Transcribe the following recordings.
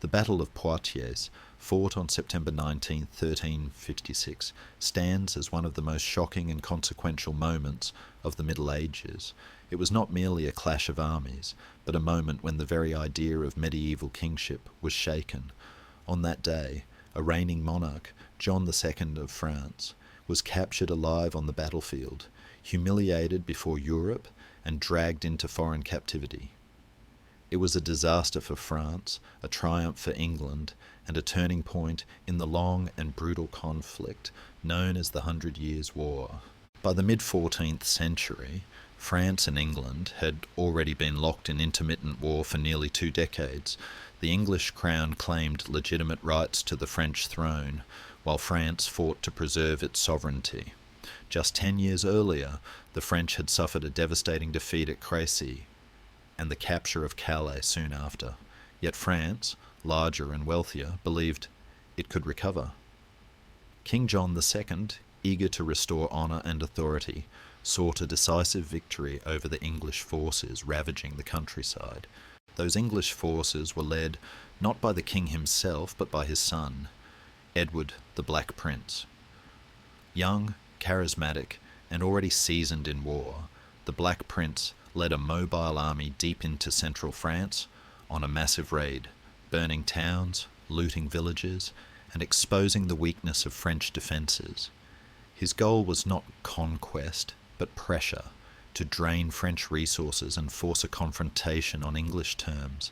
The Battle of Poitiers, fought on September 19, 1356, stands as one of the most shocking and consequential moments of the Middle Ages. It was not merely a clash of armies, but a moment when the very idea of medieval kingship was shaken. On that day, a reigning monarch, John II of France, was captured alive on the battlefield, humiliated before Europe, and dragged into foreign captivity. It was a disaster for France, a triumph for England, and a turning point in the long and brutal conflict known as the 100 Years' War. By the mid-14th century, France and England had already been locked in intermittent war for nearly 2 decades. The English crown claimed legitimate rights to the French throne, while France fought to preserve its sovereignty. Just 10 years earlier, the French had suffered a devastating defeat at Crécy, and the capture of Calais soon after. Yet France, larger and wealthier, believed it could recover. King John II, eager to restore honour and authority, sought a decisive victory over the English forces ravaging the countryside. Those English forces were led not by the king himself, but by his son, Edward the Black Prince. Young, charismatic, and already seasoned in war, the Black Prince led a mobile army deep into central France on a massive raid, burning towns, looting villages, and exposing the weakness of French defences. His goal was not conquest, but pressure, to drain French resources and force a confrontation on English terms.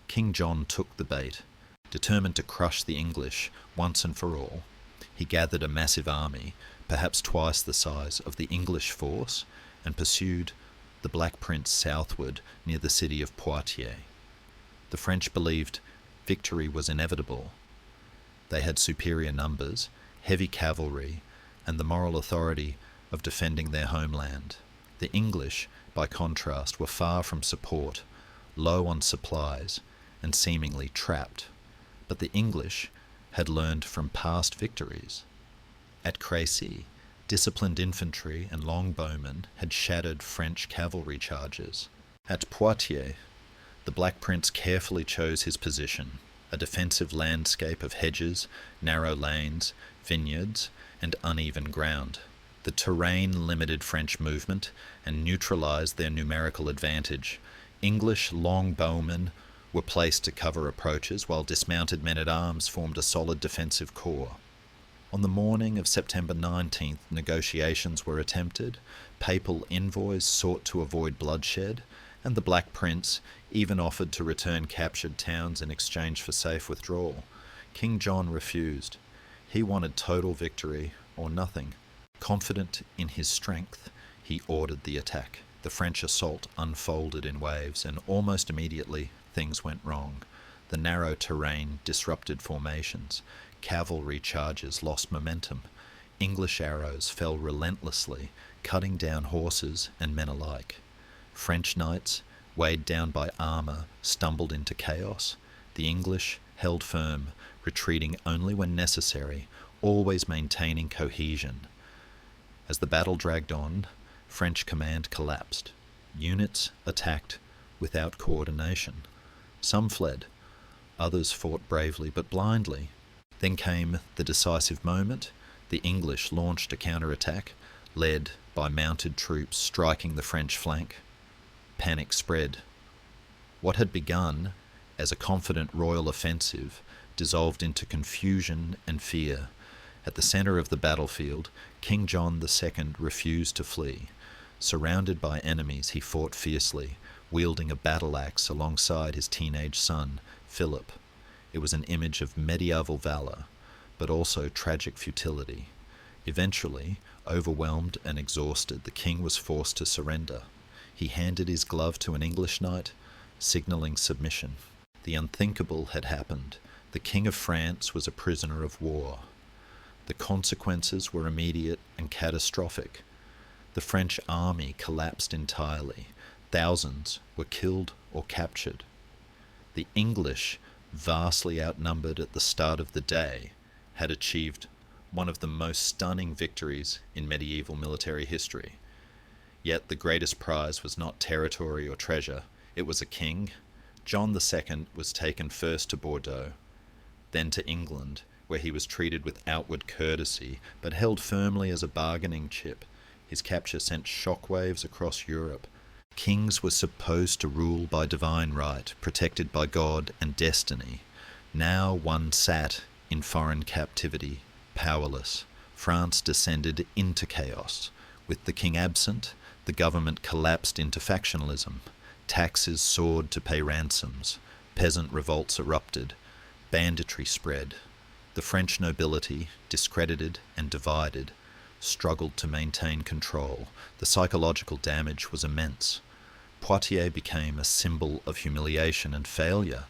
King John took the bait. Determined to crush the English once and for all, he gathered a massive army, perhaps twice the size of the English force, and pursued the Black Prince southward near the city of Poitiers. The French believed victory was inevitable. They had superior numbers, heavy cavalry, and the moral authority of defending their homeland. The English, by contrast, were far from support, low on supplies, and seemingly trapped. But the English had learned from past victories. At Crécy, disciplined infantry and longbowmen had shattered French cavalry charges. At Poitiers, the Black Prince carefully chose his position, a defensive landscape of hedges, narrow lanes, vineyards, and uneven ground. The terrain limited French movement and neutralized their numerical advantage. English longbowmen were placed to cover approaches, while dismounted men-at-arms formed a solid defensive corps. On the morning of September 19th, negotiations were attempted, papal envoys sought to avoid bloodshed, and the Black Prince even offered to return captured towns in exchange for safe withdrawal. King John refused. He wanted total victory or nothing. Confident in his strength, he ordered the attack. The French assault unfolded in waves, and almost immediately things went wrong. The narrow terrain disrupted formations. Cavalry charges lost momentum. English arrows fell relentlessly, cutting down horses and men alike. French knights, weighed down by armour, stumbled into chaos. The English held firm, retreating only when necessary, always maintaining cohesion. As the battle dragged on, French command collapsed. Units attacked without coordination. Some fled, others fought bravely but blindly. Then came the decisive moment. The English launched a counterattack, led by mounted troops striking the French flank. Panic spread. What had begun as a confident royal offensive dissolved into confusion and fear. At the centre of the battlefield, King John II refused to flee. Surrounded by enemies, he fought fiercely, wielding a battle axe alongside his teenage son, Philip. It was an image of medieval valour, but also tragic futility. Eventually, overwhelmed and exhausted, the king was forced to surrender. He handed his glove to an English knight, signalling submission. The unthinkable had happened. The King of France was a prisoner of war. The consequences were immediate and catastrophic. The French army collapsed entirely. Thousands were killed or captured. The English, vastly outnumbered at the start of the day, had achieved one of the most stunning victories in medieval military history. Yet the greatest prize was not territory or treasure. It was a king, John II was taken first to Bordeaux, then to England, where he was treated with outward courtesy, but held firmly as a bargaining chip. His capture sent shockwaves across Europe. Kings were supposed to rule by divine right, protected by God and destiny. Now one sat in foreign captivity, powerless. France descended into chaos. With the king absent, the government collapsed into factionalism. Taxes soared to pay ransoms. Peasant revolts erupted. Banditry spread. The French nobility, discredited and divided, struggled to maintain control. The psychological damage was immense. Poitiers became a symbol of humiliation and failure.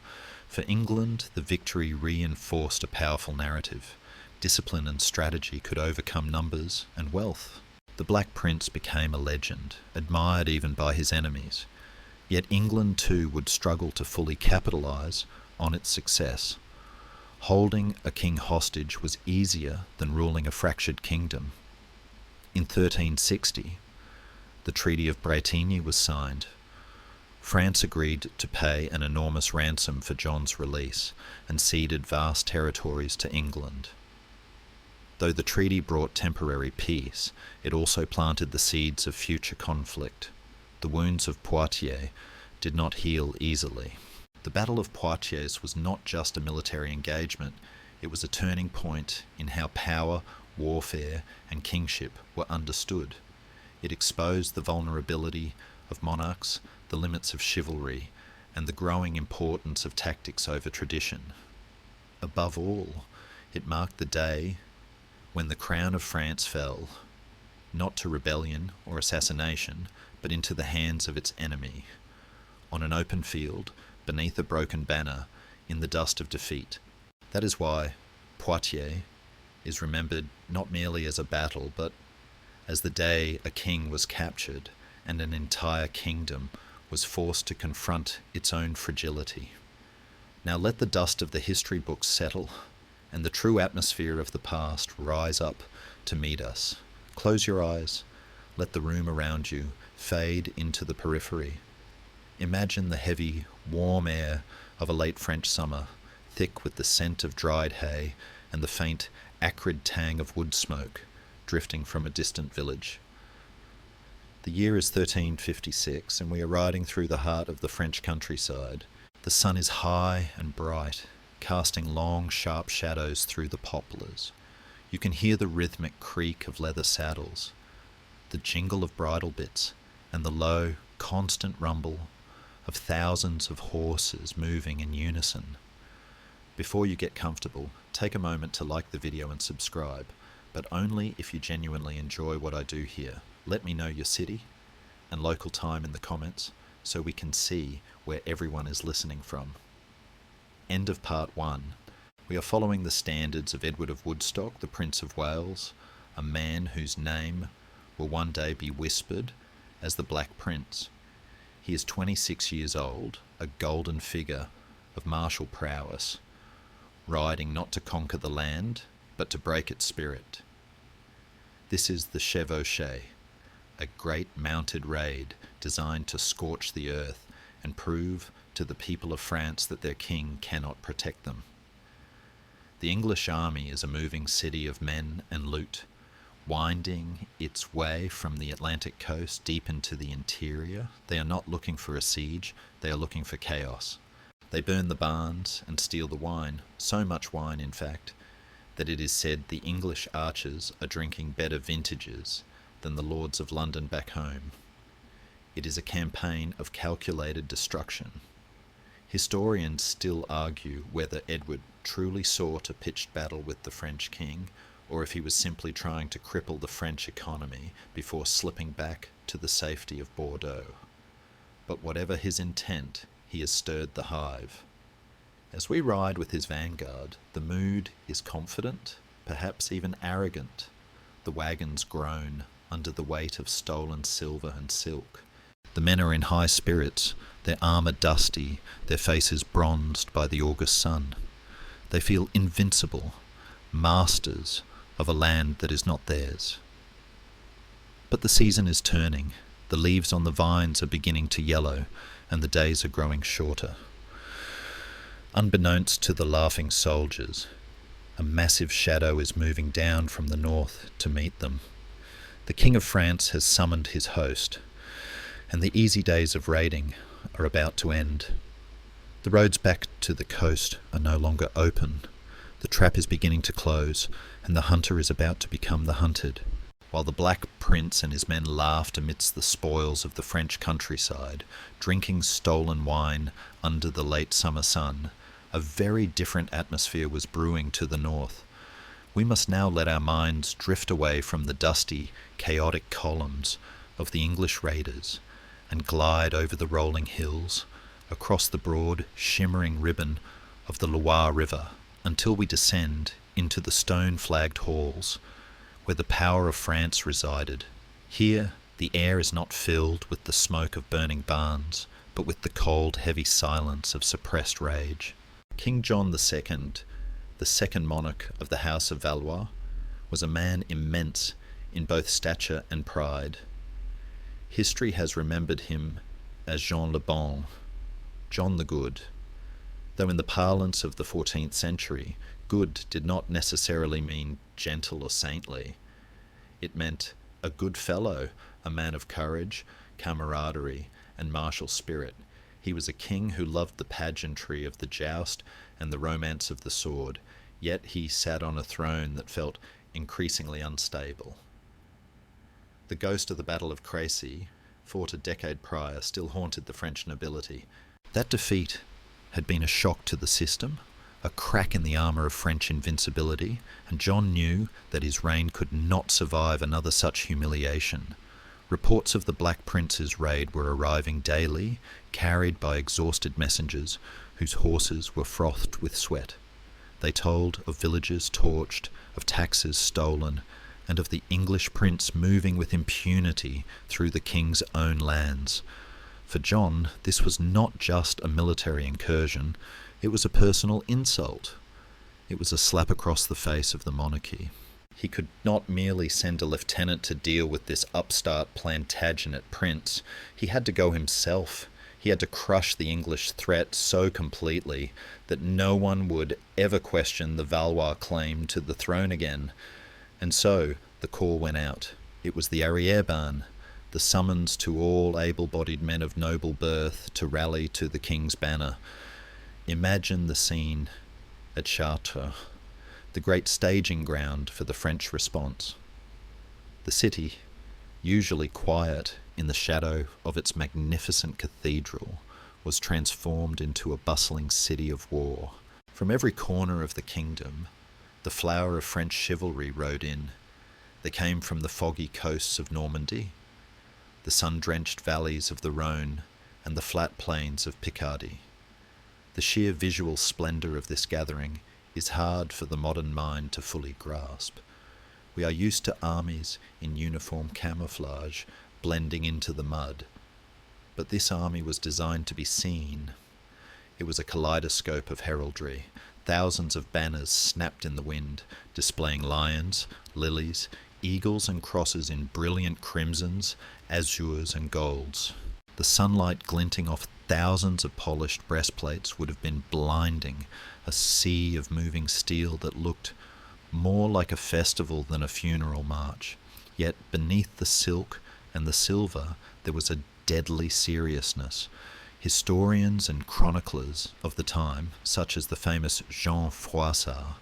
For England, the victory reinforced a powerful narrative. Discipline and strategy could overcome numbers and wealth. The Black Prince became a legend, admired even by his enemies. Yet England too would struggle to fully capitalise on its success. Holding a king hostage was easier than ruling a fractured kingdom. In 1360, the Treaty of Bretigny was signed. France agreed to pay an enormous ransom for John's release and ceded vast territories to England. Though the treaty brought temporary peace, it also planted the seeds of future conflict. The wounds of Poitiers did not heal easily. The Battle of Poitiers was not just a military engagement, it was a turning point in how power, warfare, and kingship were understood. It exposed the vulnerability of monarchs, the limits of chivalry, and the growing importance of tactics over tradition. Above all, it marked the day when the crown of France fell, not to rebellion or assassination, but into the hands of its enemy, on an open field, beneath a broken banner, in the dust of defeat. That is why Poitiers is remembered not merely as a battle, but as the day a king was captured and an entire kingdom was forced to confront its own fragility. Now let the dust of the history books settle, and the true atmosphere of the past rise up to meet us. Close your eyes, let the room around you fade into the periphery. Imagine the heavy, warm air of a late French summer, thick with the scent of dried hay and the faint, acrid tang of wood smoke drifting from a distant village. The year is 1356, and we are riding through the heart of the French countryside. The sun is high and bright, casting long, sharp shadows through the poplars. You can hear the rhythmic creak of leather saddles, the jingle of bridle bits, and the low, constant rumble of thousands of horses moving in unison. Before you get comfortable, take a moment to like the video and subscribe, but only if you genuinely enjoy what I do here. Let me know your city and local time in the comments so we can see where everyone is listening from. End of part 1. We are following the standards of Edward of Woodstock, the Prince of Wales, a man whose name will one day be whispered as the Black Prince. He is 26 years old, a golden figure of martial prowess, riding not to conquer the land, but to break its spirit. This is the chevauchée, a great mounted raid designed to scorch the earth and prove to the people of France that their king cannot protect them. The English army is a moving city of men and loot, winding its way from the Atlantic coast deep into the interior. They are not looking for a siege, they are looking for chaos. They burn the barns and steal the wine, so much wine in fact, that it is said the English archers are drinking better vintages than the lords of London back home. It is a campaign of calculated destruction. Historians still argue whether Edward truly sought a pitched battle with the French king, or if he was simply trying to cripple the French economy before slipping back to the safety of Bordeaux. But whatever his intent, he has stirred the hive. As we ride with his vanguard, the mood is confident, perhaps even arrogant. The wagons groan under the weight of stolen silver and silk. The men are in high spirits, their armour dusty, their faces bronzed by the August sun. They feel invincible, masters of a land that is not theirs. But the season is turning. The leaves on the vines are beginning to yellow, and the days are growing shorter. Unbeknownst to the laughing soldiers, a massive shadow is moving down from the north to meet them. The King of France has summoned his host, and the easy days of raiding are about to end. The roads back to the coast are no longer open. The trap is beginning to close, and the hunter is about to become the hunted. While the Black Prince and his men laughed amidst the spoils of the French countryside, drinking stolen wine under the late summer sun, a very different atmosphere was brewing to the north. We must now let our minds drift away from the dusty, chaotic columns of the English raiders and glide over the rolling hills, across the broad, shimmering ribbon of the Loire River, until we descend into the stone-flagged halls where the power of France resided. Here, the air is not filled with the smoke of burning barns, but with the cold, heavy silence of suppressed rage. King John II, the second monarch of the House of Valois, was a man immense in both stature and pride. History has remembered him as Jean le Bon, John the Good, though in the parlance of the 14th century, good did not necessarily mean gentle or saintly. It meant a good fellow, a man of courage, camaraderie, and martial spirit. He was a king who loved the pageantry of the joust and the romance of the sword, yet he sat on a throne that felt increasingly unstable. The ghost of the Battle of Crécy, fought a decade prior, still haunted the French nobility. That defeat had been a shock to the system, a crack in the armour of French invincibility, and John knew that his reign could not survive another such humiliation. Reports of the Black Prince's raid were arriving daily, carried by exhausted messengers whose horses were frothed with sweat. They told of villages torched, of taxes stolen, and of the English prince moving with impunity through the king's own lands. For John, this was not just a military incursion, it was a personal insult. It was a slap across the face of the monarchy. He could not merely send a lieutenant to deal with this upstart Plantagenet prince. He had to go himself. He had to crush the English threat so completely that no one would ever question the Valois claim to the throne again. And so the call went out. It was the arrière-ban, the summons to all able-bodied men of noble birth to rally to the king's banner. Imagine the scene at Chartres, the great staging ground for the French response. The city, usually quiet in the shadow of its magnificent cathedral, was transformed into a bustling city of war. From every corner of the kingdom, the flower of French chivalry rode in. They came from the foggy coasts of Normandy, the sun-drenched valleys of the Rhône, and the flat plains of Picardy. The sheer visual splendour of this gathering is hard for the modern mind to fully grasp. We are used to armies in uniform camouflage blending into the mud, but this army was designed to be seen. It was a kaleidoscope of heraldry. Thousands of banners snapped in the wind, displaying lions, lilies, eagles and crosses in brilliant crimsons, azures and golds. The sunlight glinting off thousands of polished breastplates would have been blinding, a sea of moving steel that looked more like a festival than a funeral march. Yet beneath the silk and the silver there was a deadly seriousness. Historians and chroniclers of the time, such as the famous Jean Froissart,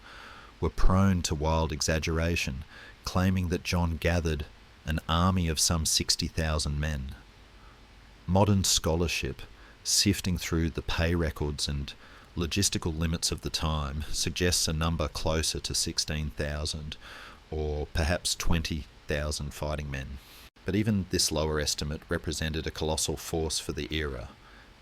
were prone to wild exaggeration, claiming that John gathered an army of some 60,000 men. Modern scholarship, sifting through the pay records and logistical limits of the time, suggests a number closer to 16,000 or perhaps 20,000 fighting men. But even this lower estimate represented a colossal force for the era,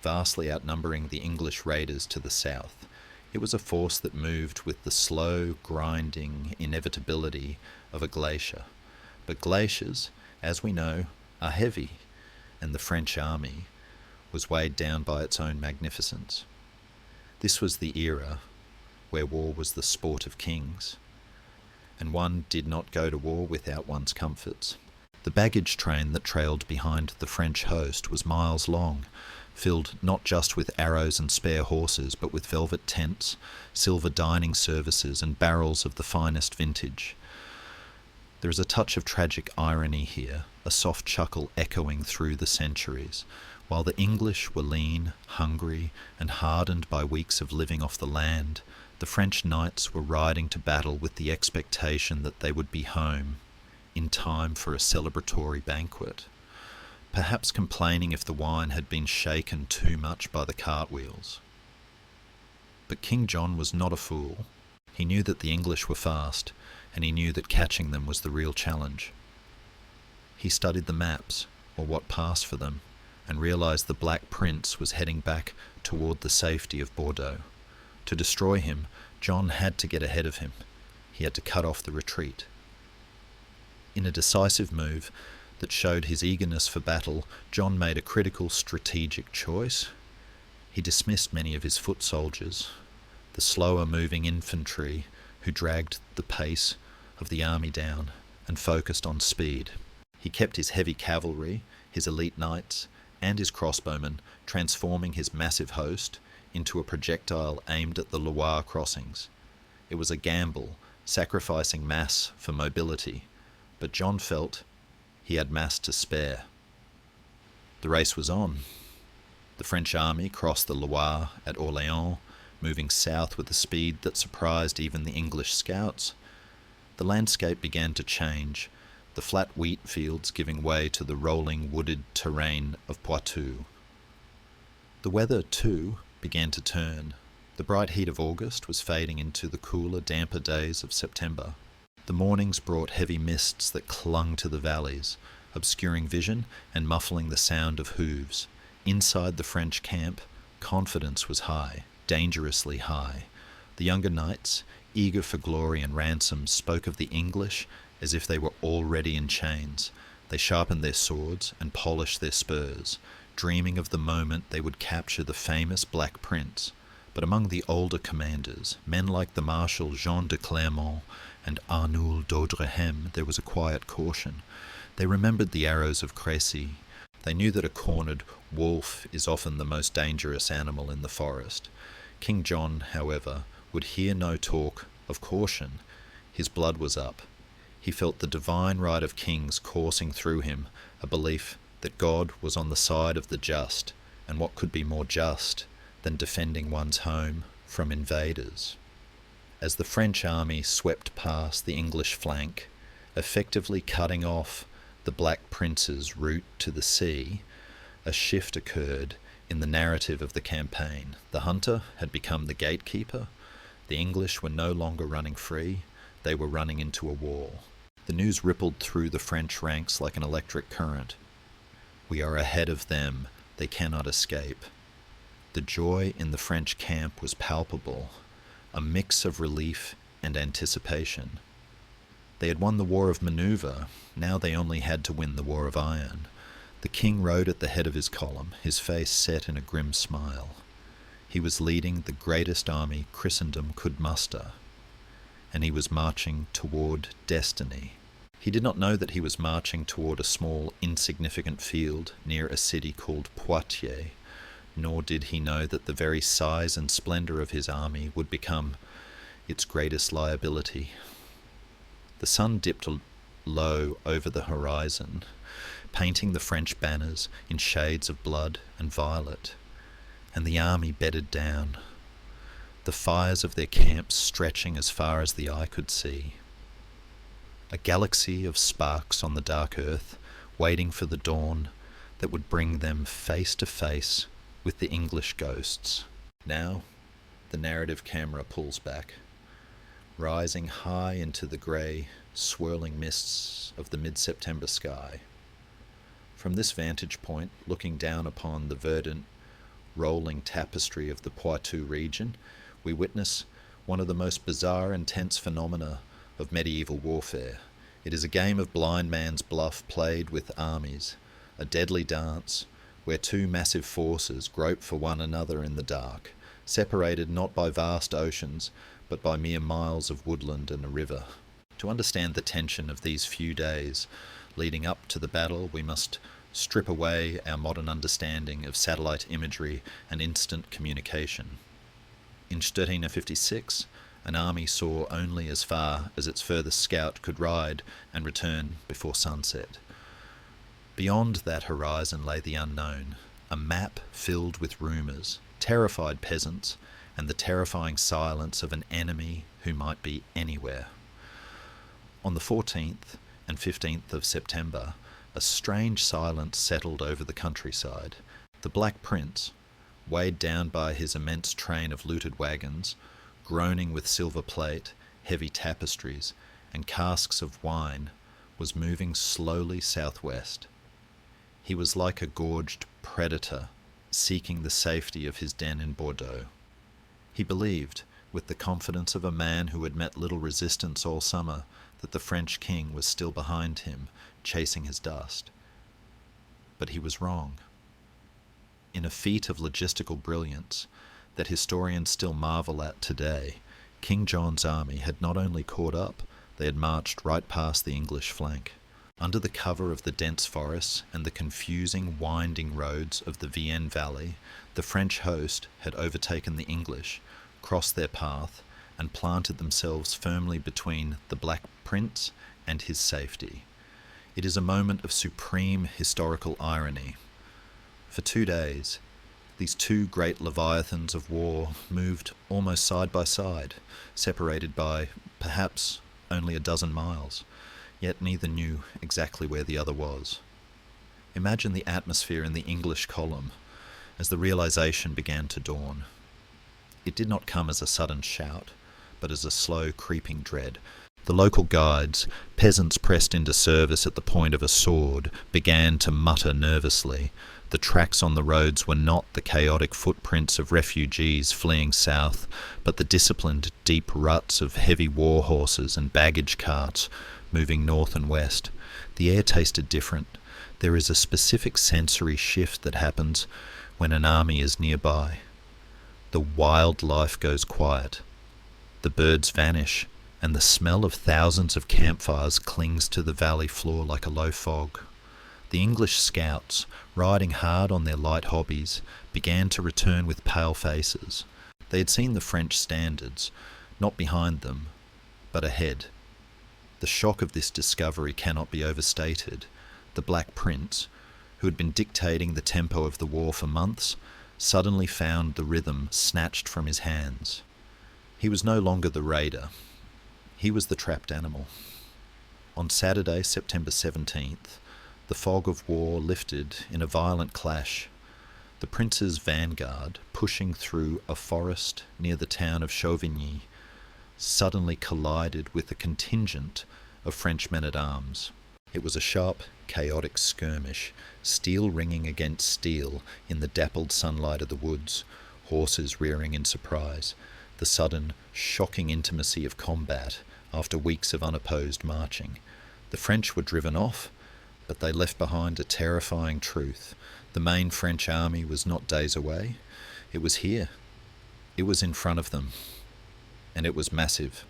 vastly outnumbering the English raiders to the south. It was a force that moved with the slow, grinding inevitability of a glacier. But glaciers, as we know, are heavy, and the French army was weighed down by its own magnificence. This was the era where war was the sport of kings, and one did not go to war without one's comforts. The baggage train that trailed behind the French host was miles long, filled not just with arrows and spare horses, but with velvet tents, silver dining services, and barrels of the finest vintage. There is a touch of tragic irony here, a soft chuckle echoing through the centuries. While the English were lean, hungry, and hardened by weeks of living off the land, the French knights were riding to battle with the expectation that they would be home in time for a celebratory banquet, perhaps complaining if the wine had been shaken too much by the cartwheels. But King John was not a fool. He knew that the English were fast, and he knew that catching them was the real challenge. He studied the maps, or what passed for them, and realized the Black Prince was heading back toward the safety of Bordeaux. To destroy him, John had to get ahead of him. He had to cut off the retreat. In a decisive move that showed his eagerness for battle, John made a critical strategic choice. He dismissed many of his foot soldiers, the slower-moving infantry who dragged the pace of the army down, and focused on speed. He kept his heavy cavalry, his elite knights, and his crossbowmen, transforming his massive host into a projectile aimed at the Loire crossings. It was a gamble, sacrificing mass for mobility, but John felt he had mass to spare. The race was on. The French army crossed the Loire at Orléans, moving south with a speed that surprised even the English scouts. The landscape began to change, the flat wheat fields giving way to the rolling wooded terrain of Poitou. The weather, too, began to turn. The bright heat of August was fading into the cooler, damper days of September. The mornings brought heavy mists that clung to the valleys, obscuring vision and muffling the sound of hooves. Inside the French camp, confidence was high, dangerously high. The younger knights, eager for glory and ransom, spoke of the English as if they were already in chains. They sharpened their swords and polished their spurs, dreaming of the moment they would capture the famous Black Prince. But among the older commanders, men like the Marshal Jean de Clermont and Arnoul d'Audrehem, there was a quiet caution. They remembered the arrows of Crécy. They knew that a cornered wolf is often the most dangerous animal in the forest. King John, however, would hear no talk of caution. His blood was up. He felt the divine right of kings coursing through him, a belief that God was on the side of the just, and what could be more just than defending one's home from invaders? As the French army swept past the English flank, effectively cutting off the Black Prince's route to the sea, a shift occurred in the narrative of the campaign. The hunter had become the gatekeeper. The English were no longer running free. They were running into a wall. The news rippled through the French ranks like an electric current. We are ahead of them. They cannot escape. The joy in the French camp was palpable, a mix of relief and anticipation. They had won the war of maneuver. Now they only had to win the war of iron. The king rode at the head of his column, his face set in a grim smile. He was leading the greatest army Christendom could muster, and he was marching toward destiny. He did not know that he was marching toward a small, insignificant field near a city called Poitiers, nor did he know that the very size and splendor of his army would become its greatest liability. The sun dipped low over the horizon, painting the French banners in shades of blood and violet, and the army bedded down, the fires of their camps stretching as far as the eye could see. A galaxy of sparks on the dark earth, waiting for the dawn that would bring them face to face with the English ghosts. Now, the narrative camera pulls back, rising high into the grey, swirling mists of the mid-September sky. From this vantage point, looking down upon the verdant, rolling tapestry of the Poitou region, we witness one of the most bizarre and tense phenomena of medieval warfare. It is a game of blind man's bluff played with armies, a deadly dance where two massive forces grope for one another in the dark, separated not by vast oceans, but by mere miles of woodland and a river. To understand the tension of these few days leading up to the battle, we must strip away our modern understanding of satellite imagery and instant communication. In Stettiner 56, an army saw only as far as its furthest scout could ride and return before sunset. Beyond that horizon lay the unknown, a map filled with rumours, terrified peasants, and the terrifying silence of an enemy who might be anywhere. On the 14th and 15th of September, a strange silence settled over the countryside. The Black Prince, weighed down by his immense train of looted wagons, groaning with silver plate, heavy tapestries, and casks of wine, was moving slowly southwest. He was like a gorged predator, seeking the safety of his den in Bordeaux. He believed, with the confidence of a man who had met little resistance all summer, that the French king was still behind him, chasing his dust. But he was wrong. In a feat of logistical brilliance that historians still marvel at today, King John's army had not only caught up, they had marched right past the English flank. Under the cover of the dense forests and the confusing, winding roads of the Vienne Valley, the French host had overtaken the English, crossed their path, and planted themselves firmly between the Black Prince and his safety. It is a moment of supreme historical irony. For 2 days, these two great leviathans of war moved almost side by side, separated by, perhaps, only a dozen miles, yet neither knew exactly where the other was. Imagine the atmosphere in the English column as the realization began to dawn. It did not come as a sudden shout, but as a slow, creeping dread. The local guides, peasants pressed into service at the point of a sword, began to mutter nervously. The tracks on the roads were not the chaotic footprints of refugees fleeing south, but the disciplined, deep ruts of heavy war horses and baggage carts moving north and west. The air tasted different. There is a specific sensory shift that happens when an army is nearby. The wildlife goes quiet. The birds vanish, and the smell of thousands of campfires clings to the valley floor like a low fog. The English scouts, riding hard on their light hobbies, began to return with pale faces. They had seen the French standards, not behind them, but ahead. The shock of this discovery cannot be overstated. The Black Prince, who had been dictating the tempo of the war for months, suddenly found the rhythm snatched from his hands. He was no longer the raider. He was the trapped animal. On Saturday, September 17th, the fog of war lifted in a violent clash. The prince's vanguard, pushing through a forest near the town of Chauvigny, suddenly collided with a contingent of French men-at-arms. It was a sharp, chaotic skirmish, steel ringing against steel in the dappled sunlight of the woods, horses rearing in surprise, the sudden, shocking intimacy of combat after weeks of unopposed marching. The French were driven off, but they left behind a terrifying truth. The main French army was not days away. It was here. It was in front of them. And it was massive.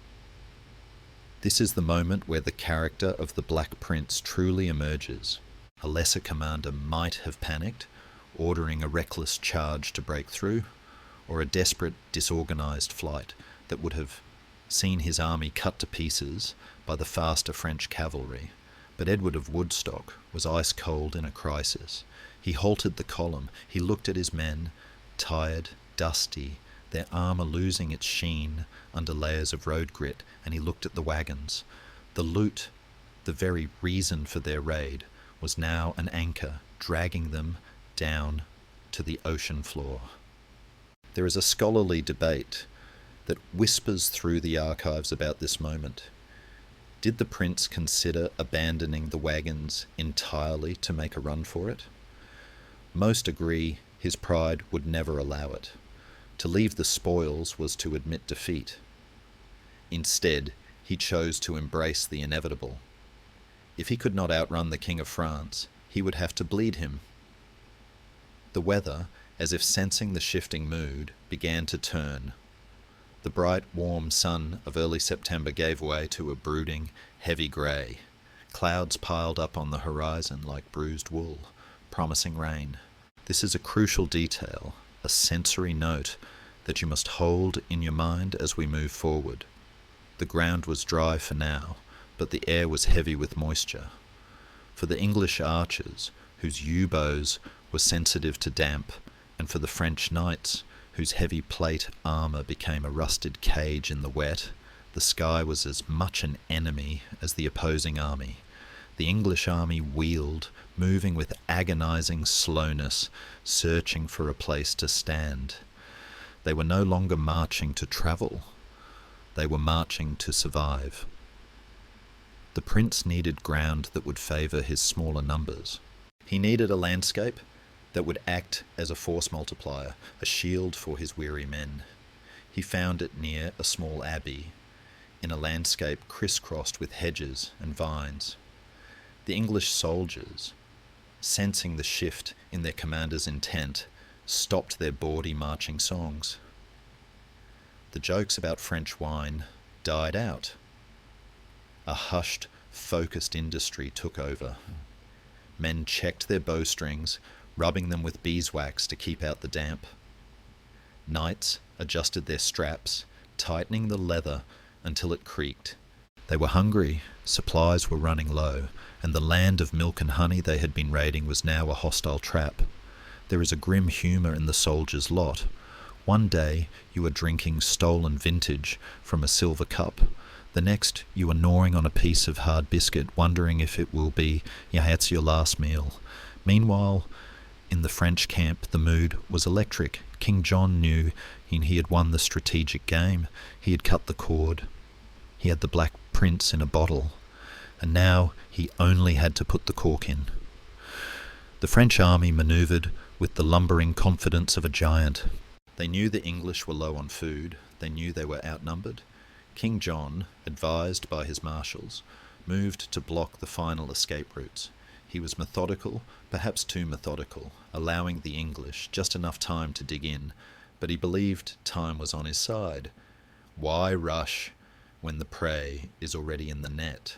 This is the moment where the character of the Black Prince truly emerges. A lesser commander might have panicked, ordering a reckless charge to break through, or a desperate, disorganized flight that would have seen his army cut to pieces by the faster French cavalry. But Edward of Woodstock was ice-cold in a crisis. He halted the column. He looked at his men, tired, dusty, their armour losing its sheen under layers of road grit, and he looked at the wagons. The loot, the very reason for their raid, was now an anchor, dragging them down to the ocean floor. There is a scholarly debate that whispers through the archives about this moment. Did the prince consider abandoning the wagons entirely to make a run for it? Most agree his pride would never allow it. To leave the spoils was to admit defeat. Instead, he chose to embrace the inevitable. If he could not outrun the King of France, he would have to bleed him. The weather, as if sensing the shifting mood, began to turn. The bright, warm sun of early September gave way to a brooding, heavy grey. Clouds piled up on the horizon like bruised wool. promising rain. This is a crucial detail, a sensory note that you must hold in your mind as we move forward. The ground was dry for now, but the air was heavy with moisture. For the English archers, whose yew bows were sensitive to damp, and for the French knights, whose heavy plate armour became a rusted cage in the wet, the sky was as much an enemy as the opposing army. The English army wheeled, moving with agonizing slowness, searching for a place to stand. They were no longer marching to travel. They were marching to survive. The prince needed ground that would favour his smaller numbers. He needed a landscape that would act as a force multiplier, a shield for his weary men. He found it near a small abbey, in a landscape crisscrossed with hedges and vines. The English soldiers, sensing the shift in their commander's intent, stopped their bawdy marching songs. The jokes about French wine died out. A hushed, focused industry took over. Men checked their bowstrings, rubbing them with beeswax to keep out the damp. Knights adjusted their straps, tightening the leather until it creaked. They were hungry, supplies were running low, and the land of milk and honey they had been raiding was now a hostile trap. There is a grim humour in the soldier's lot. One day you are drinking stolen vintage from a silver cup. The next you are gnawing on a piece of hard biscuit, wondering if it will be, it's your last meal. Meanwhile, in the French camp, the mood was electric. King John knew he had won the strategic game. He had cut the cord. He had the Black Prince in a bottle, and now he only had to put the cork in. The French army manoeuvred with the lumbering confidence of a giant. They knew the English were low on food. They knew they were outnumbered. King John, advised by his marshals, moved to block the final escape routes. He was methodical, perhaps too methodical, allowing the English just enough time to dig in, but he believed time was on his side. Why rush when the prey is already in the net?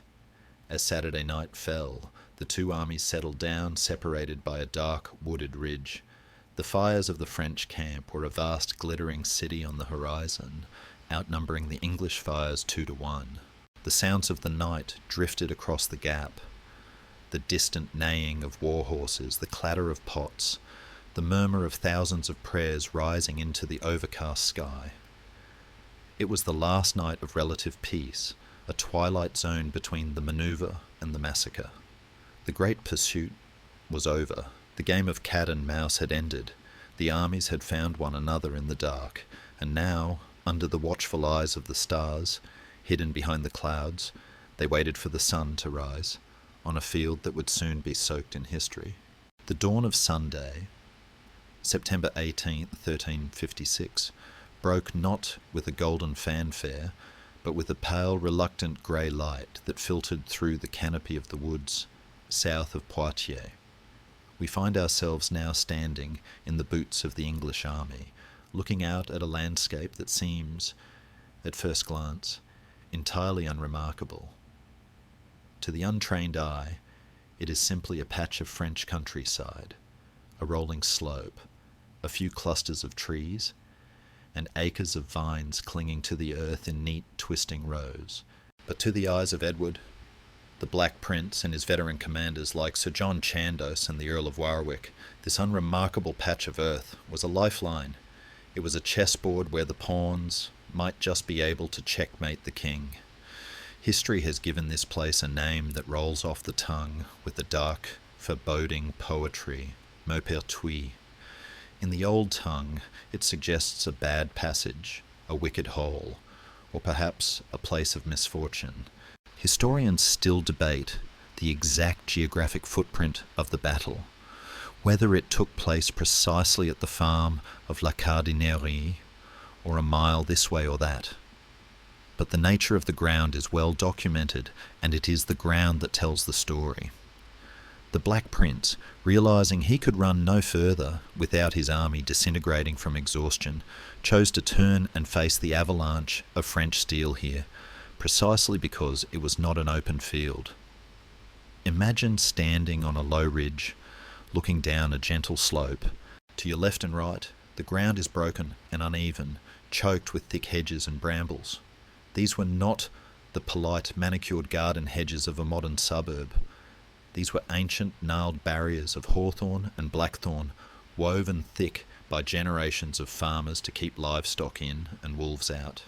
As Saturday night fell, the two armies settled down, separated by a dark, wooded ridge. The fires of the French camp were a vast glittering city on the horizon, outnumbering the English fires 2-1. The sounds of the night drifted across the gap. The distant neighing of war horses, the clatter of pots, the murmur of thousands of prayers rising into the overcast sky. It was the last night of relative peace, a twilight zone between the manoeuvre and the massacre. The great pursuit was over. The game of cat and mouse had ended. The armies had found one another in the dark, and now, under the watchful eyes of the stars, hidden behind the clouds, they waited for the sun to rise, on a field that would soon be soaked in history. The dawn of Sunday, September 18, 1356, broke not with a golden fanfare, but with a pale, reluctant grey light that filtered through the canopy of the woods south of Poitiers. We find ourselves now standing in the boots of the English army, looking out at a landscape that seems, at first glance, entirely unremarkable. To the untrained eye, it is simply a patch of French countryside, a rolling slope, a few clusters of trees, and acres of vines clinging to the earth in neat, twisting rows. But to the eyes of Edward, the Black Prince and his veteran commanders like Sir John Chandos and the Earl of Warwick, this unremarkable patch of earth was a lifeline. It was a chessboard where the pawns might just be able to checkmate the king. History has given this place a name that rolls off the tongue with a dark, foreboding poetry, Maupertuis. In the old tongue, it suggests a bad passage, a wicked hole, or perhaps a place of misfortune. Historians still debate the exact geographic footprint of the battle, whether it took place precisely at the farm of La Cardinerie, or a mile this way or that. But the nature of the ground is well documented, and it is the ground that tells the story. The Black Prince, realizing he could run no further without his army disintegrating from exhaustion, chose to turn and face the avalanche of French steel here, precisely because it was not an open field. Imagine standing on a low ridge, looking down a gentle slope. To your left and right, the ground is broken and uneven, choked with thick hedges and brambles. These were not the polite, manicured garden hedges of a modern suburb. These were ancient, gnarled barriers of hawthorn and blackthorn, woven thick by generations of farmers to keep livestock in and wolves out.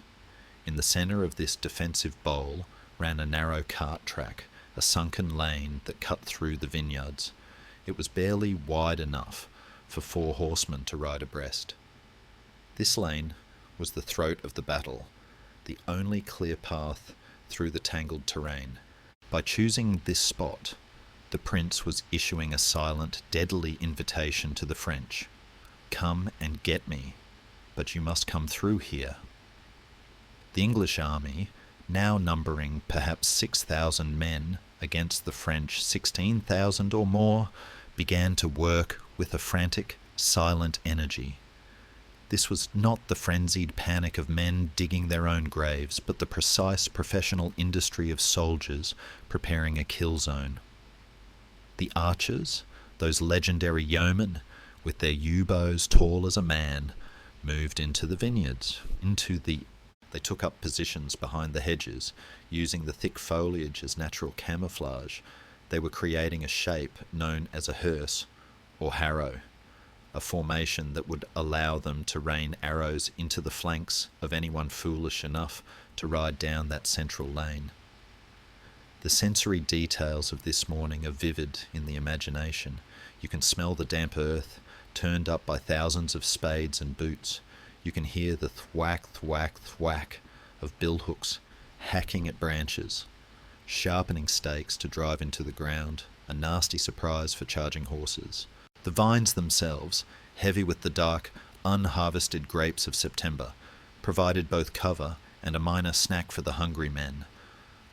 In the centre of this defensive bowl ran a narrow cart track, a sunken lane that cut through the vineyards. It was barely wide enough for 4 horsemen to ride abreast. This lane was the throat of the battle, the only clear path through the tangled terrain. By choosing this spot, the prince was issuing a silent, deadly invitation to the French. Come and get me, but you must come through here. The English army, now numbering perhaps 6,000 men against the French 16,000 or more, began to work with a frantic, silent energy. This was not the frenzied panic of men digging their own graves, but the precise professional industry of soldiers preparing a kill zone. The archers, those legendary yeomen, with their yew-bows tall as a man, moved into the vineyards. They took up positions behind the hedges, using the thick foliage as natural camouflage. They were creating a shape known as a hearse or harrow, a formation that would allow them to rain arrows into the flanks of anyone foolish enough to ride down that central lane. The sensory details of this morning are vivid in the imagination. You can smell the damp earth, turned up by thousands of spades and boots. You can hear the thwack, thwack, thwack of billhooks hacking at branches, sharpening stakes to drive into the ground, a nasty surprise for charging horses. The vines themselves, heavy with the dark, unharvested grapes of September, provided both cover and a minor snack for the hungry men,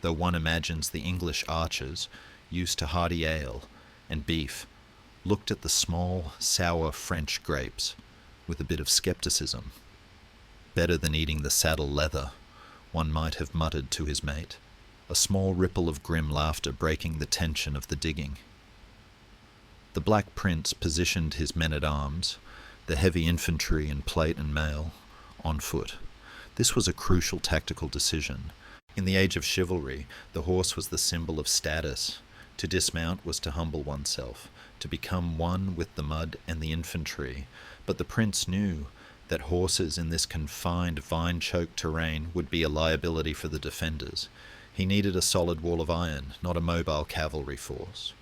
though one imagines the English archers, used to hearty ale and beef, looked at the small, sour French grapes with a bit of scepticism. Better than eating the saddle leather, one might have muttered to his mate, a small ripple of grim laughter breaking the tension of the digging. The Black Prince positioned his men-at-arms, the heavy infantry and plate and mail, on foot. This was a crucial tactical decision. In the age of chivalry, the horse was the symbol of status. To dismount was to humble oneself, to become one with the mud and the infantry. But the prince knew that horses in this confined, vine-choked terrain would be a liability for the defenders. He needed a solid wall of iron, not a mobile cavalry force.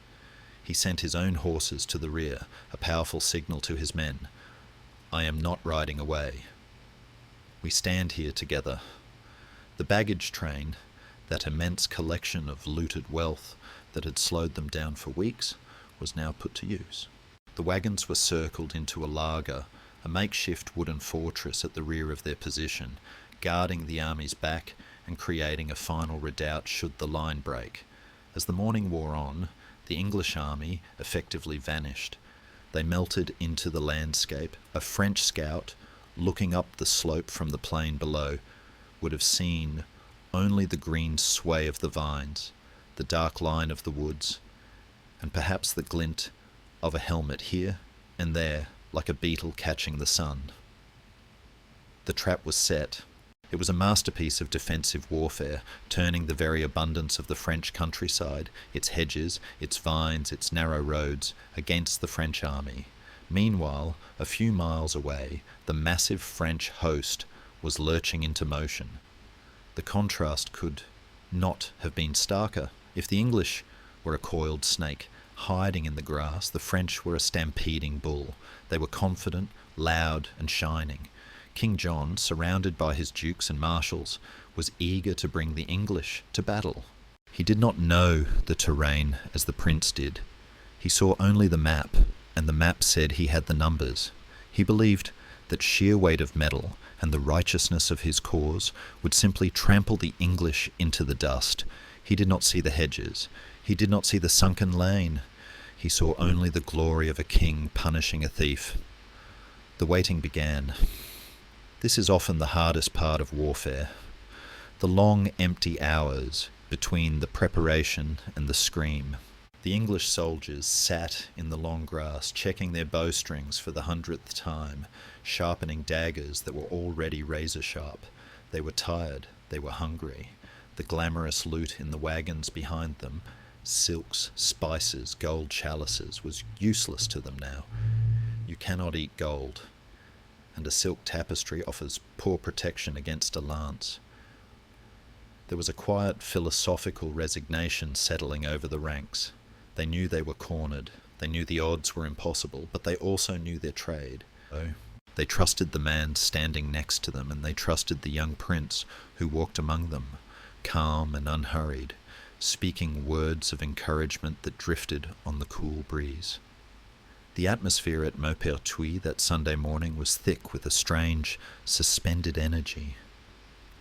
He sent his own horses to the rear, a powerful signal to his men. I am not riding away. We stand here together. The baggage train, that immense collection of looted wealth that had slowed them down for weeks, was now put to use. The wagons were circled into a laager, a makeshift wooden fortress at the rear of their position, guarding the army's back and creating a final redoubt should the line break. As the morning wore on, the English army effectively vanished. They melted into the landscape. A French scout, looking up the slope from the plain below, would have seen only the green sway of the vines, the dark line of the woods, and perhaps the glint of a helmet here and there, like a beetle catching the sun. The trap was set. It was a masterpiece of defensive warfare, turning the very abundance of the French countryside, its hedges, its vines, its narrow roads, against the French army. Meanwhile, a few miles away, the massive French host was lurching into motion. The contrast could not have been starker. If the English were a coiled snake, hiding in the grass, the French were a stampeding bull. They were confident, loud, and shining. King John, surrounded by his dukes and marshals, was eager to bring the English to battle. He did not know the terrain as the prince did. He saw only the map, and the map said he had the numbers. He believed that sheer weight of metal and the righteousness of his cause would simply trample the English into the dust. He did not see the hedges. He did not see the sunken lane. He saw only the glory of a king punishing a thief. The waiting began. This is often the hardest part of warfare. The long, empty hours between the preparation and the scream. The English soldiers sat in the long grass, checking their bowstrings for the 100th time, sharpening daggers that were already razor-sharp. They were tired, they were hungry. The glamorous loot in the wagons behind them, silks, spices, gold chalices, was useless to them now. You cannot eat gold, and a silk tapestry offers poor protection against a lance. There was a quiet philosophical resignation settling over the ranks. They knew they were cornered, they knew the odds were impossible, but they also knew their trade. They trusted the man standing next to them, and they trusted the young prince who walked among them, calm and unhurried, speaking words of encouragement that drifted on the cool breeze. The atmosphere at Maupertuis that Sunday morning was thick with a strange, suspended energy.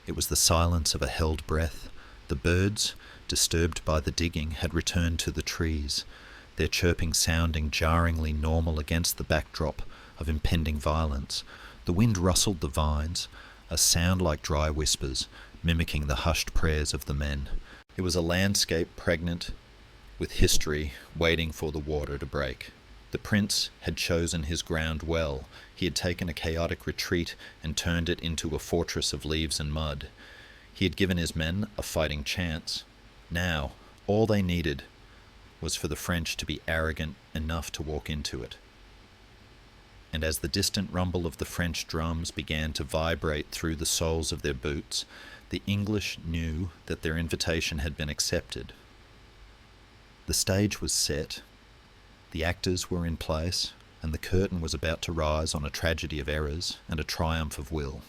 It was the silence of a held breath. The birds, disturbed by the digging, had returned to the trees, their chirping sounding jarringly normal against the backdrop of impending violence. The wind rustled the vines, a sound like dry whispers, mimicking the hushed prayers of the men. It was a landscape pregnant with history waiting for the water to break. The prince had chosen his ground well. He had taken a chaotic retreat and turned it into a fortress of leaves and mud. He had given his men a fighting chance. Now, all they needed was for the French to be arrogant enough to walk into it. And as the distant rumble of the French drums began to vibrate through the soles of their boots, the English knew that their invitation had been accepted. The stage was set, the actors were in place, and the curtain was about to rise on a tragedy of errors and a triumph of will.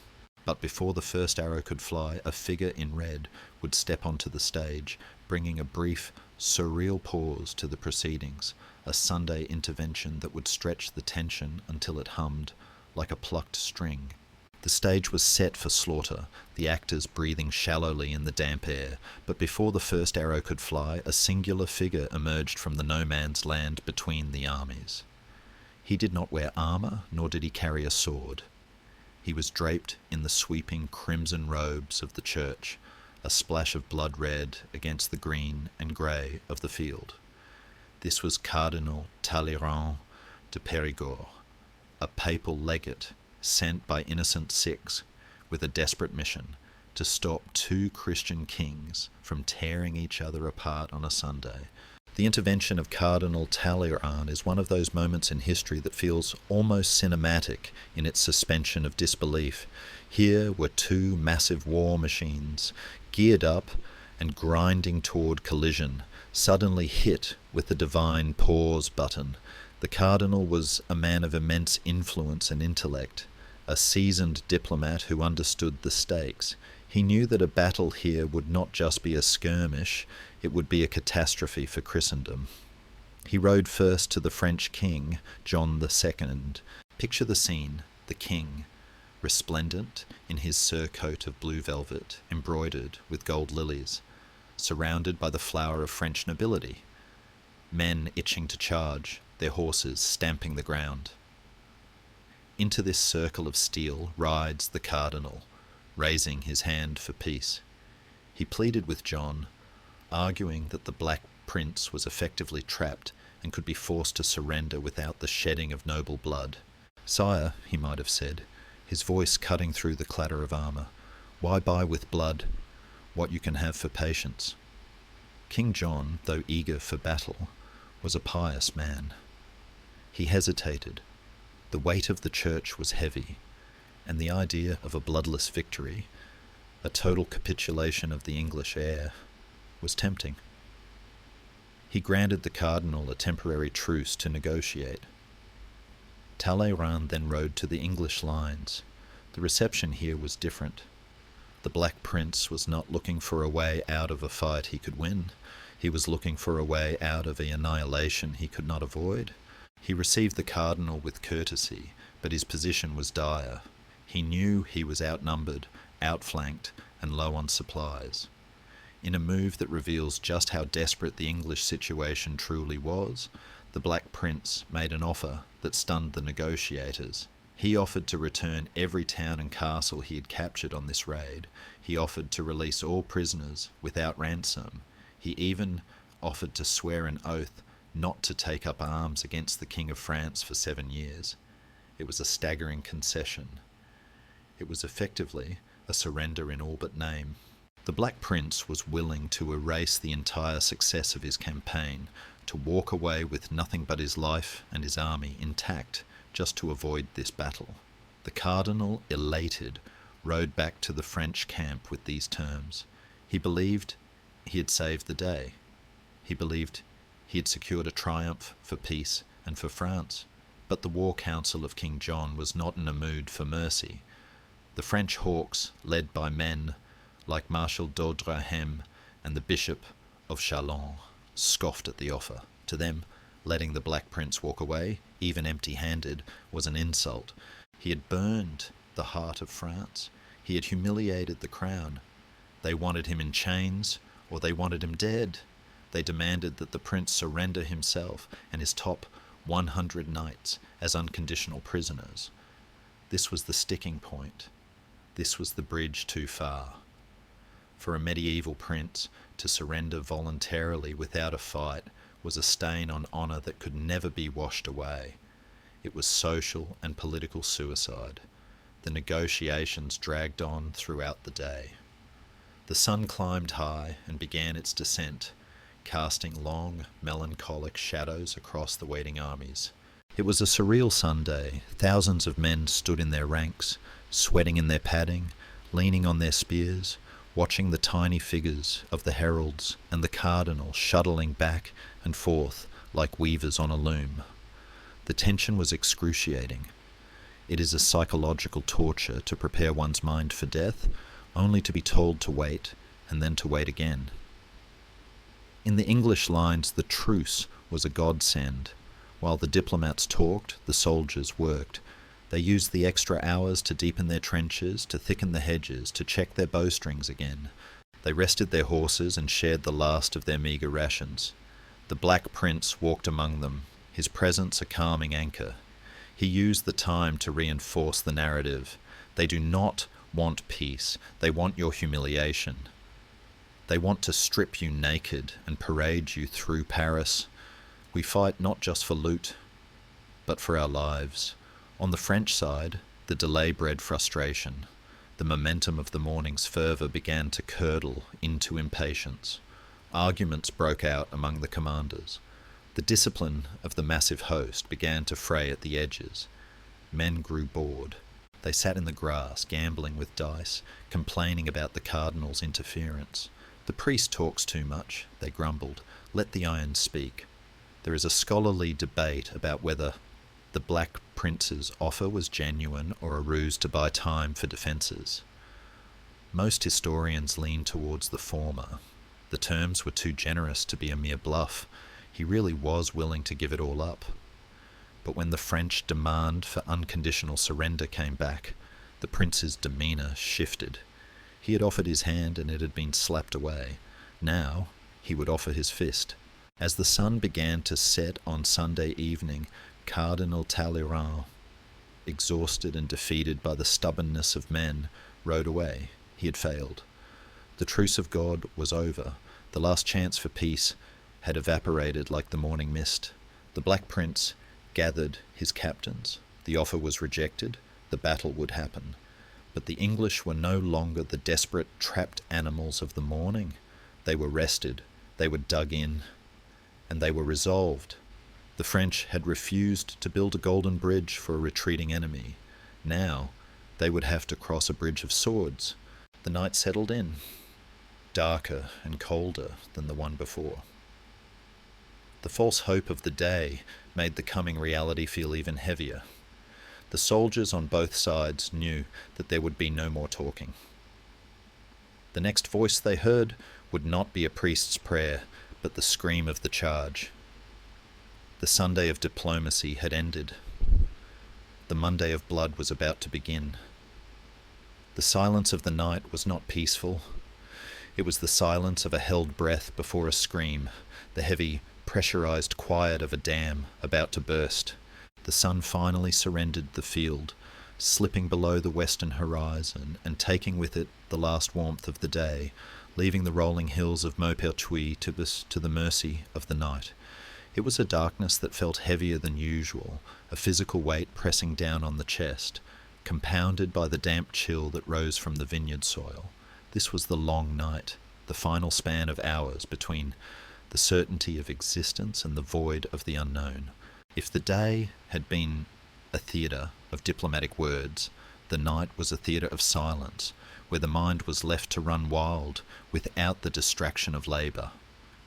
But before the first arrow could fly, a figure in red would step onto the stage, bringing a brief, surreal pause to the proceedings, a Sunday intervention that would stretch the tension until it hummed like a plucked string. The stage was set for slaughter, the actors breathing shallowly in the damp air, but before the first arrow could fly, a singular figure emerged from the no-man's land between the armies. He did not wear armour, nor did he carry a sword. He was draped in the sweeping crimson robes of the church, a splash of blood red against the green and grey of the field. This was Cardinal Talleyrand de Périgord, a papal legate sent by Innocent VI with a desperate mission to stop two Christian kings from tearing each other apart on a Sunday. The intervention of Cardinal Talleyrand is one of those moments in history that feels almost cinematic in its suspension of disbelief. Here were two massive war machines, geared up and grinding toward collision, suddenly hit with the divine pause button. The Cardinal was a man of immense influence and intellect, a seasoned diplomat who understood the stakes. He knew that a battle here would not just be a skirmish, it would be a catastrophe for Christendom. He rode first to the French king, John II. Picture the scene, the king, resplendent in his surcoat of blue velvet, embroidered with gold lilies, surrounded by the flower of French nobility, men itching to charge, their horses stamping the ground. Into this circle of steel rides the cardinal, raising his hand for peace. He pleaded with John, arguing that the Black Prince was effectively trapped and could be forced to surrender without the shedding of noble blood. "Sire," he might have said, his voice cutting through the clatter of armour, "why buy with blood what you can have for patience?" King John, though eager for battle, was a pious man. He hesitated. The weight of the church was heavy, and the idea of a bloodless victory, a total capitulation of the English heir, was tempting. He granted the cardinal a temporary truce to negotiate. Talleyrand then rode to the English lines. The reception here was different. The Black Prince was not looking for a way out of a fight he could win. He was looking for a way out of the annihilation he could not avoid. He received the cardinal with courtesy, but his position was dire. He knew he was outnumbered, outflanked, and low on supplies. In a move that reveals just how desperate the English situation truly was, the Black Prince made an offer that stunned the negotiators. He offered to return every town and castle he had captured on this raid. He offered to release all prisoners without ransom. He even offered to swear an oath not to take up arms against the King of France for 7 years. It was a staggering concession. It was effectively a surrender in all but name. The Black Prince was willing to erase the entire success of his campaign, to walk away with nothing but his life and his army intact, just to avoid this battle. The Cardinal, elated, rode back to the French camp with these terms. He believed he had saved the day. He believed he had secured a triumph for peace and for France. But the war council of King John was not in a mood for mercy. The French hawks, led by men like Marshal d'Audrehem and the Bishop of Chalons, scoffed at the offer. To them, letting the Black Prince walk away, even empty-handed, was an insult. He had burned the heart of France. He had humiliated the crown. They wanted him in chains, or they wanted him dead. They demanded that the prince surrender himself and his top 100 knights as unconditional prisoners. This was the sticking point. This was the bridge too far. For a medieval prince to surrender voluntarily without a fight was a stain on honour that could never be washed away. It was social and political suicide. The negotiations dragged on throughout the day. The sun climbed high and began its descent, casting long, melancholic shadows across the waiting armies. It was a surreal Sunday. Thousands of men stood in their ranks, sweating in their padding, leaning on their spears, watching the tiny figures of the heralds and the cardinal shuttling back and forth like weavers on a loom. The tension was excruciating. It is a psychological torture to prepare one's mind for death, only to be told to wait, and then to wait again. In the English lines, the truce was a godsend. While the diplomats talked, the soldiers worked. They used the extra hours to deepen their trenches, to thicken the hedges, to check their bowstrings again. They rested their horses and shared the last of their meagre rations. The Black Prince walked among them, his presence a calming anchor. He used the time to reinforce the narrative. They do not want peace. They want your humiliation. They want to strip you naked and parade you through Paris. We fight not just for loot, but for our lives. On the French side, the delay bred frustration. The momentum of the morning's fervour began to curdle into impatience. Arguments broke out among the commanders. The discipline of the massive host began to fray at the edges. Men grew bored. They sat in the grass, gambling with dice, complaining about the cardinal's interference. The priest talks too much, they grumbled. Let the iron speak. There is a scholarly debate about whether the Black Prince's offer was genuine or a ruse to buy time for defences. Most historians lean towards the former. The terms were too generous to be a mere bluff. He really was willing to give it all up. But when the French demand for unconditional surrender came back, the prince's demeanour shifted. He had offered his hand and it had been slapped away. Now he would offer his fist. As the sun began to set on Sunday evening, Cardinal Talleyrand, exhausted and defeated by the stubbornness of men, rode away. He had failed. The truce of God was over. The last chance for peace had evaporated like the morning mist. The Black Prince gathered his captains. The offer was rejected. The battle would happen. But the English were no longer the desperate, trapped animals of the morning. They were rested. They were dug in. And they were resolved. The French had refused to build a golden bridge for a retreating enemy. Now they would have to cross a bridge of swords. The night settled in, darker and colder than the one before. The false hope of the day made the coming reality feel even heavier. The soldiers on both sides knew that there would be no more talking. The next voice they heard would not be a priest's prayer, but the scream of the charge. The Sunday of diplomacy had ended. The Monday of blood was about to begin. The silence of the night was not peaceful. It was the silence of a held breath before a scream, the heavy, pressurized quiet of a dam about to burst. The sun finally surrendered the field, slipping below the western horizon and taking with it the last warmth of the day, leaving the rolling hills of Maupertuis to the mercy of the night. It was a darkness that felt heavier than usual, a physical weight pressing down on the chest, compounded by the damp chill that rose from the vineyard soil. This was the long night, the final span of hours between the certainty of existence and the void of the unknown. If the day had been a theatre of diplomatic words, the night was a theatre of silence, where the mind was left to run wild without the distraction of labour.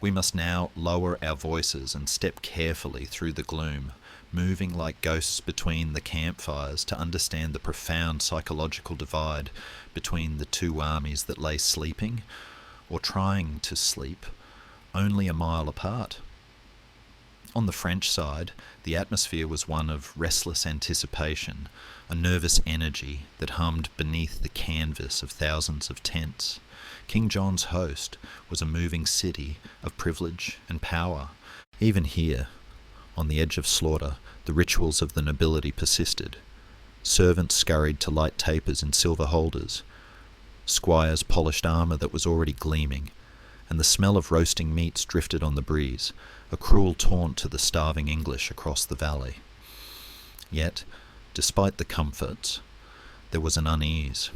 We must now lower our voices and step carefully through the gloom, moving like ghosts between the campfires to understand the profound psychological divide between the two armies that lay sleeping, or trying to sleep, only a mile apart. On the French side, the atmosphere was one of restless anticipation, a nervous energy that hummed beneath the canvas of thousands of tents. King John's host was a moving city of privilege and power. Even here, on the edge of slaughter, the rituals of the nobility persisted. Servants scurried to light tapers in silver holders. Squires polished armour that was already gleaming, and the smell of roasting meats drifted on the breeze, a cruel taunt to the starving English across the valley. Yet, despite the comforts, there was an unease.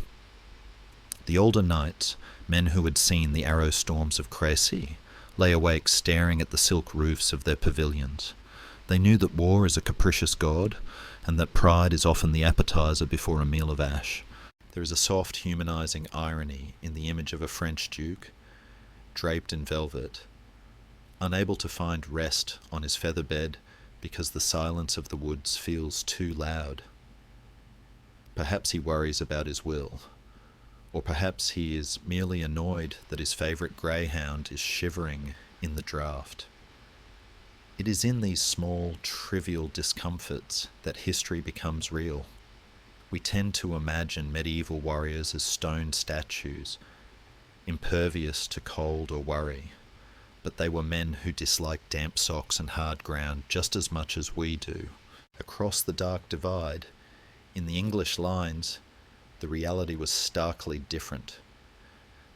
The older knights, men who had seen the arrow storms of Crécy, lay awake staring at the silk roofs of their pavilions. They knew that war is a capricious god, and that pride is often the appetizer before a meal of ash. There is a soft, humanizing irony in the image of a French duke, draped in velvet, unable to find rest on his feather bed because the silence of the woods feels too loud. Perhaps he worries about his will, or perhaps he is merely annoyed that his favourite greyhound is shivering in the draught. It is in these small, trivial discomforts that history becomes real. We tend to imagine medieval warriors as stone statues, impervious to cold or worry, but they were men who disliked damp socks and hard ground just as much as we do. Across the dark divide, in the English lines, the reality was starkly different.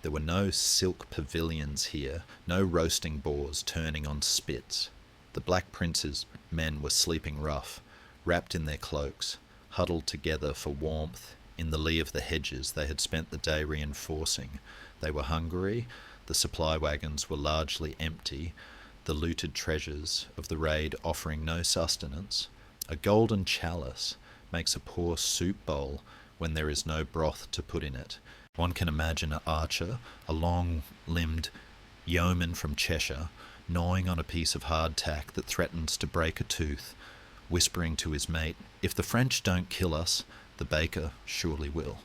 There were no silk pavilions here, no roasting boars turning on spits. The Black Prince's men were sleeping rough, wrapped in their cloaks, huddled together for warmth in the lee of the hedges they had spent the day reinforcing. They were hungry, the supply wagons were largely empty, the looted treasures of the raid offering no sustenance. A golden chalice makes a poor soup bowl when there is no broth to put in it. One can imagine an archer, a long-limbed yeoman from Cheshire, gnawing on a piece of hardtack that threatens to break a tooth, whispering to his mate, "If the French don't kill us, the baker surely will."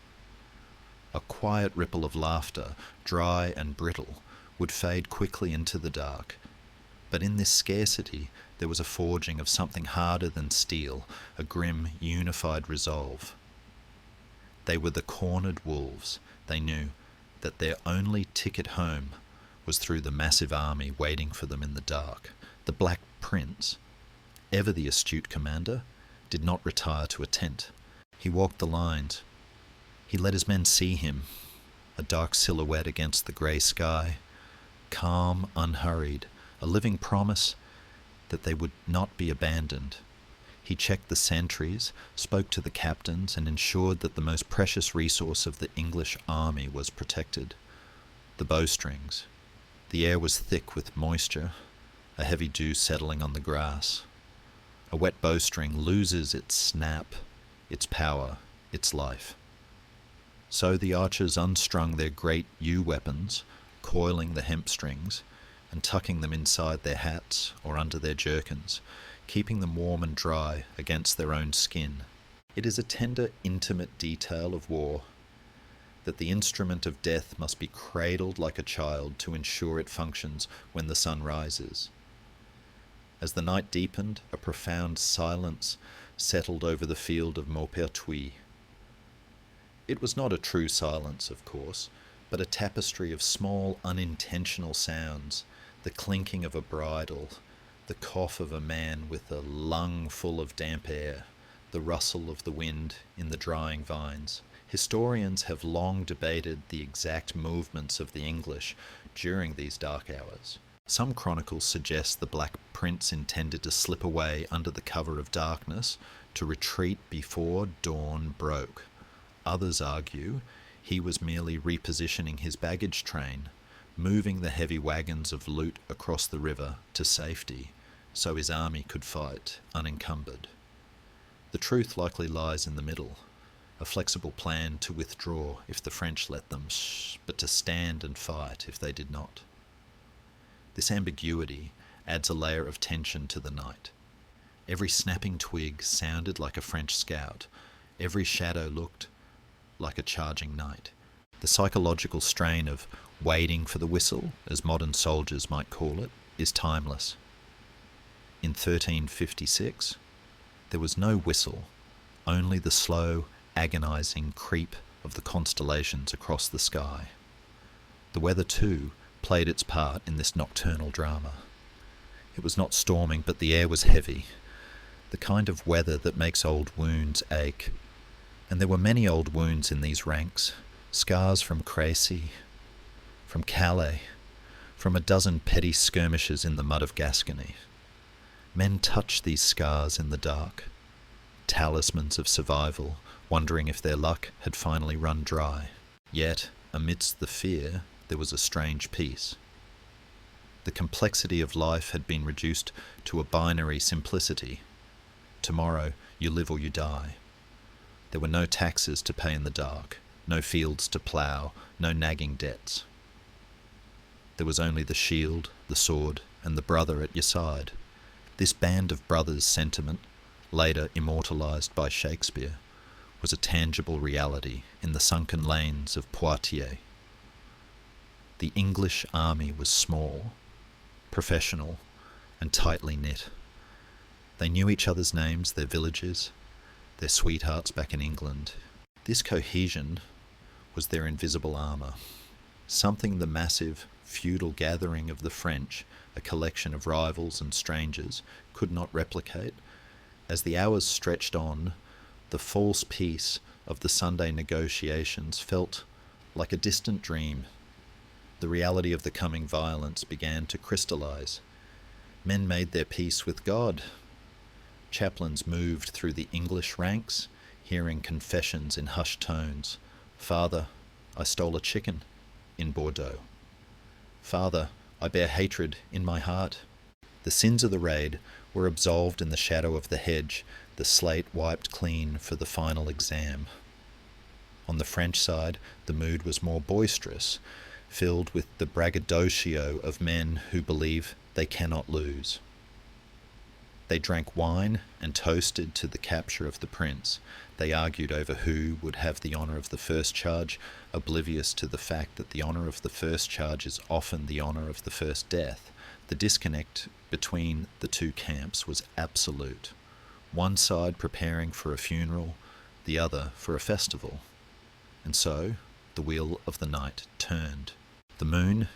A quiet ripple of laughter, dry and brittle, would fade quickly into the dark. But in this scarcity there was a forging of something harder than steel, a grim, unified resolve. They were the cornered wolves. They knew that their only ticket home was through the massive army waiting for them in the dark. The Black Prince, ever the astute commander, did not retire to a tent. He walked the lines. He let his men see him, a dark silhouette against the grey sky, calm, unhurried, a living promise that they would not be abandoned. He checked the sentries, spoke to the captains, and ensured that the most precious resource of the English army was protected: the bowstrings. The air was thick with moisture, a heavy dew settling on the grass. A wet bowstring loses its snap, its power, its life. So the archers unstrung their great yew weapons, coiling the hemp strings, and tucking them inside their hats or under their jerkins, keeping them warm and dry against their own skin. It is a tender, intimate detail of war that the instrument of death must be cradled like a child to ensure it functions when the sun rises. As the night deepened, a profound silence settled over the field of Maupertuis. It was not a true silence, of course, but a tapestry of small, unintentional sounds, the clinking of a bridle, the cough of a man with a lung full of damp air, the rustle of the wind in the drying vines. Historians have long debated the exact movements of the English during these dark hours. Some chronicles suggest the Black Prince intended to slip away under the cover of darkness to retreat before dawn broke. Others argue he was merely repositioning his baggage train, moving the heavy wagons of loot across the river to safety so his army could fight unencumbered. The truth likely lies in the middle, a flexible plan to withdraw if the French let them, but to stand and fight if they did not. This ambiguity adds a layer of tension to the night. Every snapping twig sounded like a French scout. Every shadow looked like a charging knight. The psychological strain of waiting for the whistle, as modern soldiers might call it, is timeless. In 1356, there was no whistle, only the slow, agonizing creep of the constellations across the sky. The weather, too, played its part in this nocturnal drama. It was not storming, but the air was heavy, the kind of weather that makes old wounds ache. And there were many old wounds in these ranks, scars from Crécy, from Calais, from a dozen petty skirmishes in the mud of Gascony. Men touched these scars in the dark, talismans of survival, wondering if their luck had finally run dry. Yet, amidst the fear, there was a strange peace. The complexity of life had been reduced to a binary simplicity. Tomorrow, you live or you die. There were no taxes to pay in the dark, no fields to plough, no nagging debts. There was only the shield, the sword, and the brother at your side. This band of brothers sentiment, later immortalised by Shakespeare, was a tangible reality in the sunken lanes of Poitiers. The English army was small, professional, and tightly knit. They knew each other's names, their villages, their sweethearts back in England. This cohesion was their invisible armour, something the massive, feudal gathering of the French, a collection of rivals and strangers, could not replicate. As the hours stretched on, the false peace of the Sunday negotiations felt like a distant dream. The reality of the coming violence began to crystallize. Men made their peace with God. Chaplains moved through the English ranks, hearing confessions in hushed tones. "Father, I stole a chicken in Bordeaux. Father, I bear hatred in my heart." The sins of the raid were absolved in the shadow of the hedge, the slate wiped clean for the final exam. On the French side, the mood was more boisterous, filled with the braggadocio of men who believe they cannot lose. They drank wine and toasted to the capture of the prince. They argued over who would have the honour of the first charge, oblivious to the fact that the honour of the first charge is often the honour of the first death. The disconnect between the two camps was absolute. One side preparing for a funeral, the other for a festival. And so, the wheel of the night turned. The moon,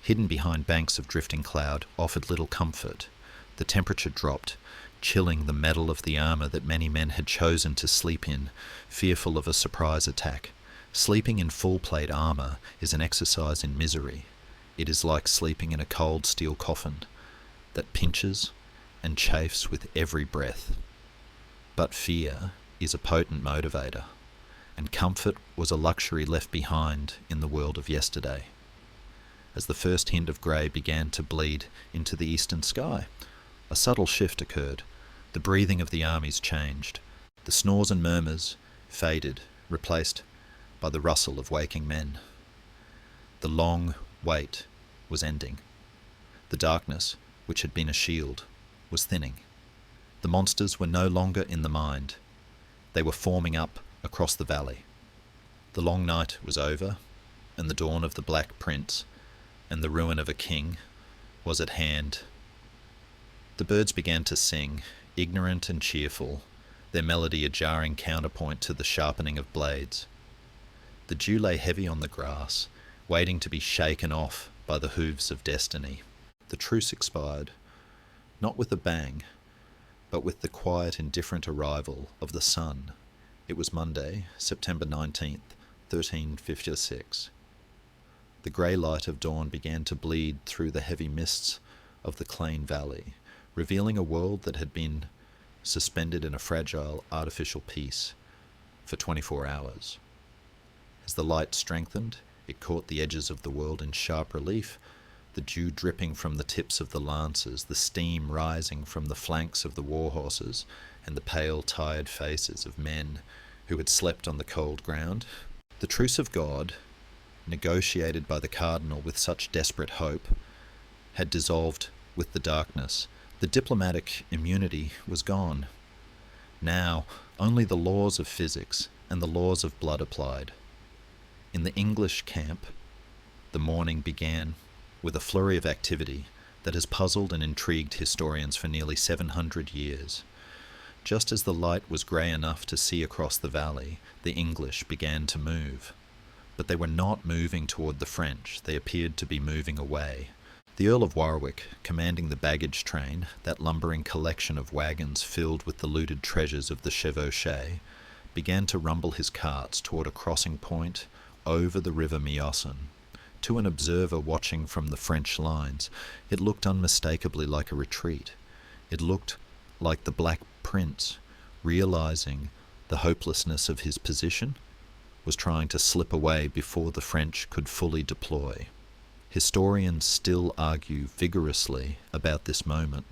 hidden behind banks of drifting cloud, offered little comfort. The temperature dropped, chilling the metal of the armour that many men had chosen to sleep in, fearful of a surprise attack. Sleeping in full-plate armour is an exercise in misery. It is like sleeping in a cold steel coffin that pinches and chafes with every breath. But fear is a potent motivator, and comfort was a luxury left behind in the world of yesterday. As the first hint of grey began to bleed into the eastern sky, a subtle shift occurred. The breathing of the armies changed. The snores and murmurs faded, replaced by the rustle of waking men. The long wait was ending. The darkness, which had been a shield, was thinning. The monsters were no longer in the mind. They were forming up across the valley. The long night was over, and the dawn of the Black Prince and the ruin of a king was at hand. The birds began to sing, ignorant and cheerful, their melody a jarring counterpoint to the sharpening of blades. The dew lay heavy on the grass, waiting to be shaken off by the hooves of destiny. The truce expired, not with a bang, but with the quiet, indifferent arrival of the sun. It was Monday, September 19th, 1356. The grey light of dawn began to bleed through the heavy mists of the Clane Valley, revealing a world that had been suspended in a fragile artificial peace for 24 hours. As the light strengthened, it caught the edges of the world in sharp relief, the dew dripping from the tips of the lances, the steam rising from the flanks of the war horses, and the pale, tired faces of men who had slept on the cold ground. The truce of God, negotiated by the cardinal with such desperate hope, had dissolved with the darkness. The diplomatic immunity was gone. Now only the laws of physics and the laws of blood applied. In the English camp, the morning began with a flurry of activity that has puzzled and intrigued historians for nearly 700 years. Just as the light was grey enough to see across the valley, the English began to move. But they were not moving toward the French, they appeared to be moving away. The Earl of Warwick, commanding the baggage train, that lumbering collection of wagons filled with the looted treasures of the chevauchés, began to rumble his carts toward a crossing point over the river Meosson. To an observer watching from the French lines, it looked unmistakably like a retreat. It looked like the Black Prince, realizing the hopelessness of his position, was trying to slip away before the French could fully deploy. Historians still argue vigorously about this moment.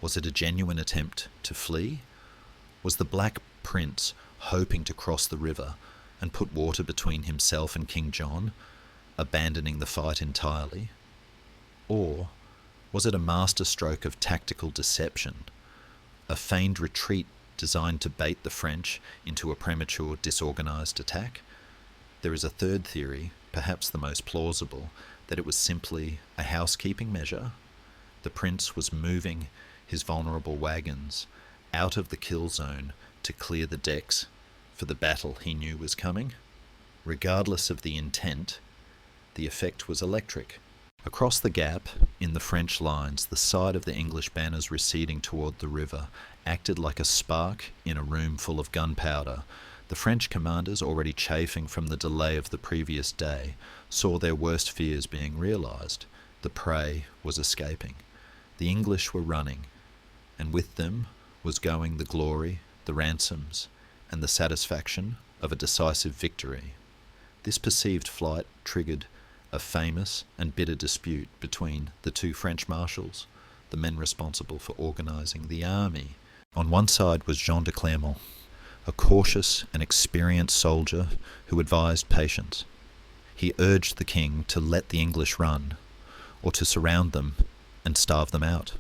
Was it a genuine attempt to flee? Was the Black Prince hoping to cross the river and put water between himself and King John, abandoning the fight entirely? Or was it a masterstroke of tactical deception, a feigned retreat designed to bait the French into a premature, disorganized attack? There is a third theory, perhaps the most plausible, that it was simply a housekeeping measure. The prince was moving his vulnerable wagons out of the kill zone to clear the decks for the battle he knew was coming. Regardless of the intent, the effect was electric. Across the gap in the French lines, the side of the English banners receding toward the river acted like a spark in a room full of gunpowder. The French commanders, already chafing from the delay of the previous day, saw their worst fears being realized. The prey was escaping. The English were running, and with them was going the glory, the ransoms, and the satisfaction of a decisive victory. This perceived flight triggered a famous and bitter dispute between the two French marshals, the men responsible for organizing the army. On one side was Jean de Clermont, a cautious and experienced soldier who advised patience. He urged the king to let the English run, or to surround them and starve them out.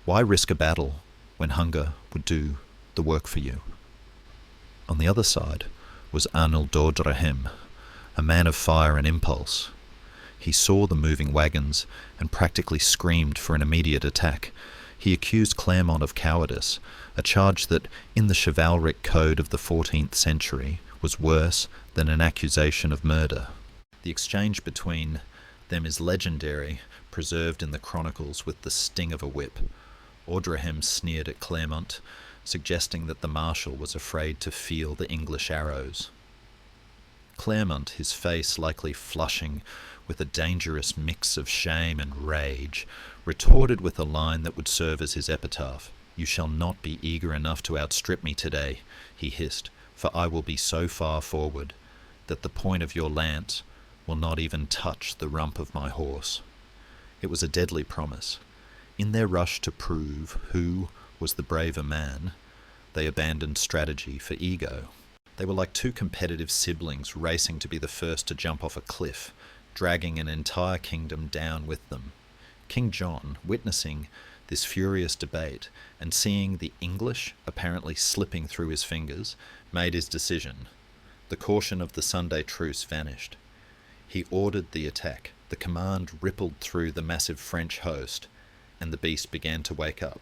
Why risk a battle when hunger would do the work for you? On the other side was Arnold d'Audrehem, a man of fire and impulse. He saw the moving wagons and practically screamed for an immediate attack. He accused Clermont of cowardice, a charge that, in the chivalric code of the 14th century, was worse than an accusation of murder. The exchange between them is legendary, preserved in the chronicles with the sting of a whip. Audrehem sneered at Clermont, suggesting that the marshal was afraid to feel the English arrows. Clermont, his face likely flushing with a dangerous mix of shame and rage, retorted with a line that would serve as his epitaph. "You shall not be eager enough to outstrip me today," he hissed, "for I will be so far forward that the point of your lance will not even touch the rump of my horse." It was a deadly promise. In their rush to prove who was the braver man, they abandoned strategy for ego. They were like two competitive siblings racing to be the first to jump off a cliff, dragging an entire kingdom down with them. King John, witnessing this furious debate and seeing the English apparently slipping through his fingers, made his decision. The caution of the Sunday truce vanished. He ordered the attack. The command rippled through the massive French host, and the beast began to wake up.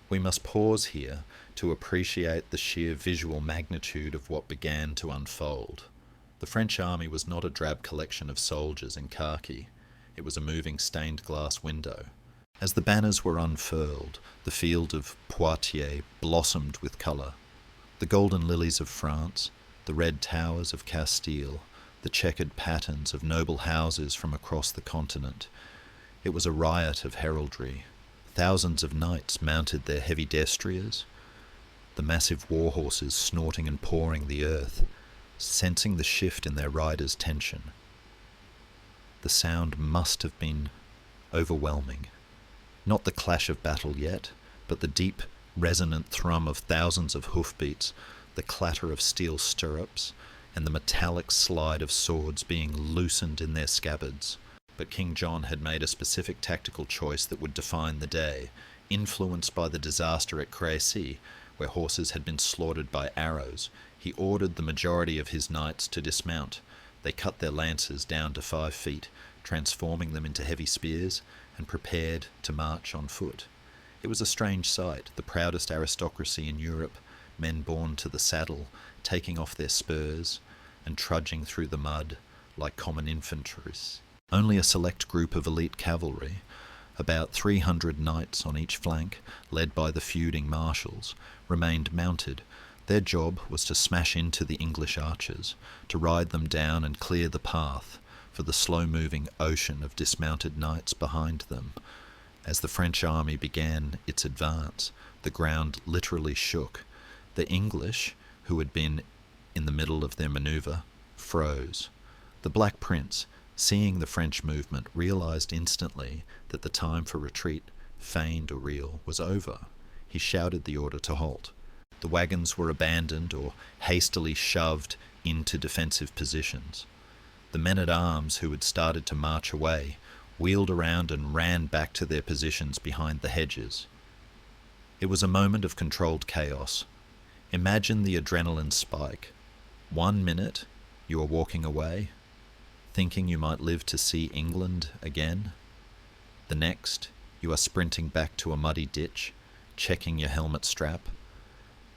We must pause here to appreciate the sheer visual magnitude of what began to unfold. The French army was not a drab collection of soldiers in khaki. It was a moving stained glass window. As the banners were unfurled, the field of Poitiers blossomed with colour. The golden lilies of France, the red towers of Castile, the checkered patterns of noble houses from across the continent. It was a riot of heraldry. Thousands of knights mounted their heavy destriers, the massive war horses snorting and pawing the earth, sensing the shift in their riders' tension. The sound must have been overwhelming. Not the clash of battle yet, but the deep, resonant thrum of thousands of hoofbeats, the clatter of steel stirrups, and the metallic slide of swords being loosened in their scabbards. But King John had made a specific tactical choice that would define the day, influenced by the disaster at Crécy, where horses had been slaughtered by arrows. He ordered the majority of his knights to dismount. They cut their lances down to 5 feet, transforming them into heavy spears, and prepared to march on foot. It was a strange sight, the proudest aristocracy in Europe, men born to the saddle, taking off their spurs and trudging through the mud like common infanteries. Only a select group of elite cavalry, about 300 knights on each flank, led by the feuding marshals, remained mounted. Their job was to smash into the English archers, to ride them down and clear the path for the slow-moving ocean of dismounted knights behind them. As the French army began its advance, the ground literally shook. The English, who had been in the middle of their manoeuvre, froze. The Black Prince, seeing the French movement, realized instantly that the time for retreat, feigned or real, was over. He shouted the order to halt. The wagons were abandoned or hastily shoved into defensive positions. The men-at-arms who had started to march away wheeled around and ran back to their positions behind the hedges. It was a moment of controlled chaos. Imagine the adrenaline spike. 1 minute, you are walking away, thinking you might live to see England again. The next, you are sprinting back to a muddy ditch, checking your helmet strap,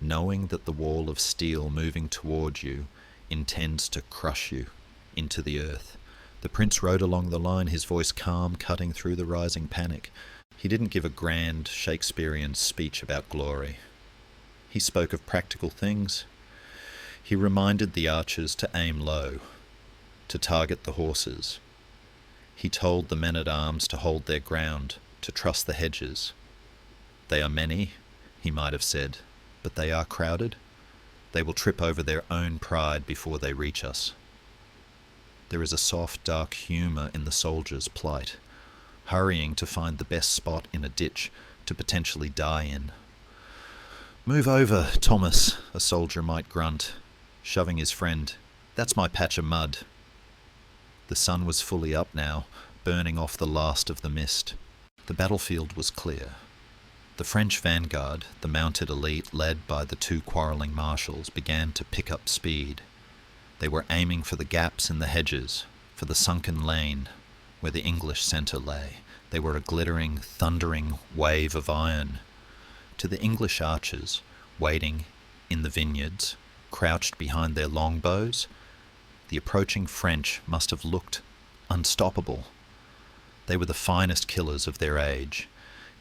knowing that the wall of steel moving toward you intends to crush you into the earth. The prince rode along the line, his voice calm, cutting through the rising panic. He didn't give a grand Shakespearean speech about glory. He spoke of practical things. He reminded the archers to aim low, to target the horses. He told the men-at-arms to hold their ground, to trust the hedges. They are many, he might have said, but they are crowded. They will trip over their own pride before they reach us. There is a soft, dark humour in the soldier's plight, hurrying to find the best spot in a ditch to potentially die in. "Move over, Thomas," a soldier might grunt, shoving his friend. "That's my patch of mud." The sun was fully up now, burning off the last of the mist. The battlefield was clear. The French vanguard, the mounted elite led by the 2 quarrelling marshals, began to pick up speed. They were aiming for the gaps in the hedges, for the sunken lane where the English centre lay. They were a glittering, thundering wave of iron. To the English archers, waiting in the vineyards, crouched behind their longbows, the approaching French must have looked unstoppable. They were the finest killers of their age,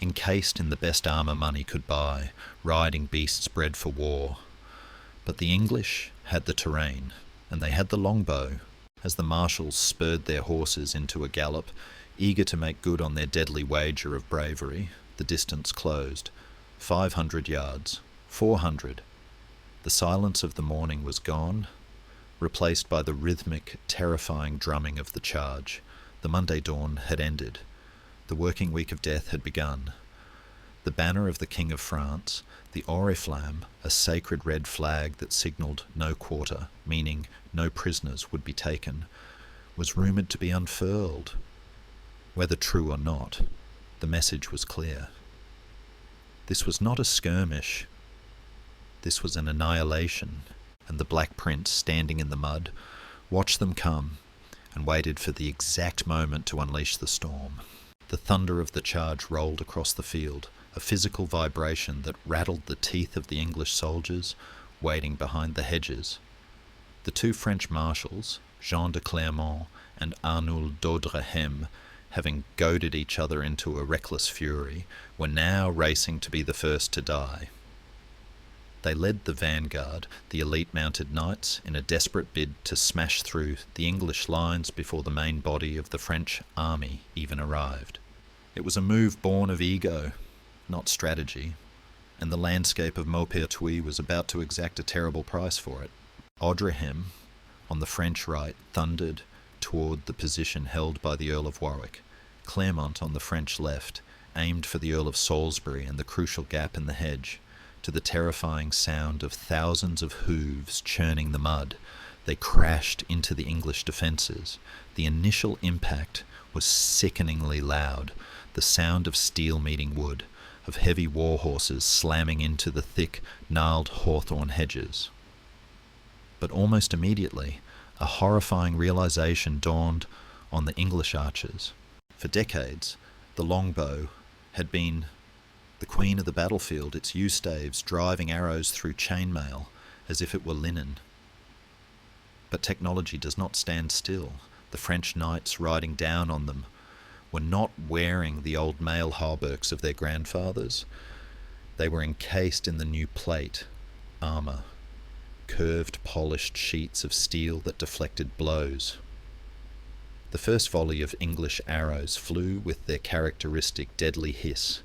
encased in the best armour money could buy, riding beasts bred for war. But the English had the terrain, and they had the longbow. As the marshals spurred their horses into a gallop, eager to make good on their deadly wager of bravery, the distance closed. 500 yards, 400. The silence of the morning was gone, replaced by the rhythmic, terrifying drumming of the charge. The Monday dawn had ended. The working week of death had begun. The banner of the King of France, the oriflamme, a sacred red flag that signalled no quarter, meaning no prisoners would be taken, was rumoured to be unfurled. Whether true or not, the message was clear. This was not a skirmish. This was an annihilation, and the Black Prince, standing in the mud, watched them come and waited for the exact moment to unleash the storm. The thunder of the charge rolled across the field, a physical vibration that rattled the teeth of the English soldiers waiting behind the hedges. The 2 French marshals, Jean de Clermont and Arnould d'Audrehem, having goaded each other into a reckless fury, were now racing to be the first to die. They led the vanguard, the elite mounted knights, in a desperate bid to smash through the English lines before the main body of the French army even arrived. It was a move born of ego, not strategy, and the landscape of Maupertuis was about to exact a terrible price for it. Audrehem, on the French right, thundered toward the position held by the Earl of Warwick. Clermont, on the French left, aimed for the Earl of Salisbury and the crucial gap in the hedge. To the terrifying sound of thousands of hooves churning the mud, they crashed into the English defences. The initial impact was sickeningly loud, the sound of steel meeting wood, of heavy war horses slamming into the thick, gnarled hawthorn hedges. But almost immediately, a horrifying realization dawned on the English archers. For decades, the longbow had been the queen of the battlefield, its yew-staves driving arrows through chainmail as if it were linen. But technology does not stand still. The French knights riding down on them were not wearing the old mail hauberks of their grandfathers. They were encased in the new plate armour, curved, polished sheets of steel that deflected blows. The first volley of English arrows flew with their characteristic deadly hiss,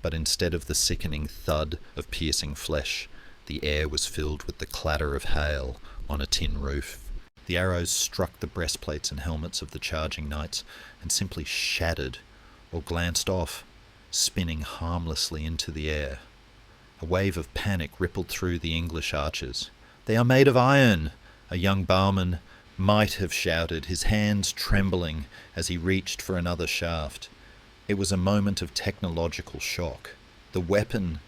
but instead of the sickening thud of piercing flesh, the air was filled with the clatter of hail on a tin roof. The arrows struck the breastplates and helmets of the charging knights and simply shattered or glanced off, spinning harmlessly into the air. A wave of panic rippled through the English archers. "They are made of iron!" a young bowman might have shouted, his hands trembling as he reached for another shaft. It was a moment of technological shock. The weapon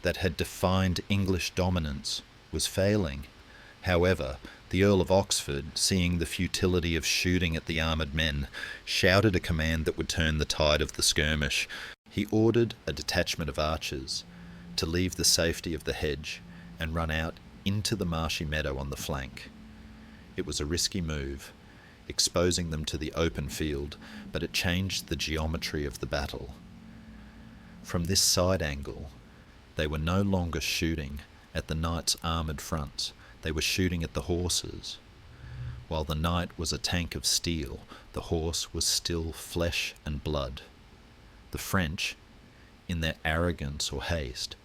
that had defined English dominance was failing. However, the Earl of Oxford, seeing the futility of shooting at the armoured men, shouted a command that would turn the tide of the skirmish. He ordered a detachment of archers to leave the safety of the hedge and run out into the marshy meadow on the flank. It was a risky move, exposing them to the open field, but it changed the geometry of the battle. From this side angle, they were no longer shooting at the knights' armoured fronts, they were shooting at the horses. While the knight was a tank of steel, the horse was still flesh and blood. The French, in their arrogance or haste,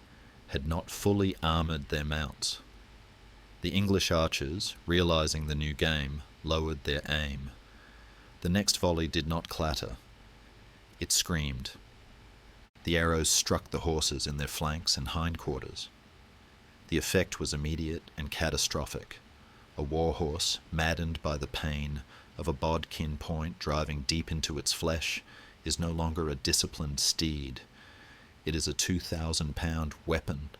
had not fully armoured their mounts. The English archers, realising the new game, lowered their aim. The next volley did not clatter. It screamed. The arrows struck the horses in their flanks and hindquarters. The effect was immediate and catastrophic. A war horse, maddened by the pain of a bodkin point driving deep into its flesh, is no longer a disciplined steed. It is a 2,000-pound weapon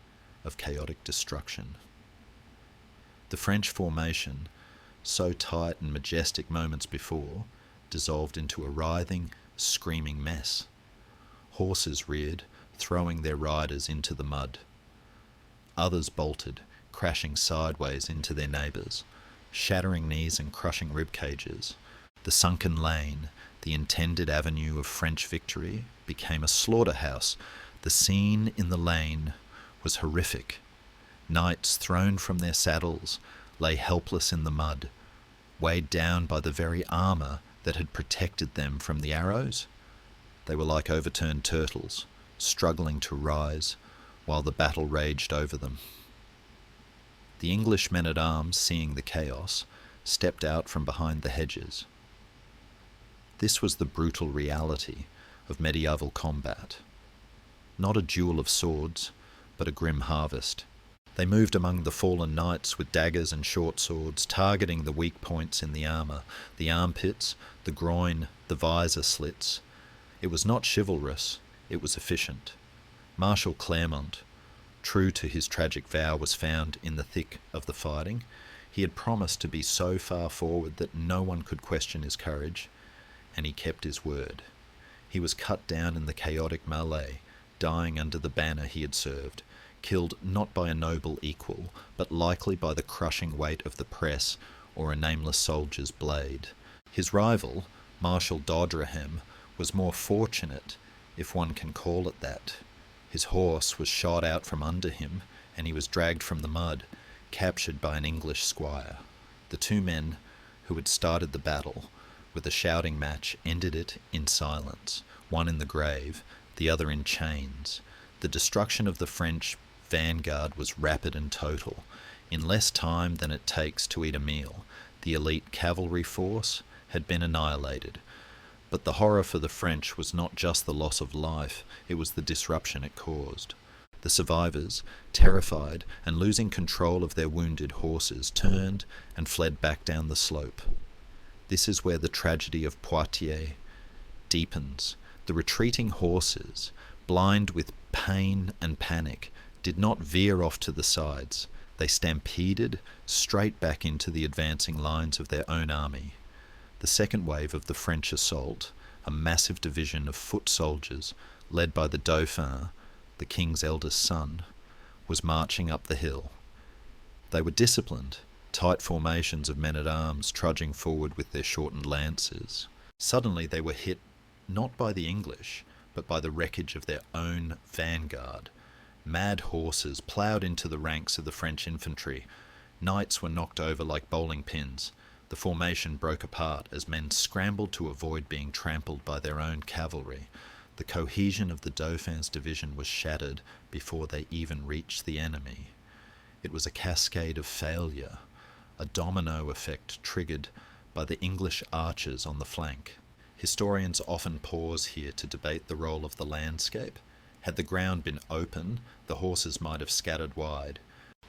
of chaotic destruction. The French formation, so tight and majestic moments before, dissolved into a writhing, screaming mess. Horses reared, throwing their riders into the mud. Others bolted, crashing sideways into their neighbours, shattering knees and crushing rib cages. The sunken lane, the intended avenue of French victory, became a slaughterhouse. The scene in the lane was horrific. Knights, thrown from their saddles, lay helpless in the mud, weighed down by the very armour that had protected them from the arrows. They were like overturned turtles, struggling to rise while the battle raged over them. The English men-at-arms, seeing the chaos, stepped out from behind the hedges. This was the brutal reality of medieval combat. Not a duel of swords, but a grim harvest. They moved among the fallen knights with daggers and short swords, targeting the weak points in the armour, the armpits, the groin, the visor slits. It was not chivalrous, it was efficient. Marshal Clermont, true to his tragic vow, was found in the thick of the fighting. He had promised to be so far forward that no one could question his courage, and he kept his word. He was cut down in the chaotic melee, dying under the banner he had served, killed not by a noble equal, but likely by the crushing weight of the press or a nameless soldier's blade. His rival, Marshal d'Audrehem, was more fortunate, if one can call it that. His horse was shot out from under him, and he was dragged from the mud, captured by an English squire. The two men who had started the battle with a shouting match ended it in silence, one in the grave, the other in chains. The destruction of the French vanguard was rapid and total. In less time than it takes to eat a meal, the elite cavalry force had been annihilated. But the horror for the French was not just the loss of life, it was the disruption it caused. The survivors, terrified and losing control of their wounded horses, turned and fled back down the slope. This is where the tragedy of Poitiers deepens. The retreating horses, blind with pain and panic, did not veer off to the sides. They stampeded straight back into the advancing lines of their own army. The second wave of the French assault, a massive division of foot soldiers led by the Dauphin, the king's eldest son, was marching up the hill. They were disciplined, tight formations of men-at-arms trudging forward with their shortened lances. Suddenly they were hit not by the English, but by the wreckage of their own vanguard. Mad horses ploughed into the ranks of the French infantry. Knights were knocked over like bowling pins. The formation broke apart as men scrambled to avoid being trampled by their own cavalry. The cohesion of the Dauphin's division was shattered before they even reached the enemy. It was a cascade of failure, a domino effect triggered by the English archers on the flank. Historians often pause here to debate the role of the landscape. Had the ground been open, the horses might have scattered wide.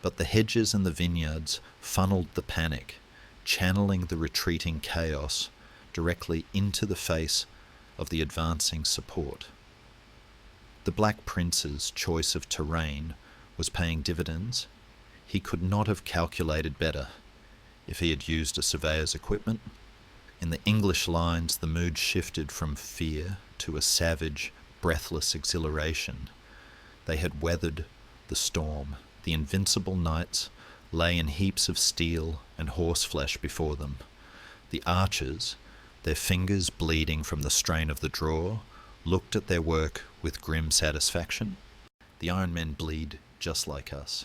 But the hedges and the vineyards funneled the panic, channeling the retreating chaos directly into the face of the advancing support. The Black Prince's choice of terrain was paying dividends. He could not have calculated better if he had used a surveyor's equipment. In the English lines, the mood shifted from fear to a savage, breathless exhilaration. They had weathered the storm. The invincible knights lay in heaps of steel and horseflesh before them. The archers, their fingers bleeding from the strain of the draw, looked at their work with grim satisfaction. The Iron Men bleed just like us.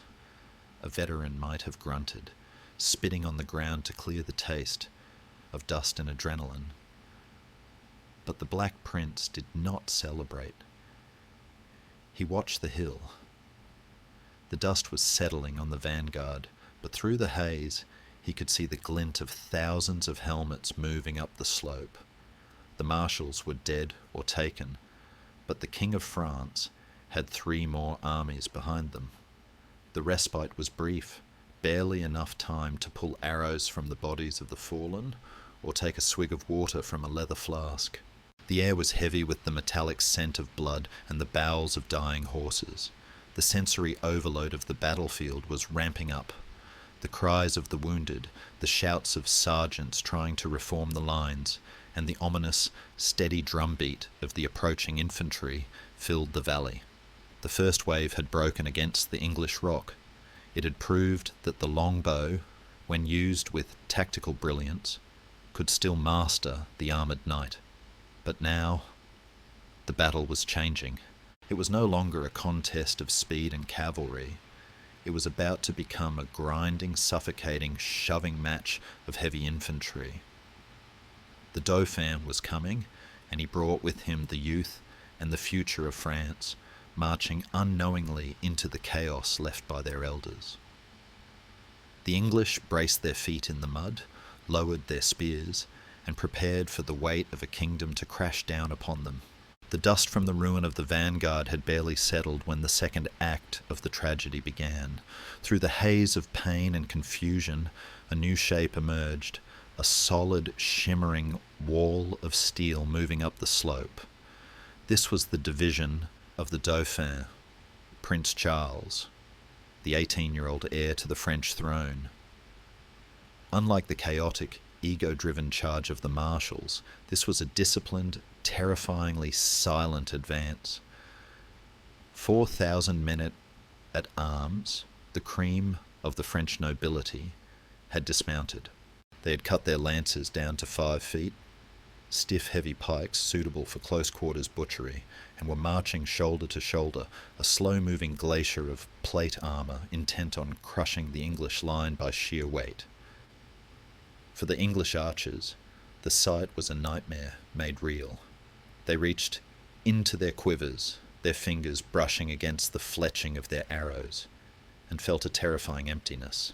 A veteran might have grunted, spitting on the ground to clear the taste of dust and adrenaline. But the Black Prince did not celebrate. He watched the hill. The dust was settling on the vanguard, but through the haze he could see the glint of thousands of helmets moving up the slope. The marshals were dead or taken, but the King of France had 3 more armies behind them. The respite was brief, barely enough time to pull arrows from the bodies of the fallen or take a swig of water from a leather flask. The air was heavy with the metallic scent of blood and the bowels of dying horses. The sensory overload of the battlefield was ramping up. The cries of the wounded, the shouts of sergeants trying to reform the lines, and the ominous, steady drumbeat of the approaching infantry filled the valley. The first wave had broken against the English rock. It had proved that the longbow, when used with tactical brilliance, could still master the armoured knight. But now, the battle was changing. It was no longer a contest of speed and cavalry. It was about to become a grinding, suffocating, shoving match of heavy infantry. The Dauphin was coming, and he brought with him the youth and the future of France, marching unknowingly into the chaos left by their elders. The English braced their feet in the mud, lowered their spears, and prepared for the weight of a kingdom to crash down upon them. The dust from the ruin of the vanguard had barely settled when the second act of the tragedy began. Through the haze of pain and confusion, a new shape emerged, a solid, shimmering wall of steel moving up the slope. This was the division of the Dauphin, Prince Charles, the 18-year-old heir to the French throne. Unlike the chaotic, ego-driven charge of the marshals, this was a disciplined, terrifyingly silent advance. 4,000 men at arms, the cream of the French nobility, had dismounted. They had cut their lances down to 5 feet, stiff heavy pikes suitable for close-quarters butchery, and were marching shoulder to shoulder, a slow-moving glacier of plate armour intent on crushing the English line by sheer weight. For the English archers, the sight was a nightmare made real. They reached into their quivers, their fingers brushing against the fletching of their arrows, and felt a terrifying emptiness.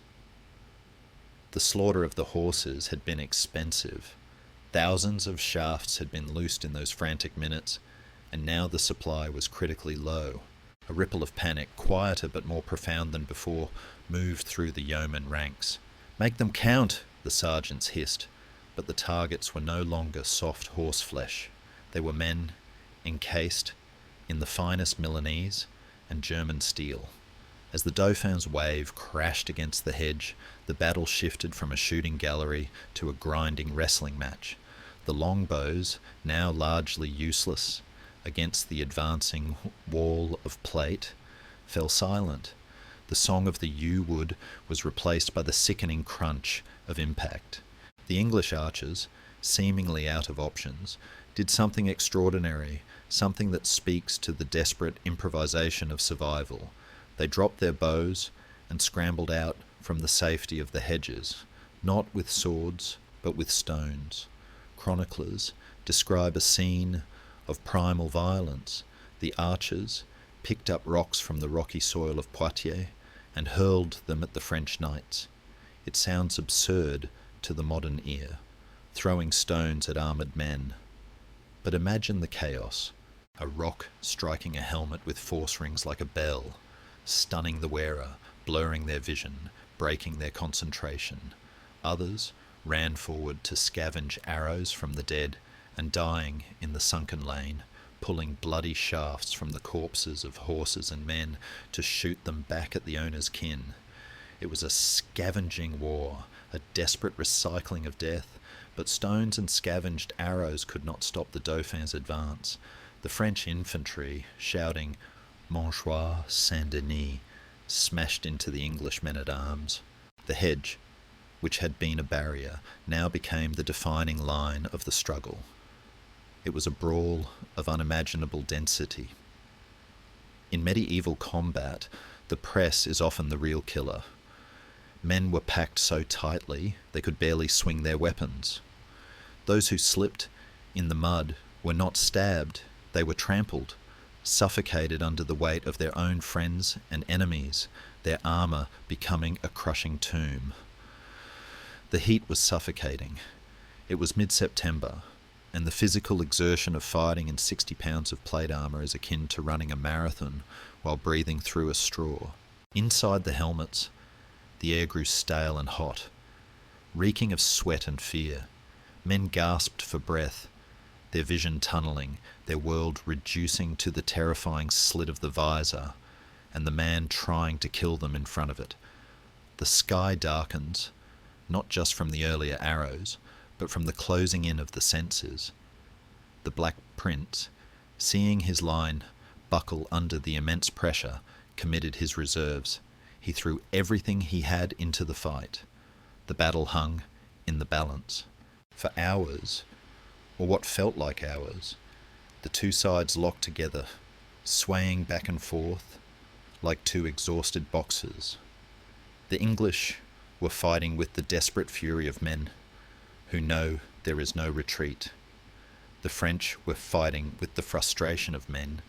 The slaughter of the horses had been expensive. Thousands of shafts had been loosed in those frantic minutes, and now the supply was critically low. A ripple of panic, quieter but more profound than before, moved through the yeoman ranks. "Make them count," the sergeants hissed, but the targets were no longer soft horse flesh. They were men encased in the finest Milanese and German steel. As the Dauphin's wave crashed against the hedge, the battle shifted from a shooting gallery to a grinding wrestling match. The longbows, now largely useless against the advancing wall of plate, fell silent. The song of the yew-wood was replaced by the sickening crunch of impact. The English archers, seemingly out of options, did something extraordinary, something that speaks to the desperate improvisation of survival. They dropped their bows and scrambled out from the safety of the hedges, not with swords, but with stones. Chroniclers describe a scene of primal violence. The archers picked up rocks from the rocky soil of Poitiers and hurled them at the French knights. It sounds absurd to the modern ear, throwing stones at armoured men. But imagine the chaos, a rock striking a helmet with force rings like a bell, stunning the wearer, blurring their vision, breaking their concentration. Others ran forward to scavenge arrows from the dead and dying in the sunken lane, pulling bloody shafts from the corpses of horses and men to shoot them back at the owner's kin. It was a scavenging war, a desperate recycling of death, but stones and scavenged arrows could not stop the Dauphin's advance. The French infantry, shouting "Montjoie, Saint-Denis," smashed into the English men-at-arms. The hedge, which had been a barrier, now became the defining line of the struggle. It was a brawl of unimaginable density. In medieval combat, the press is often the real killer. Men were packed so tightly they could barely swing their weapons. Those who slipped in the mud were not stabbed, they were trampled, suffocated under the weight of their own friends and enemies, their armour becoming a crushing tomb. The heat was suffocating. It was mid-September, and the physical exertion of fighting in 60 pounds of plate armour is akin to running a marathon while breathing through a straw. Inside the helmets, the air grew stale and hot, reeking of sweat and fear. Men gasped for breath, their vision tunnelling, their world reducing to the terrifying slit of the visor, and the man trying to kill them in front of it. The sky darkens, not just from the earlier arrows, but from the closing in of the senses. The Black Prince, seeing his line buckle under the immense pressure, committed his reserves. He threw everything he had into the fight. The battle hung in the balance. For hours, or what felt like hours, the two sides locked together, swaying back and forth like two exhausted boxers. The English were fighting with the desperate fury of men who know there is no retreat. The French were fighting with the frustration of men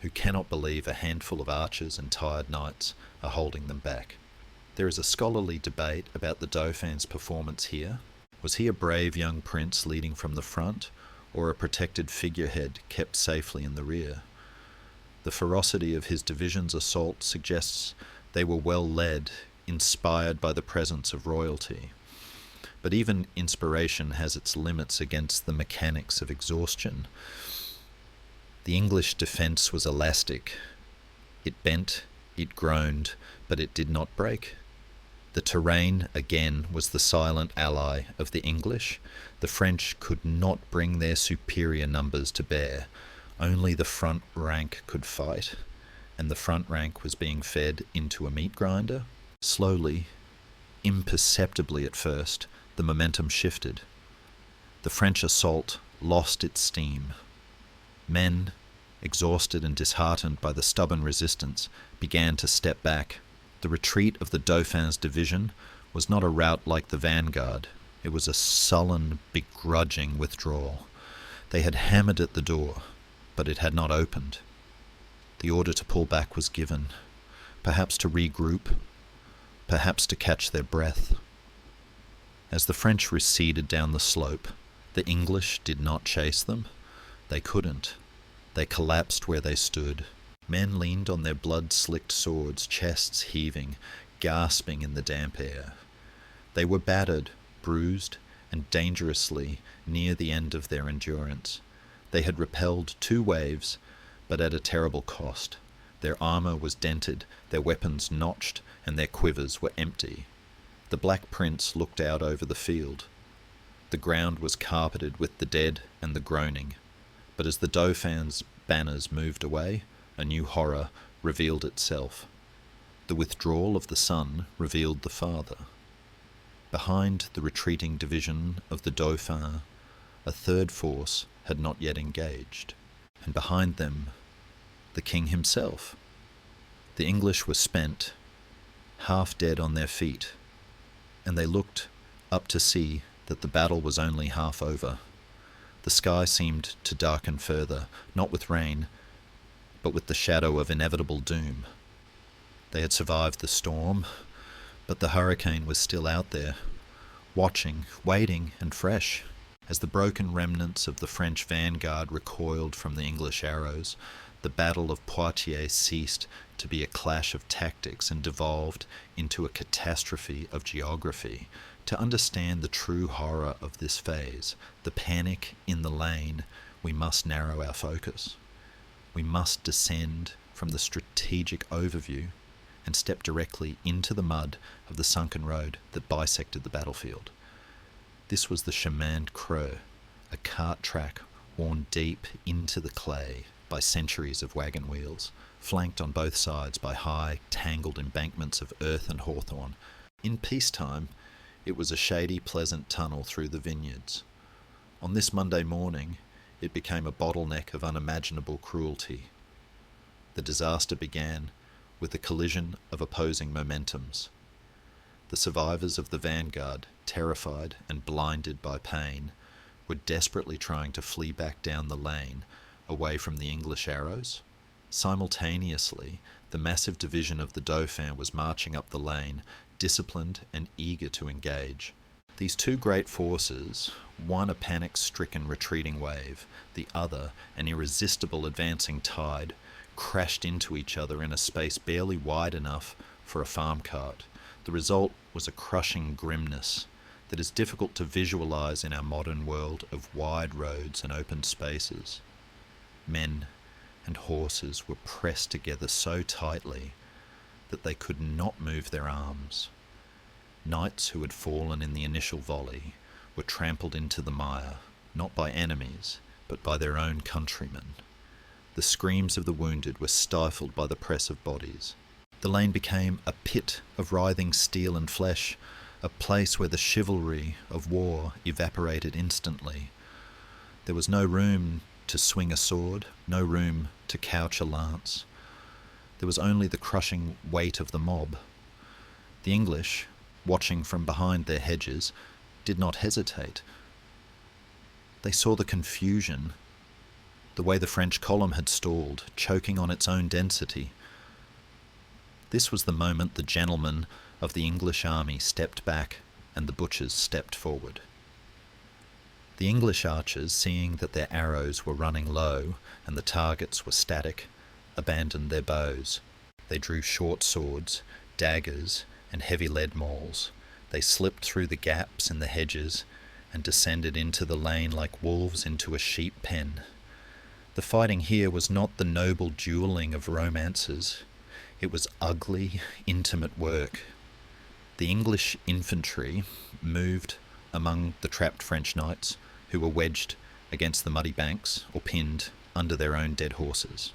who cannot believe a handful of archers and tired knights are holding them back. There is a scholarly debate about the Dauphin's performance here. Was he a brave young prince leading from the front, or a protected figurehead kept safely in the rear? The ferocity of his division's assault suggests they were well led, inspired by the presence of royalty. But even inspiration has its limits against the mechanics of exhaustion. The English defence was elastic. It bent, it groaned, but it did not break. The terrain, again, was the silent ally of the English. The French could not bring their superior numbers to bear. Only the front rank could fight, and the front rank was being fed into a meat grinder. Slowly, imperceptibly at first, the momentum shifted. The French assault lost its steam. Men, exhausted and disheartened by the stubborn resistance, began to step back. The retreat of the Dauphin's division was not a rout like the vanguard. It was a sullen, begrudging withdrawal. They had hammered at the door, but it had not opened. The order to pull back was given, perhaps to regroup, perhaps to catch their breath. As the French receded down the slope, the English did not chase them. They couldn't. They collapsed where they stood. Men leaned on their blood-slicked swords, chests heaving, gasping in the damp air. They were battered, bruised, and dangerously near the end of their endurance. They had repelled 2 waves, but at a terrible cost. Their armour was dented, their weapons notched, and their quivers were empty. The Black Prince looked out over the field. The ground was carpeted with the dead and the groaning, but as the Dauphin's banners moved away, a new horror revealed itself. The withdrawal of the sun revealed the father. Behind the retreating division of the Dauphin, a third force had not yet engaged, and behind them, the king himself. The English were spent, half dead on their feet, and they looked up to see that the battle was only half over. The sky seemed to darken further, not with rain, but with the shadow of inevitable doom. They had survived the storm, but the hurricane was still out there, watching, waiting, and fresh. As the broken remnants of the French vanguard recoiled from the English arrows, the Battle of Poitiers ceased to be a clash of tactics and devolved into a catastrophe of geography. To understand the true horror of this phase, the panic in the lane, we must narrow our focus. We must descend from the strategic overview and step directly into the mud of the sunken road that bisected the battlefield. This was the chemin de creux, a cart track worn deep into the clay by centuries of wagon wheels, flanked on both sides by high, tangled embankments of earth and hawthorn. In peacetime, it was a shady, pleasant tunnel through the vineyards. On this Monday morning, it became a bottleneck of unimaginable cruelty. The disaster began with the collision of opposing momentums. The survivors of the vanguard, terrified and blinded by pain, were desperately trying to flee back down the lane, away from the English arrows. Simultaneously, the massive division of the Dauphin was marching up the lane, disciplined and eager to engage. These 2 great forces, one a panic-stricken retreating wave, the other an irresistible advancing tide, crashed into each other in a space barely wide enough for a farm cart. The result was a crushing grimness that is difficult to visualize in our modern world of wide roads and open spaces. Men and horses were pressed together so tightly that they could not move their arms. Knights who had fallen in the initial volley were trampled into the mire, not by enemies, but by their own countrymen. The screams of the wounded were stifled by the press of bodies. The lane became a pit of writhing steel and flesh, a place where the chivalry of war evaporated instantly. There was no room to swing a sword, no room to couch a lance. There was only the crushing weight of the mob. The English, watching from behind their hedges, did not hesitate. They saw the confusion, the way the French column had stalled, choking on its own density. This was the moment the gentlemen of the English army stepped back and the butchers stepped forward. The English archers, seeing that their arrows were running low and the targets were static, abandoned their bows. They drew short swords, daggers, and heavy lead mauls. They slipped through the gaps in the hedges and descended into the lane like wolves into a sheep pen. The fighting here was not the noble duelling of romances. It was ugly, intimate work. The English infantry moved among the trapped French knights who were wedged against the muddy banks or pinned under their own dead horses.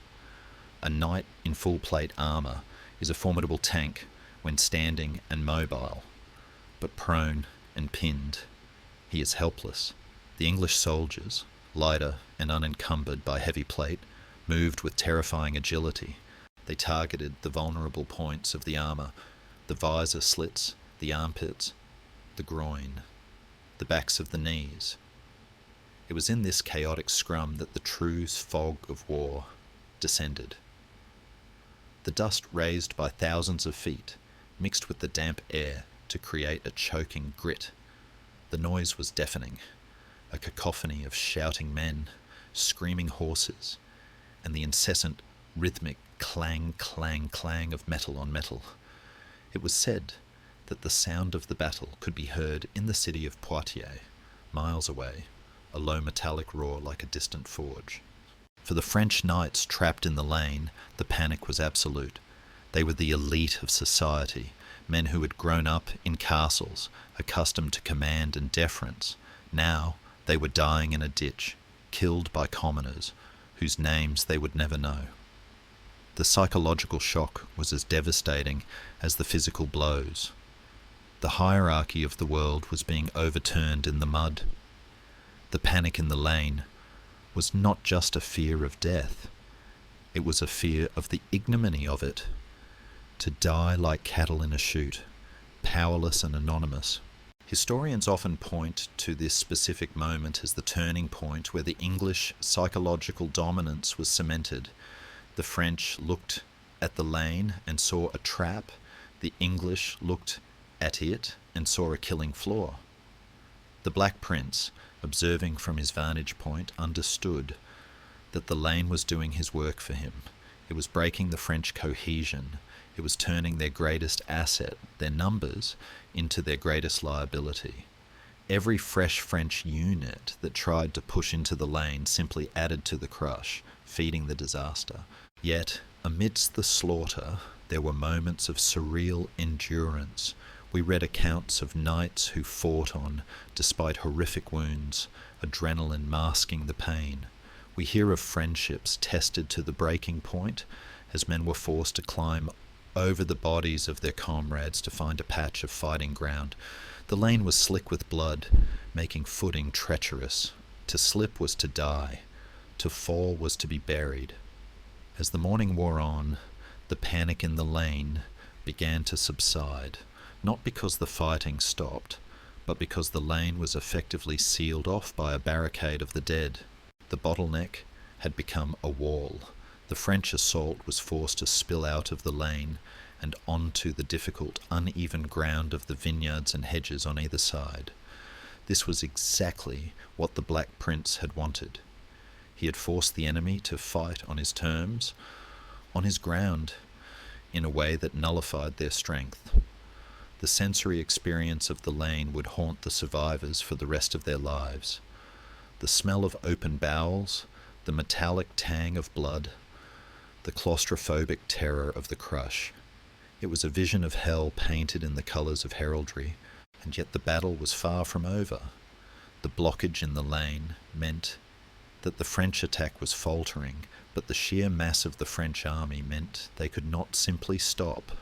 A knight in full plate armour is a formidable tank when standing and mobile, but prone and pinned, he is helpless. The English soldiers, lighter and unencumbered by heavy plate, moved with terrifying agility. They targeted the vulnerable points of the armour, the visor slits, the armpits, the groin, the backs of the knees. It was in this chaotic scrum that the true fog of war descended. The dust raised by thousands of feet mixed with the damp air to create a choking grit. The noise was deafening, a cacophony of shouting men, screaming horses, and the incessant rhythmic clang, clang, clang of metal on metal. It was said that the sound of the battle could be heard in the city of Poitiers, miles away, a low metallic roar like a distant forge. For the French knights trapped in the lane, the panic was absolute. They were the elite of society, men who had grown up in castles, accustomed to command and deference. Now they were dying in a ditch, killed by commoners, whose names they would never know. The psychological shock was as devastating as the physical blows. The hierarchy of the world was being overturned in the mud. The panic in the lane was not just a fear of death. It was a fear of the ignominy of it. To die like cattle in a chute, powerless and anonymous. Historians often point to this specific moment as the turning point where the English psychological dominance was cemented. The French looked at the lane and saw a trap. The English looked at it and saw a killing floor. The Black Prince, observing from his vantage point, understood that the lane was doing his work for him. It was breaking the French cohesion. It was turning their greatest asset, their numbers, into their greatest liability. Every fresh French unit that tried to push into the lane simply added to the crush, feeding the disaster. Yet, amidst the slaughter, there were moments of surreal endurance. We read accounts of knights who fought on, despite horrific wounds, adrenaline masking the pain. We hear of friendships tested to the breaking point, as men were forced to climb over the bodies of their comrades to find a patch of fighting ground. The lane was slick with blood, making footing treacherous. To slip was to die. To fall was to be buried. As the morning wore on, the panic in the lane began to subside. Not because the fighting stopped, but because the lane was effectively sealed off by a barricade of the dead. The bottleneck had become a wall. The French assault was forced to spill out of the lane and onto the difficult, uneven ground of the vineyards and hedges on either side. This was exactly what the Black Prince had wanted. He had forced the enemy to fight on his terms, on his ground, in a way that nullified their strength. The sensory experience of the lane would haunt the survivors for the rest of their lives. The smell of open bowels, the metallic tang of blood, the claustrophobic terror of the crush. It was a vision of hell painted in the colours of heraldry, and yet the battle was far from over. The blockage in the lane meant that the French attack was faltering, but the sheer mass of the French army meant they could not simply stop.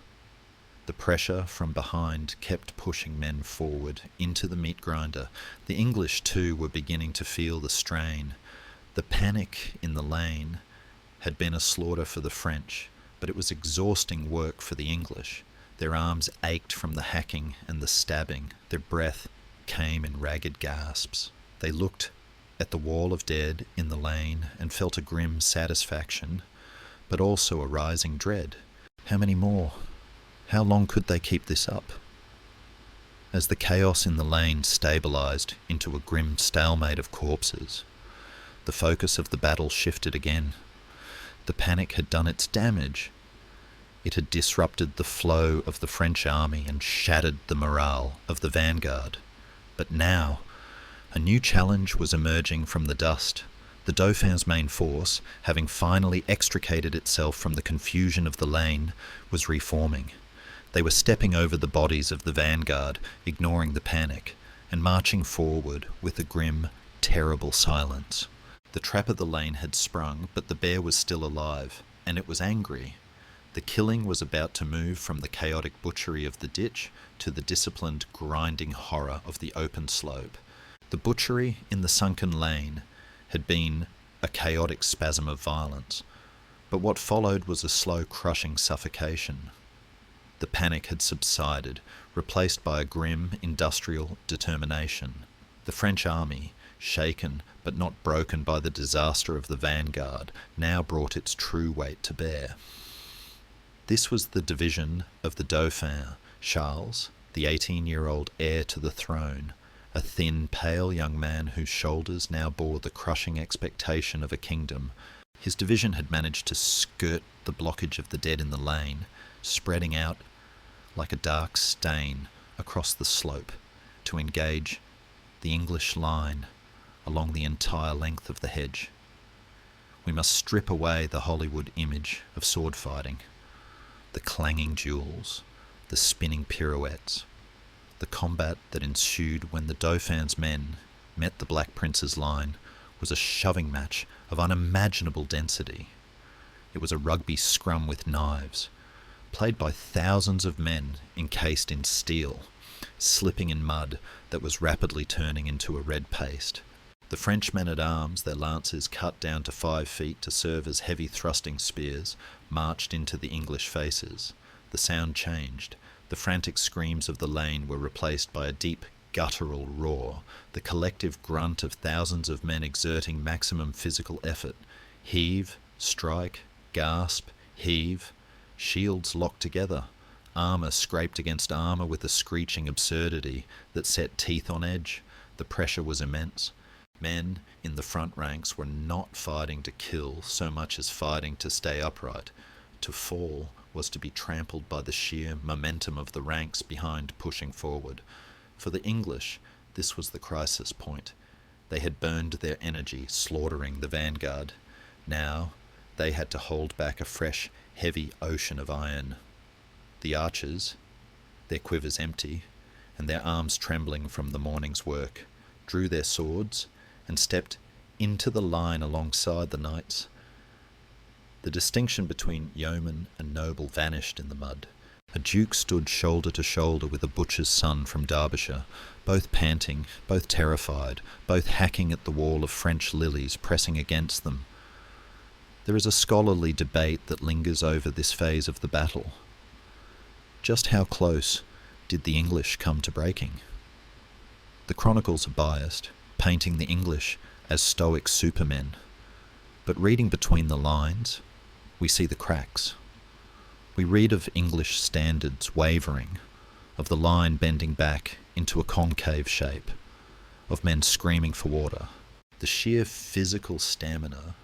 The pressure from behind kept pushing men forward into the meat grinder. The English, too, were beginning to feel the strain. The panic in the lane had been a slaughter for the French, but it was exhausting work for the English. Their arms ached from the hacking and the stabbing. Their breath came in ragged gasps. They looked at the wall of dead in the lane and felt a grim satisfaction, but also a rising dread. How many more? How long could they keep this up? As the chaos in the lane stabilized into a grim stalemate of corpses, the focus of the battle shifted again. The panic had done its damage. It had disrupted the flow of the French army and shattered the morale of the vanguard. But now, a new challenge was emerging from the dust. The Dauphin's main force, having finally extricated itself from the confusion of the lane, was reforming. They were stepping over the bodies of the vanguard, ignoring the panic, and marching forward with a grim, terrible silence. The trap of the lane had sprung, but the bear was still alive, and it was angry. The killing was about to move from the chaotic butchery of the ditch to the disciplined, grinding horror of the open slope. The butchery in the sunken lane had been a chaotic spasm of violence, but what followed was a slow, crushing suffocation. The panic had subsided, replaced by a grim, industrial determination. The French army, shaken but not broken by the disaster of the vanguard, now brought its true weight to bear. This was the division of the Dauphin, Charles, the 18-year-old heir to the throne, a thin, pale young man whose shoulders now bore the crushing expectation of a kingdom. His division had managed to skirt the blockage of the dead in the lane, spreading out like a dark stain across the slope to engage the English line along the entire length of the hedge. We must strip away the Hollywood image of sword fighting, the clanging duels, the spinning pirouettes. The combat that ensued when the Dauphin's men met the Black Prince's line was a shoving match of unimaginable density. It was a rugby scrum with knives, played by thousands of men encased in steel, slipping in mud that was rapidly turning into a red paste. The French men-at-arms, their lances cut down to 5 feet to serve as heavy thrusting spears, marched into the English faces. The sound changed. The frantic screams of the lane were replaced by a deep, guttural roar, the collective grunt of thousands of men exerting maximum physical effort. Heave, strike, gasp, heave. Shields locked together. Armour scraped against armour with a screeching absurdity that set teeth on edge. The pressure was immense. Men in the front ranks were not fighting to kill so much as fighting to stay upright. To fall was to be trampled by the sheer momentum of the ranks behind pushing forward. For the English, this was the crisis point. They had burned their energy slaughtering the vanguard. Now they had to hold back a fresh, heavy ocean of iron. The archers, their quivers empty, and their arms trembling from the morning's work, drew their swords and stepped into the line alongside the knights. The distinction between yeoman and noble vanished in the mud. A duke stood shoulder to shoulder with a butcher's son from Derbyshire, both panting, both terrified, both hacking at the wall of French lilies pressing against them. There is a scholarly debate that lingers over this phase of the battle. Just how close did the English come to breaking? The chronicles are biased, painting the English as stoic supermen, but reading between the lines, we see the cracks. We read of English standards wavering, of the line bending back into a concave shape, of men screaming for water. The sheer physical stamina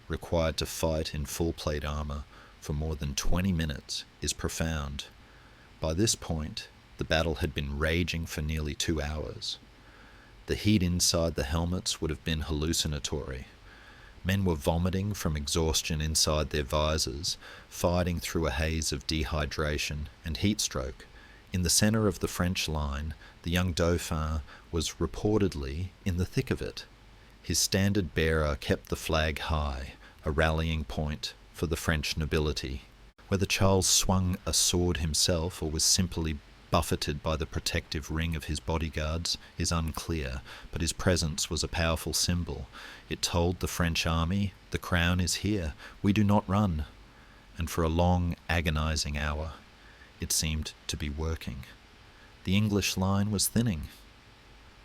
required to fight in full plate armour for more than 20 minutes is profound. By this point, the battle had been raging for nearly 2 hours. The heat inside the helmets would have been hallucinatory. Men were vomiting from exhaustion inside their visors, fighting through a haze of dehydration and heat stroke. In the centre of the French line, the young Dauphin was reportedly in the thick of it. His standard bearer kept the flag high, a rallying point for the French nobility. Whether Charles swung a sword himself or was simply buffeted by the protective ring of his bodyguards is unclear, but his presence was a powerful symbol. It told the French army, "The crown is here, we do not run." And for a long, agonizing hour, it seemed to be working. The English line was thinning.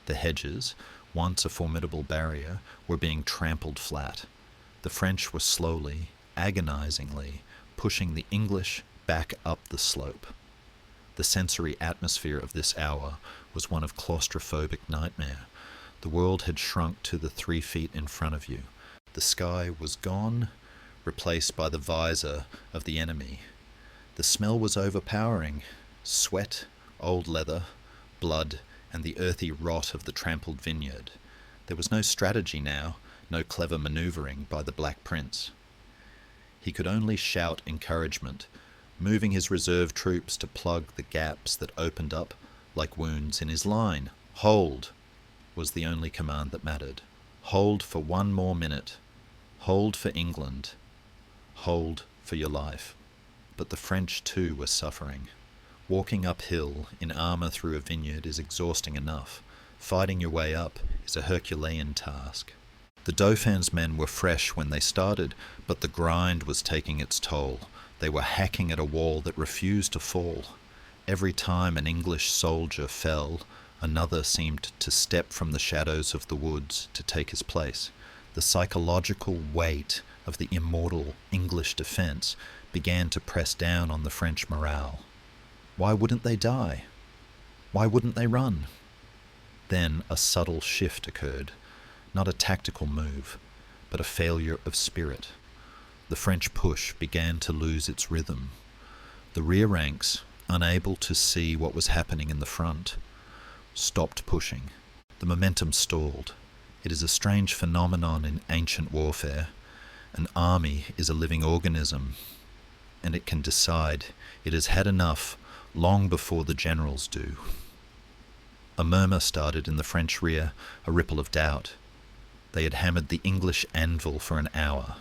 The hedges, once a formidable barrier, were being trampled flat. The French were slowly, agonizingly, pushing the English back up the slope. The sensory atmosphere of this hour was one of claustrophobic nightmare. The world had shrunk to the 3 feet in front of you. The sky was gone, replaced by the visor of the enemy. The smell was overpowering. Sweat, old leather, blood, and the earthy rot of the trampled vineyard. There was no strategy now, no clever manoeuvring by the Black Prince. He could only shout encouragement, moving his reserve troops to plug the gaps that opened up like wounds in his line. Hold was the only command that mattered. Hold for 1 more minute. Hold for England. Hold for your life. But the French too were suffering. Walking uphill in armour through a vineyard is exhausting enough. Fighting your way up is a Herculean task. The Dauphin's men were fresh when they started, but the grind was taking its toll. They were hacking at a wall that refused to fall. Every time an English soldier fell, another seemed to step from the shadows of the woods to take his place. The psychological weight of the immortal English defence began to press down on the French morale. Why wouldn't they die? Why wouldn't they run? Then a subtle shift occurred. Not a tactical move, but a failure of spirit. The French push began to lose its rhythm. The rear ranks, unable to see what was happening in the front, stopped pushing. The momentum stalled. It is a strange phenomenon in ancient warfare. An army is a living organism, and it can decide it has had enough long before the generals do. A murmur started in the French rear, a ripple of doubt. They had hammered the English anvil for an hour,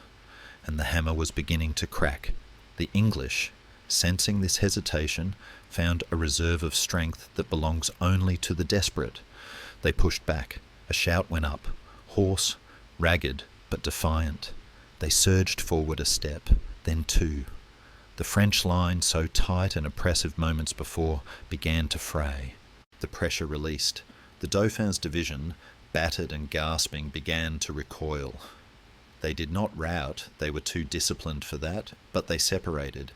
and the hammer was beginning to crack. The English, sensing this hesitation, found a reserve of strength that belongs only to the desperate. They pushed back. A shout went up, hoarse, ragged, but defiant. They surged forward a step, then two. The French line, so tight and oppressive moments before, began to fray. The pressure released. The Dauphin's division, battered and gasping, began to recoil. They did not rout, they were too disciplined for that, but they separated.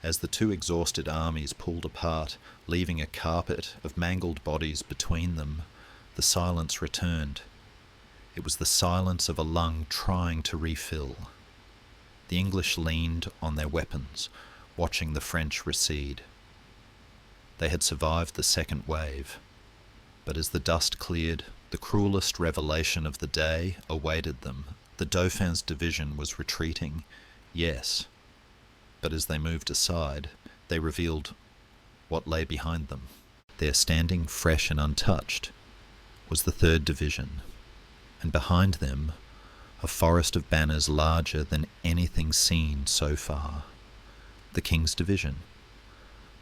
As the two exhausted armies pulled apart, leaving a carpet of mangled bodies between them, the silence returned. It was the silence of a lung trying to refill. The English leaned on their weapons, watching the French recede. They had survived the second wave, but as the dust cleared, the cruelest revelation of the day awaited them. The Dauphin's division was retreating, yes, but as they moved aside, they revealed what lay behind them. There, standing fresh and untouched, was the 3rd Division, and behind them a forest of banners larger than anything seen so far. The King's Division.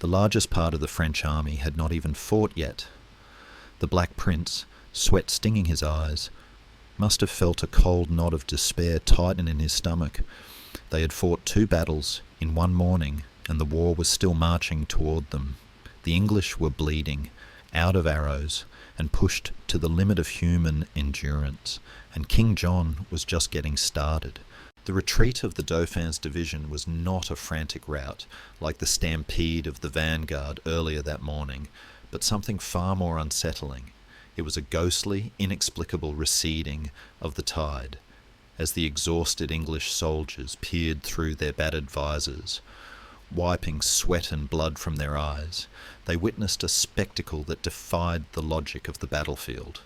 The largest part of the French army had not even fought yet. The Black Prince, sweat stinging his eyes, must have felt a cold knot of despair tighten in his stomach. They had fought 2 battles in one morning, and the war was still marching toward them. The English were bleeding, out of arrows, and pushed to the limit of human endurance, and King John was just getting started. The retreat of the Dauphin's division was not a frantic rout, like the stampede of the vanguard earlier that morning, but something far more unsettling. It was a ghostly, inexplicable receding of the tide, as the exhausted English soldiers peered through their battered visors. Wiping sweat and blood from their eyes, they witnessed a spectacle that defied the logic of the battlefield.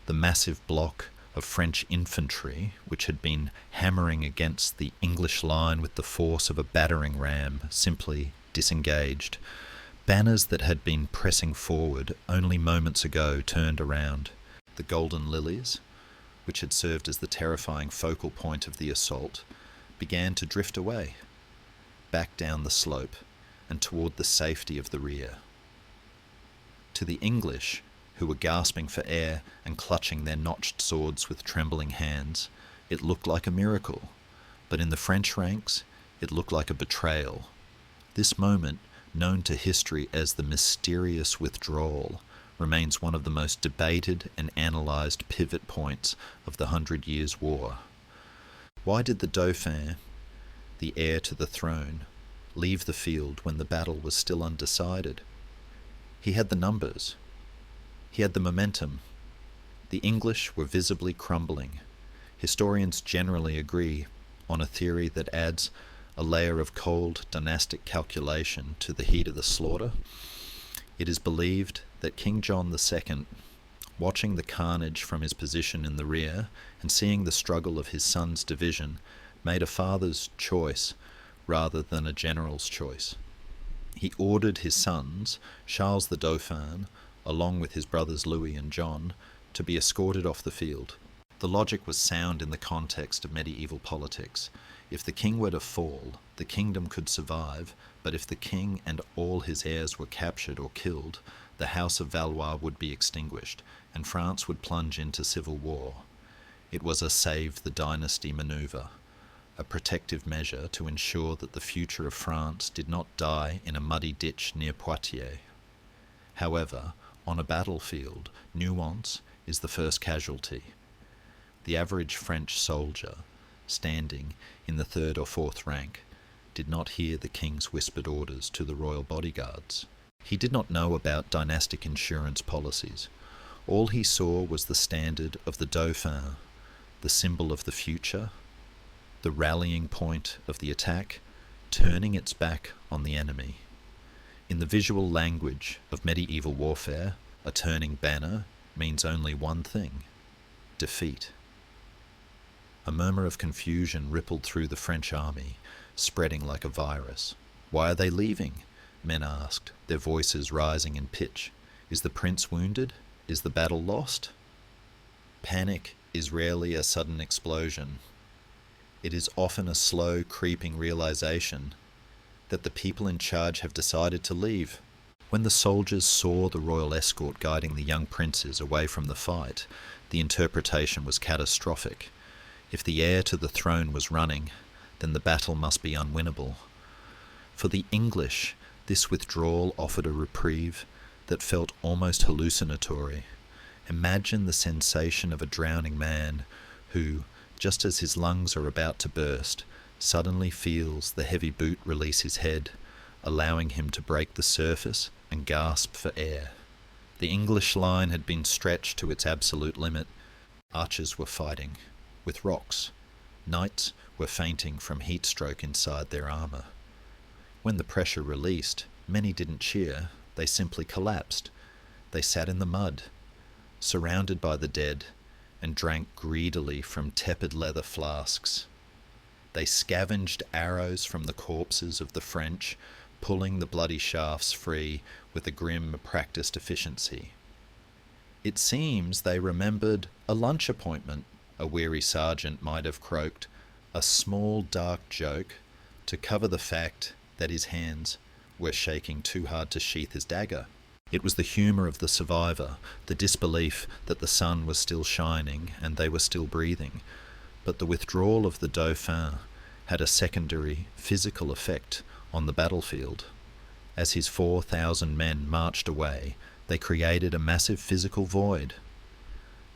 The massive block of French infantry, which had been hammering against the English line with the force of a battering ram, simply disengaged. Banners that had been pressing forward only moments ago turned around. The golden lilies, which had served as the terrifying focal point of the assault, began to drift away, back down the slope and toward the safety of the rear. To the English, who were gasping for air and clutching their notched swords with trembling hands, it looked like a miracle, but in the French ranks, it looked like a betrayal. This moment, known to history as the mysterious withdrawal, remains one of the most debated and analysed pivot points of the 100 Years' War. Why did the Dauphin, the heir to the throne, leave the field when the battle was still undecided? He had the numbers. He had the momentum. The English were visibly crumbling. Historians generally agree on a theory that adds a layer of cold dynastic calculation to the heat of the slaughter. It is believed that King John II, watching the carnage from his position in the rear and seeing the struggle of his son's division, made a father's choice rather than a general's choice. He ordered his sons, Charles the Dauphin, along with his brothers Louis and John, to be escorted off the field. The logic was sound in the context of medieval politics. If the king were to fall, the kingdom could survive, but if the king and all his heirs were captured or killed, the House of Valois would be extinguished, and France would plunge into civil war. It was a save the dynasty manoeuvre, a protective measure to ensure that the future of France did not die in a muddy ditch near Poitiers. However, on a battlefield, nuance is the first casualty. The average French soldier, standing in the third or fourth rank, did not hear the king's whispered orders to the royal bodyguards. He did not know about dynastic insurance policies. All he saw was the standard of the Dauphin, the symbol of the future, the rallying point of the attack, turning its back on the enemy. In the visual language of medieval warfare, a turning banner means only one thing: defeat. A murmur of confusion rippled through the French army, spreading like a virus. "Why are they leaving?" men asked, their voices rising in pitch. "Is the prince wounded? Is the battle lost?" Panic is rarely a sudden explosion. It is often a slow, creeping realization that the people in charge have decided to leave. When the soldiers saw the royal escort guiding the young princes away from the fight, the interpretation was catastrophic. If the heir to the throne was running, then the battle must be unwinnable. For the English, this withdrawal offered a reprieve that felt almost hallucinatory. Imagine the sensation of a drowning man who, just as his lungs are about to burst, suddenly feels the heavy boot release his head, allowing him to break the surface and gasp for air. The English line had been stretched to its absolute limit. Archers were fighting with rocks. Knights were fainting from heat stroke inside their armour. When the pressure released, many didn't cheer, they simply collapsed. They sat in the mud, surrounded by the dead, and drank greedily from tepid leather flasks. They scavenged arrows from the corpses of the French, pulling the bloody shafts free with a grim, practiced efficiency. It seems they remembered a lunch appointment, a weary sergeant might have croaked, a small dark joke to cover the fact that his hands were shaking too hard to sheath his dagger. It was the humour of the survivor, the disbelief that the sun was still shining and they were still breathing. But the withdrawal of the Dauphin had a secondary physical effect on the battlefield. As his 4,000 men marched away, they created a massive physical void.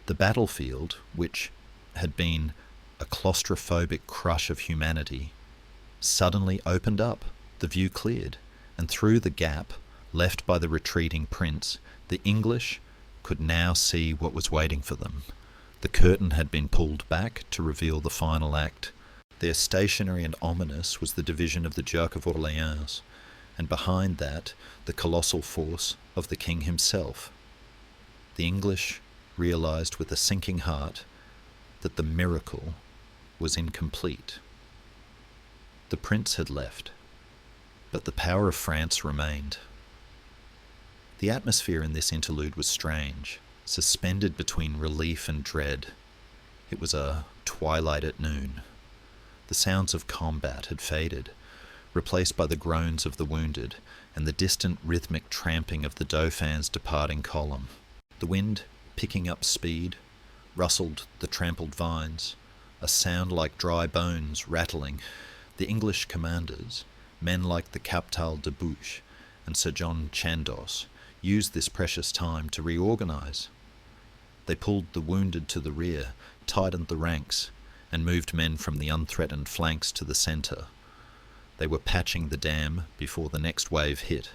The battlefield, which had been a claustrophobic crush of humanity, suddenly opened up, the view cleared, and through the gap left by the retreating prince, the English could now see what was waiting for them. The curtain had been pulled back to reveal the final act. There, stationary and ominous, was the division of the Duke of Orleans, and behind that, the colossal force of the king himself. The English realized with a sinking heart that the miracle was incomplete. The prince had left, but the power of France remained. The atmosphere in this interlude was strange, suspended between relief and dread. It was a twilight at noon. The sounds of combat had faded, replaced by the groans of the wounded and the distant rhythmic tramping of the Dauphin's departing column. The wind, picking up speed, rustled the trampled vines, a sound like dry bones rattling. The English commanders, men like the Captal de Buch and Sir John Chandos, used this precious time to reorganize. They pulled the wounded to the rear, tightened the ranks, and moved men from the unthreatened flanks to the centre. They were patching the dam before the next wave hit.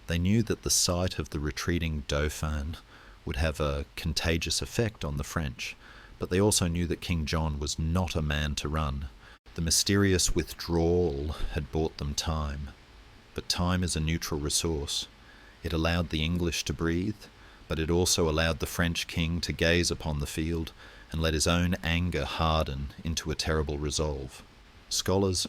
They knew that the sight of the retreating Dauphin would have a contagious effect on the French, but they also knew that King John was not a man to run. The mysterious withdrawal had bought them time, but time is a neutral resource. It allowed the English to breathe, but it also allowed the French king to gaze upon the field and let his own anger harden into a terrible resolve. Scholars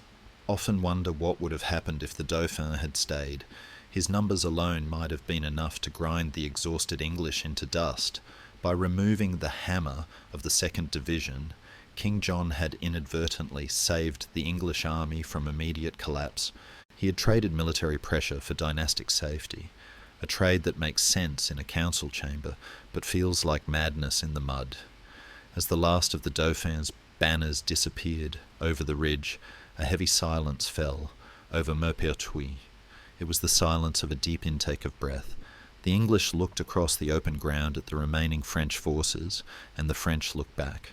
often wonder what would have happened if the Dauphin had stayed. His numbers alone might have been enough to grind the exhausted English into dust. By removing the hammer of the 2nd Division, King John had inadvertently saved the English army from immediate collapse. He had traded military pressure for dynastic safety, a trade that makes sense in a council chamber, but feels like madness in the mud. As the last of the Dauphin's banners disappeared over the ridge, a heavy silence fell over Maupertuis. It was the silence of a deep intake of breath. The English looked across the open ground at the remaining French forces, and the French looked back.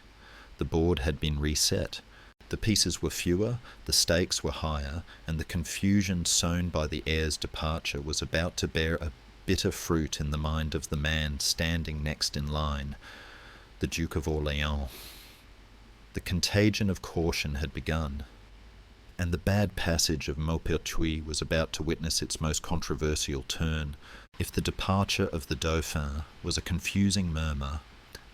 The board had been reset. The pieces were fewer, the stakes were higher, and the confusion sown by the heir's departure was about to bear a bitter fruit in the mind of the man standing next in line, the Duke of Orléans. The contagion of caution had begun, and the bad passage of Maupertuis was about to witness its most controversial turn. If the departure of the Dauphin was a confusing murmur,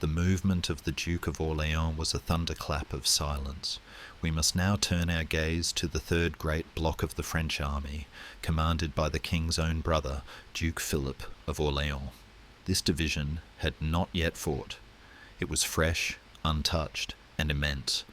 the movement of the Duke of Orléans was a thunderclap of silence. We must now turn our gaze to the third great block of the French army, commanded by the king's own brother, Duke Philip of Orléans. This division had not yet fought. It was fresh, untouched, and immense,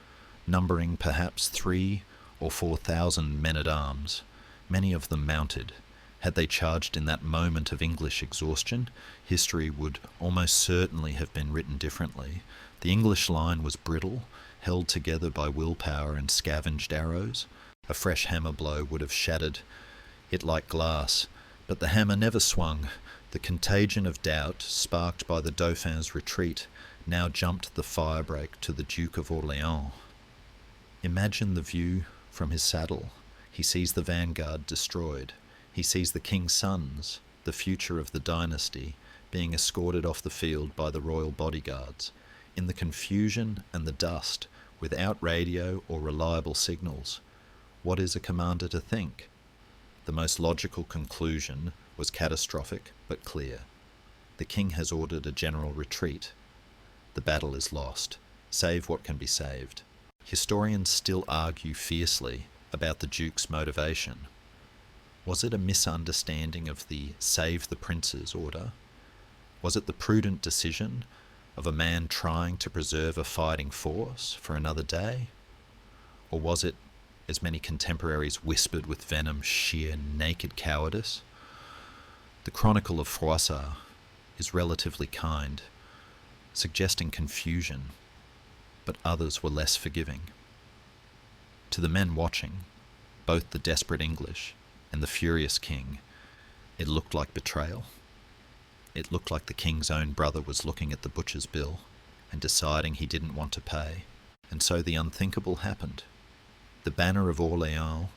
numbering perhaps 3,000 or 4,000 men-at-arms, many of them mounted. Had they charged in that moment of English exhaustion, history would almost certainly have been written differently. The English line was brittle, held together by willpower and scavenged arrows. A fresh hammer blow would have shattered it like glass, but the hammer never swung. The contagion of doubt, sparked by the Dauphin's retreat, now jumped the firebreak to the Duke of Orléans. Imagine the view from his saddle. He sees the vanguard destroyed. He sees the king's sons, the future of the dynasty, being escorted off the field by the royal bodyguards. In the confusion and the dust, without radio or reliable signals, what is a commander to think? The most logical conclusion was catastrophic but clear. The king has ordered a general retreat. The battle is lost. Save what can be saved. Historians still argue fiercely about the Duke's motivation. Was it a misunderstanding of the Save the Princes order? Was it the prudent decision of a man trying to preserve a fighting force for another day? Or was it, as many contemporaries whispered with venom, sheer naked cowardice? The Chronicle of Froissart is relatively kind, suggesting confusion, but others were less forgiving. To the men watching, both the desperate English and the furious king, it looked like betrayal. It looked like the king's own brother was looking at the butcher's bill and deciding he didn't want to pay. And so the unthinkable happened. The banner of Orléans,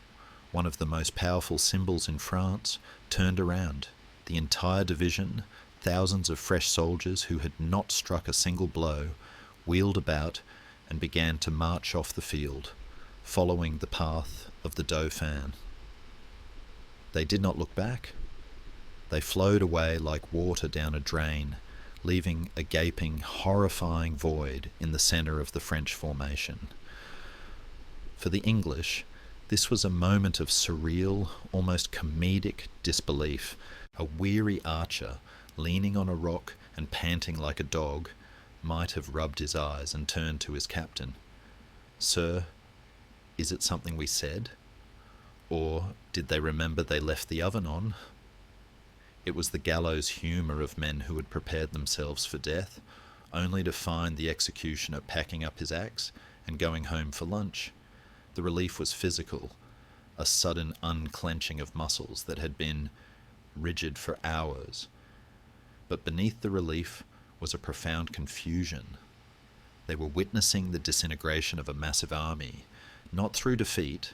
one of the most powerful symbols in France, turned around. The entire division, thousands of fresh soldiers who had not struck a single blow, wheeled about and began to march off the field, following the path of the Dauphin. They did not look back. They flowed away like water down a drain, leaving a gaping, horrifying void in the centre of the French formation. For the English, this was a moment of surreal, almost comedic disbelief. A weary archer, leaning on a rock and panting like a dog, might have rubbed his eyes and turned to his captain. "Sir, is it something we said? Or did they remember they left the oven on?" It was the gallows humour of men who had prepared themselves for death, only to find the executioner packing up his axe and going home for lunch. The relief was physical, a sudden unclenching of muscles that had been rigid for hours. But beneath the relief was a profound confusion. They were witnessing the disintegration of a massive army, not through defeat,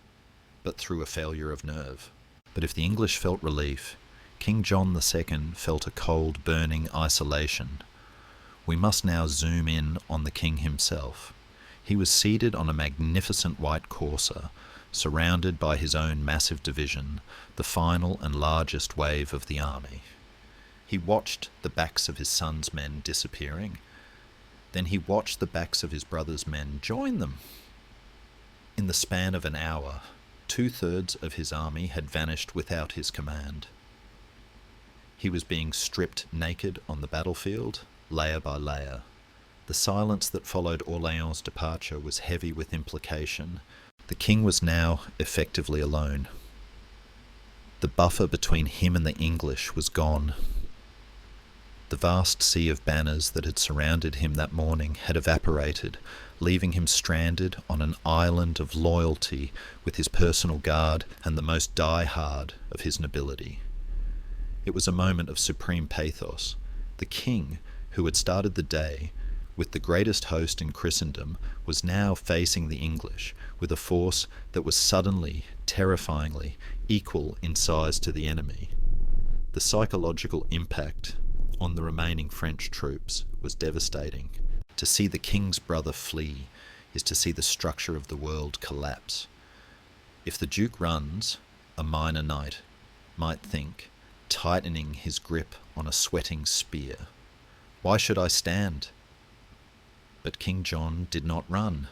but through a failure of nerve. But if the English felt relief, King John II felt a cold, burning isolation. We must now zoom in on the king himself. He was seated on a magnificent white courser, surrounded by his own massive division, the final and largest wave of the army. He watched the backs of his son's men disappearing. Then he watched the backs of his brother's men join them. In the span of an hour, 2/3 of his army had vanished without his command. He was being stripped naked on the battlefield, layer by layer. The silence that followed Orléans' departure was heavy with implication. The king was now effectively alone. The buffer between him and the English was gone. The vast sea of banners that had surrounded him that morning had evaporated, leaving him stranded on an island of loyalty with his personal guard and the most die-hard of his nobility. It was a moment of supreme pathos. The king, who had started the day with the greatest host in Christendom, was now facing the English with a force that was suddenly, terrifyingly, equal in size to the enemy. The psychological impact on the remaining French troops was devastating. To see the king's brother flee is to see the structure of the world collapse. If the Duke runs, a minor knight might think, tightening his grip on a sweating spear, "Why should I stand?" But King John did not run.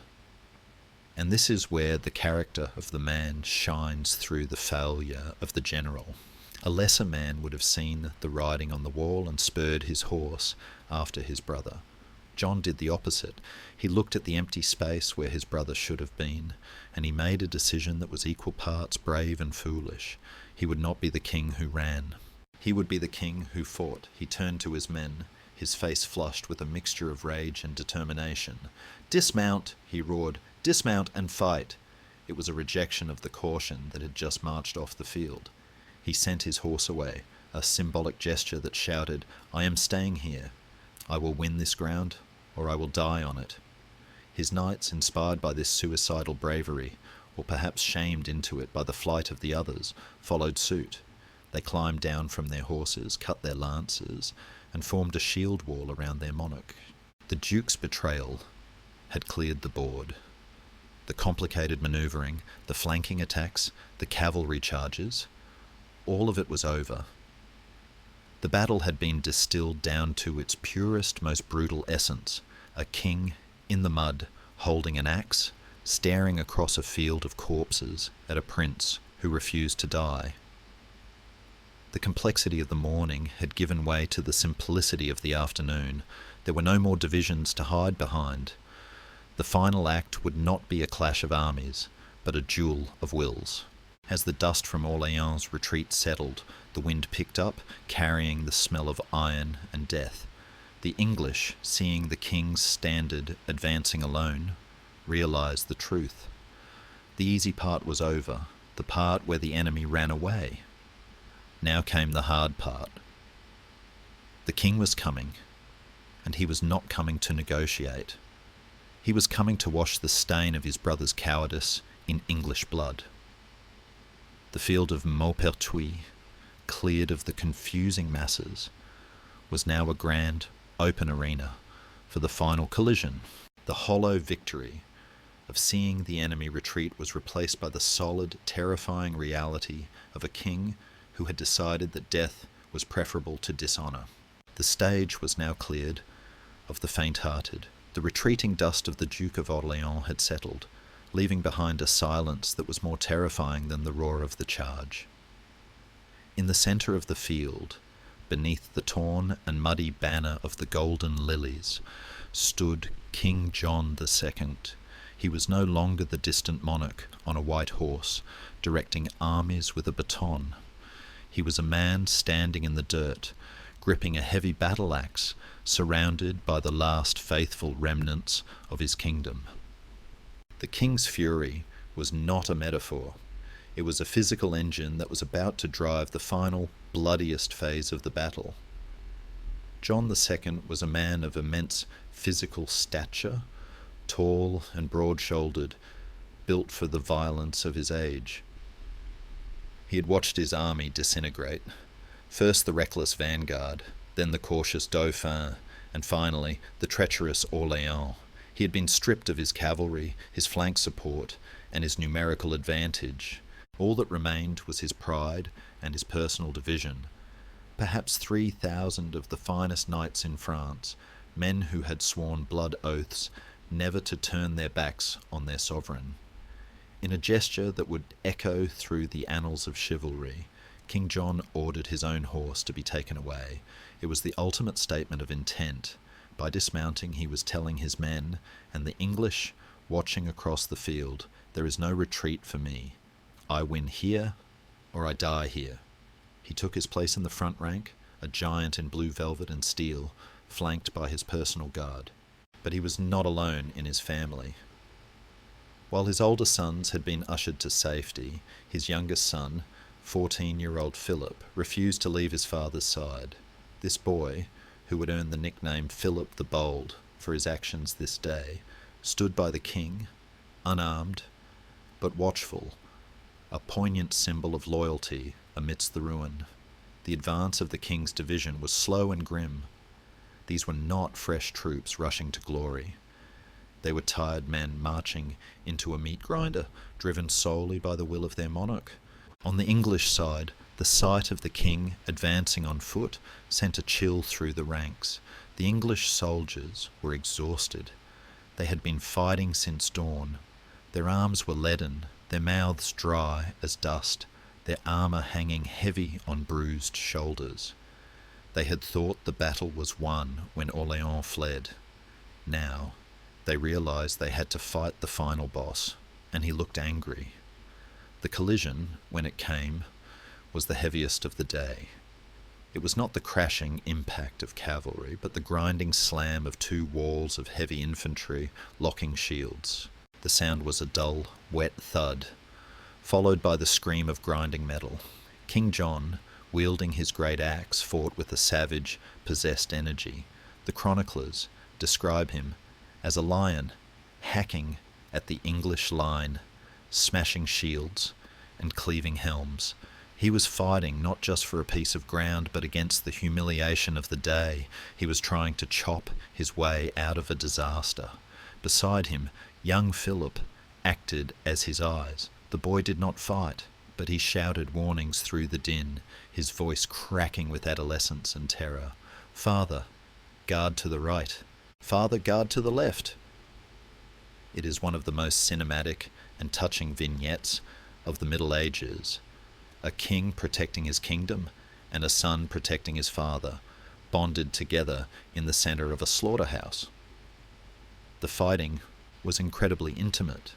And this is where the character of the man shines through the failure of the general. A lesser man would have seen the writing on the wall and spurred his horse after his brother. John did the opposite. He looked at the empty space where his brother should have been, and he made a decision that was equal parts brave and foolish. He would not be the king who ran. He would be the king who fought. He turned to his men, his face flushed with a mixture of rage and determination. "Dismount!" he roared. "Dismount and fight!" It was a rejection of the caution that had just marched off the field. He sent his horse away, a symbolic gesture that shouted, "I am staying here. I will win this ground, or I will die on it." His knights, inspired by this suicidal bravery, or perhaps shamed into it by the flight of the others, followed suit. They climbed down from their horses, cut their lances, and formed a shield wall around their monarch. The Duke's betrayal had cleared the board. The complicated manoeuvring, the flanking attacks, the cavalry charges, all of it was over. The battle had been distilled down to its purest, most brutal essence. A king in the mud, holding an axe, staring across a field of corpses at a prince who refused to die. The complexity of the morning had given way to the simplicity of the afternoon. There were no more divisions to hide behind. The final act would not be a clash of armies, but a duel of wills. As the dust from Orléans' retreat settled, the wind picked up, carrying the smell of iron and death. The English, seeing the king's standard advancing alone, realized the truth. The easy part was over, the part where the enemy ran away. Now came the hard part. The king was coming, and he was not coming to negotiate. He was coming to wash the stain of his brother's cowardice in English blood. The field of Maupertuis, cleared of the confusing masses, was now a grand, open arena for the final collision. The hollow victory of seeing the enemy retreat was replaced by the solid, terrifying reality of a king who had decided that death was preferable to dishonour. The stage was now cleared of the faint-hearted. The retreating dust of the Duke of Orléans had settled, leaving behind a silence that was more terrifying than the roar of the charge. In the centre of the field, beneath the torn and muddy banner of the golden lilies, stood King John II. He was no longer the distant monarch on a white horse, directing armies with a baton. He was a man standing in the dirt, gripping a heavy battle axe, surrounded by the last faithful remnants of his kingdom. The king's fury was not a metaphor. It was a physical engine that was about to drive the final, bloodiest phase of the battle. John II was a man of immense physical stature, tall and broad-shouldered, built for the violence of his age. He had watched his army disintegrate. First the reckless vanguard, then the cautious Dauphin, and finally the treacherous Orléans. He had been stripped of his cavalry, his flank support, and his numerical advantage. All that remained was his pride and his personal division. Perhaps 3,000 of the finest knights in France, men who had sworn blood oaths never to turn their backs on their sovereign. In a gesture that would echo through the annals of chivalry, King John ordered his own horse to be taken away. It was the ultimate statement of intent. By dismounting, he was telling his men, and the English watching across the field, "There is no retreat for me. I win here, or I die here." He took his place in the front rank, a giant in blue velvet and steel, flanked by his personal guard. But he was not alone in his family. While his older sons had been ushered to safety, his youngest son, 14-year-old Philip, refused to leave his father's side. This boy, who would earn the nickname Philip the Bold for his actions this day, stood by the king, unarmed, but watchful, a poignant symbol of loyalty amidst the ruin. The advance of the king's division was slow and grim. These were not fresh troops rushing to glory. They were tired men marching into a meat grinder, driven solely by the will of their monarch. On the English side, the sight of the king advancing on foot sent a chill through the ranks. The English soldiers were exhausted. They had been fighting since dawn. Their arms were leaden, their mouths dry as dust, their armour hanging heavy on bruised shoulders. They had thought the battle was won when Orléans fled. Now, they realised they had to fight the final boss, and he looked angry. The collision, when it came, was the heaviest of the day. It was not the crashing impact of cavalry, but the grinding slam of two walls of heavy infantry locking shields. The sound was a dull, wet thud, followed by the scream of grinding metal. King John, wielding his great axe, fought with a savage, possessed energy. The chroniclers describe him as a lion hacking at the English line, smashing shields and cleaving helms. He was fighting not just for a piece of ground, but against the humiliation of the day. He was trying to chop his way out of a disaster. Beside him, young Philip acted as his eyes. The boy did not fight, but he shouted warnings through the din, his voice cracking with adolescence and terror. "Father, guard to the right. Father, guard to the left." It is one of the most cinematic and touching vignettes of the Middle Ages. A king protecting his kingdom and a son protecting his father, bonded together in the centre of a slaughterhouse. The fighting was incredibly intimate.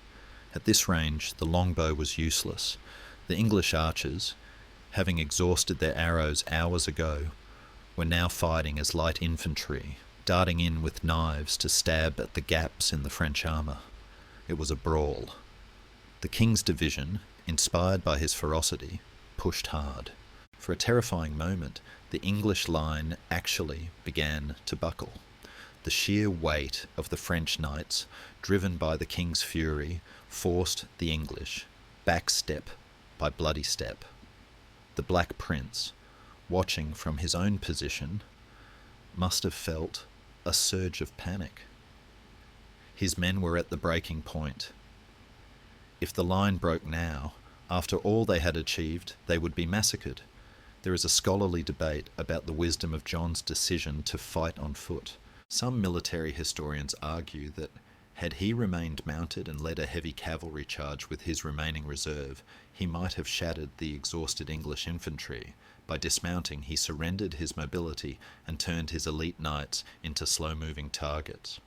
At this range, the longbow was useless. The English archers, having exhausted their arrows hours ago, were now fighting as light infantry, darting in with knives to stab at the gaps in the French armour. It was a brawl. The king's division, inspired by his ferocity, pushed hard. For a terrifying moment, the English line actually began to buckle. The sheer weight of the French knights, driven by the king's fury, forced the English back step by bloody step. The Black Prince, watching from his own position, must have felt a surge of panic. His men were at the breaking point. If the line broke now, after all they had achieved, they would be massacred. There is a scholarly debate about the wisdom of John's decision to fight on foot. Some military historians argue that had he remained mounted and led a heavy cavalry charge with his remaining reserve, he might have shattered the exhausted English infantry. By dismounting, he surrendered his mobility and turned his elite knights into slow-moving targets.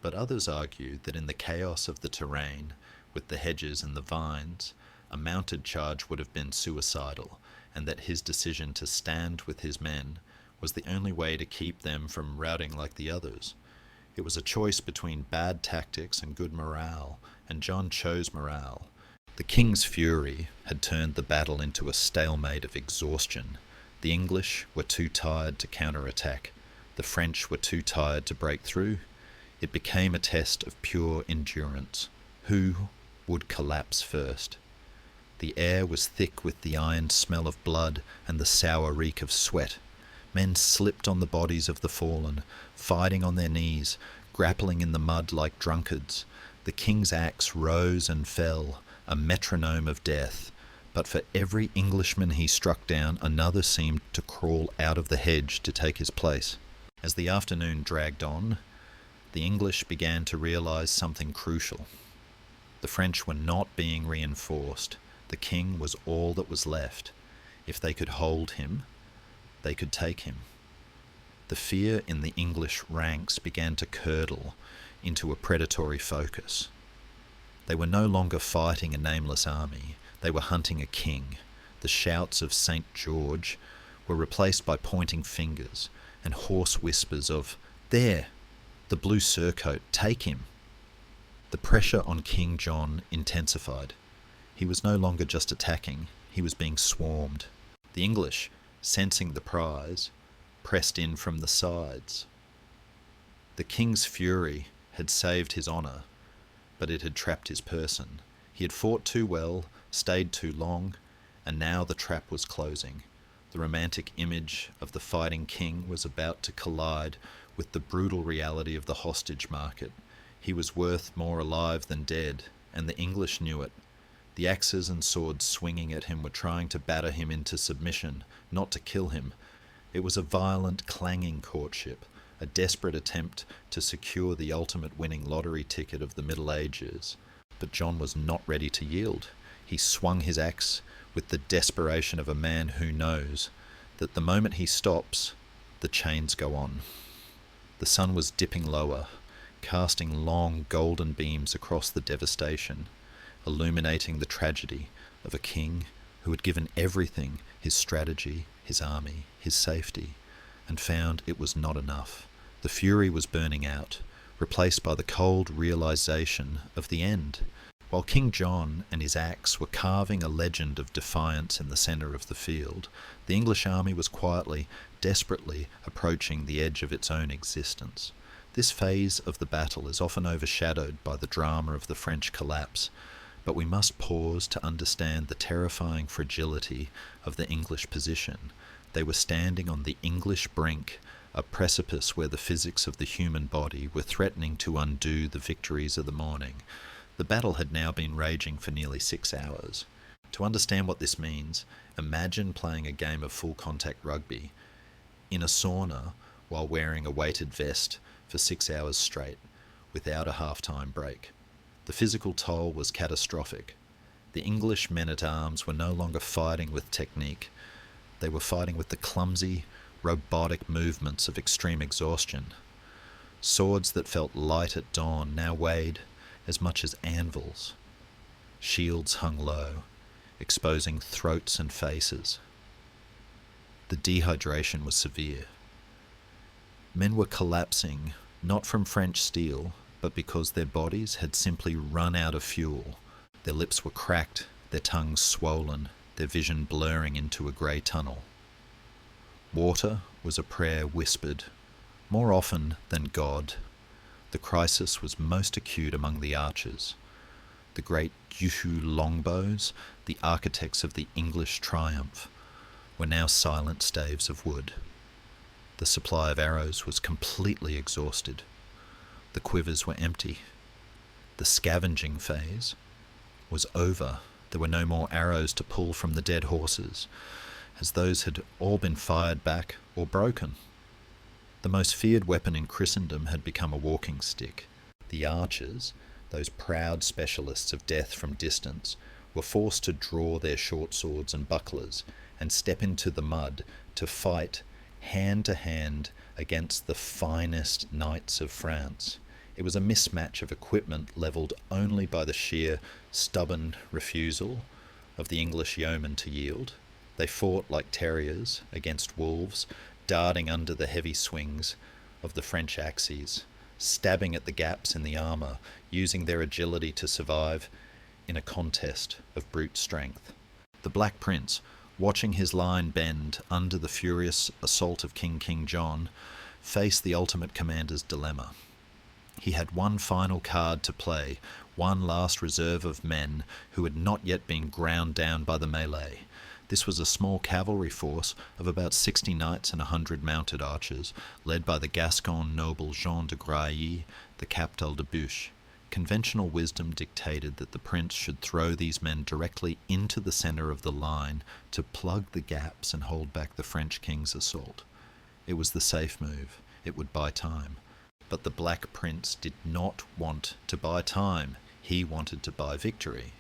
But others argue that in the chaos of the terrain, with the hedges and the vines, a mounted charge would have been suicidal, and that his decision to stand with his men was the only way to keep them from routing like the others. It was a choice between bad tactics and good morale, and John chose morale. The king's fury had turned the battle into a stalemate of exhaustion. The English were too tired to counterattack. The French were too tired to break through. It became a test of pure endurance. Who would collapse first? The air was thick with the iron smell of blood and the sour reek of sweat. Men slipped on the bodies of the fallen, fighting on their knees, grappling in the mud like drunkards. The king's axe rose and fell, a metronome of death. But for every Englishman he struck down, another seemed to crawl out of the hedge to take his place. As the afternoon dragged on, the English began to realise something crucial. The French were not being reinforced. The king was all that was left. If they could hold him, they could take him. The fear in the English ranks began to curdle into a predatory focus. They were no longer fighting a nameless army. They were hunting a king. The shouts of St. George were replaced by pointing fingers and hoarse whispers of, "There! The blue surcoat, take him!" The pressure on King John intensified. He was no longer just attacking, he was being swarmed. The English, sensing the prize, pressed in from the sides. The king's fury had saved his honour, but it had trapped his person. He had fought too well, stayed too long, and now the trap was closing. The romantic image of the fighting king was about to collide with the brutal reality of the hostage market. He was worth more alive than dead, and the English knew it. The axes and swords swinging at him were trying to batter him into submission, not to kill him. It was a violent, clanging courtship, a desperate attempt to secure the ultimate winning lottery ticket of the Middle Ages. But John was not ready to yield. He swung his axe with the desperation of a man who knows that the moment he stops, the chains go on. The sun was dipping lower, casting long golden beams across the devastation, illuminating the tragedy of a king who had given everything, his strategy, his army, his safety, and found it was not enough. The fury was burning out, replaced by the cold realization of the end. While King John and his axe were carving a legend of defiance in the centre of the field, the English army was quietly, desperately approaching the edge of its own existence. This phase of the battle is often overshadowed by the drama of the French collapse, but we must pause to understand the terrifying fragility of the English position. They were standing on the English brink, a precipice where the physics of the human body were threatening to undo the victories of the morning. The battle had now been raging for nearly 6 hours. To understand what this means, imagine playing a game of full-contact rugby in a sauna while wearing a weighted vest for 6 hours straight, without a half-time break. The physical toll was catastrophic. The English men-at-arms were no longer fighting with technique. They were fighting with the clumsy, robotic movements of extreme exhaustion. Swords that felt light at dawn now weighed as much as anvils. Shields hung low, exposing throats and faces. The dehydration was severe. Men were collapsing, not from French steel, but because their bodies had simply run out of fuel. Their lips were cracked, their tongues swollen, their vision blurring into a grey tunnel. Water was a prayer whispered, more often than God. The crisis was most acute among the archers. The great Yushu longbows, the architects of the English triumph, were now silent staves of wood. The supply of arrows was completely exhausted. The quivers were empty. The scavenging phase was over. There were no more arrows to pull from the dead horses, as those had all been fired back or broken. The most feared weapon in Christendom had become a walking stick. The archers, those proud specialists of death from distance, were forced to draw their short swords and bucklers and step into the mud to fight hand to hand against the finest knights of France. It was a mismatch of equipment levelled only by the sheer, stubborn refusal of the English yeomen to yield. They fought like terriers against wolves, darting under the heavy swings of the French axes, stabbing at the gaps in the armour, using their agility to survive in a contest of brute strength. The Black Prince, watching his line bend under the furious assault of King John, faced the ultimate commander's dilemma. He had one final card to play, one last reserve of men who had not yet been ground down by the melee. This was a small cavalry force of about 60 knights and 100 mounted archers, led by the Gascon noble Jean de Grailly, the Captal de Buch. Conventional wisdom dictated that the prince should throw these men directly into the centre of the line to plug the gaps and hold back the French king's assault. It was the safe move. It would buy time. But the Black Prince did not want to buy time. He wanted to buy victory.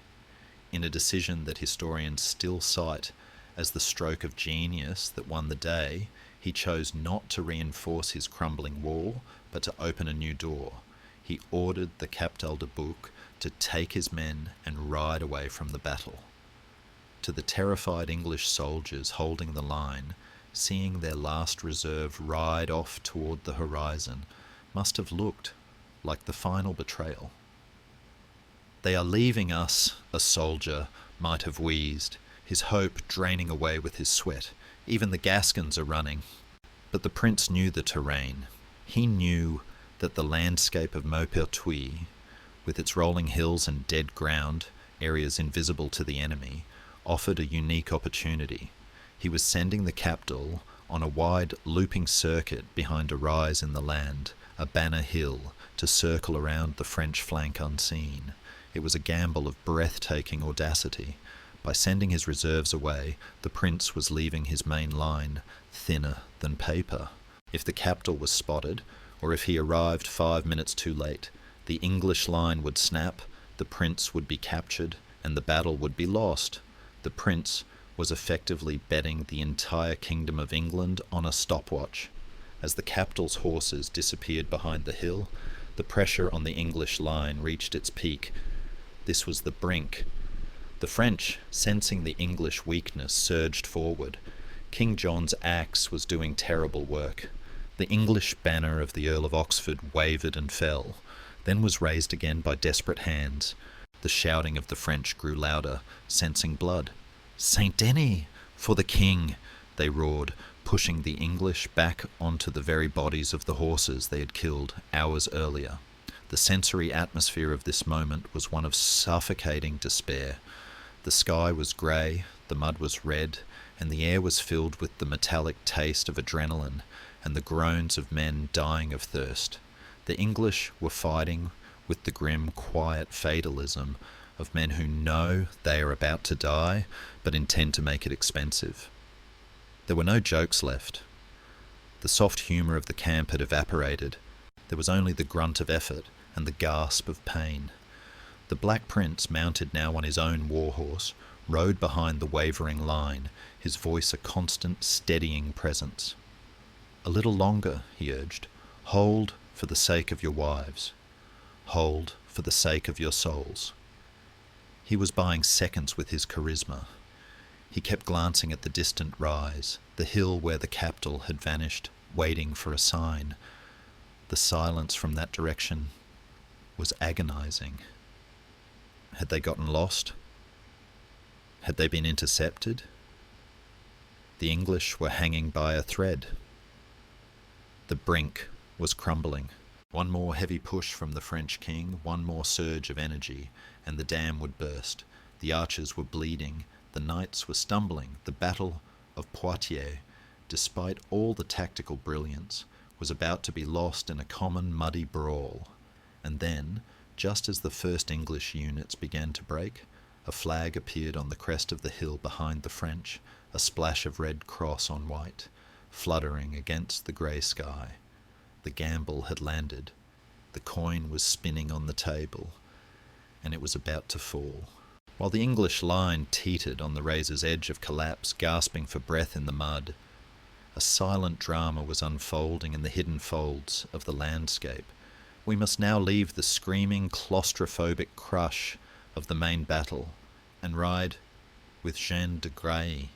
In a decision that historians still cite as the stroke of genius that won the day, he chose not to reinforce his crumbling wall, but to open a new door. He ordered the Captal de Buch to take his men and ride away from the battle. To the terrified English soldiers holding the line, seeing their last reserve ride off toward the horizon, must have looked like the final betrayal. "They are leaving us," a soldier might have wheezed, his hope draining away with his sweat. "Even the Gascons are running." But the prince knew the terrain. He knew that the landscape of Maupertuis, with its rolling hills and dead ground, areas invisible to the enemy, offered a unique opportunity. He was sending the capital on a wide looping circuit behind a rise in the land, a banner hill, to circle around the French flank unseen. It was a gamble of breathtaking audacity. By sending his reserves away, the prince was leaving his main line thinner than paper. If the capital was spotted, or if he arrived 5 minutes too late, the English line would snap, the prince would be captured, and the battle would be lost. The prince was effectively betting the entire kingdom of England on a stopwatch. As the capital's horses disappeared behind the hill, the pressure on the English line reached its peak. This was the brink. The French, sensing the English weakness, surged forward. King John's axe was doing terrible work. The English banner of the Earl of Oxford wavered and fell, then was raised again by desperate hands. The shouting of the French grew louder, sensing blood. "Saint Denis! For the king!" they roared, pushing the English back onto the very bodies of the horses they had killed hours earlier. The sensory atmosphere of this moment was one of suffocating despair. The sky was grey, the mud was red, and the air was filled with the metallic taste of adrenaline and the groans of men dying of thirst. The English were fighting with the grim, quiet fatalism of men who know they are about to die, but intend to make it expensive. There were no jokes left. The soft humour of the camp had evaporated. There was only the grunt of effort and the gasp of pain. The Black Prince, mounted now on his own war-horse, rode behind the wavering line, his voice a constant, steadying presence. "A little longer," he urged. "Hold for the sake of your wives. Hold for the sake of your souls." He was buying seconds with his charisma. He kept glancing at the distant rise, the hill where the capital had vanished, waiting for a sign. The silence from that direction was agonizing. Had they gotten lost? Had they been intercepted? The English were hanging by a thread. The brink was crumbling. One more heavy push from the French king, one more surge of energy, and the dam would burst. The archers were bleeding, the knights were stumbling. The Battle of Poitiers, despite all the tactical brilliance, was about to be lost in a common muddy brawl. And then, just as the first English units began to break, a flag appeared on the crest of the hill behind the French, a splash of red cross on white, fluttering against the grey sky. The gamble had landed. The coin was spinning on the table, and it was about to fall. While the English line teetered on the razor's edge of collapse, gasping for breath in the mud, a silent drama was unfolding in the hidden folds of the landscape. We must now leave the screaming, claustrophobic crush of the main battle and ride with Jean de Grailly,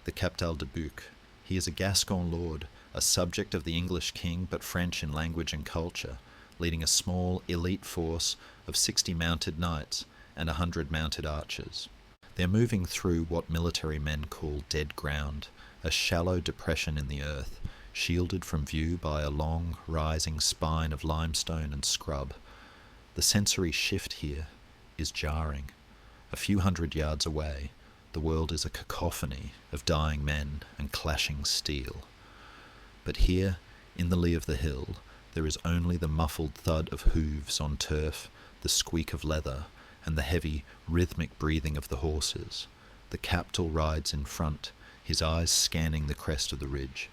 the Captal de Buch. He is a Gascon lord, a subject of the English king, but French in language and culture, leading a small elite force of 60 mounted knights and 100 mounted archers. They are moving through what military men call dead ground, a shallow depression in the earth, shielded from view by a long, rising spine of limestone and scrub. The sensory shift here is jarring. A few hundred yards away, the world is a cacophony of dying men and clashing steel. But here, in the lee of the hill, there is only the muffled thud of hooves on turf, the squeak of leather, and the heavy, rhythmic breathing of the horses. The captal rides in front, his eyes scanning the crest of the ridge.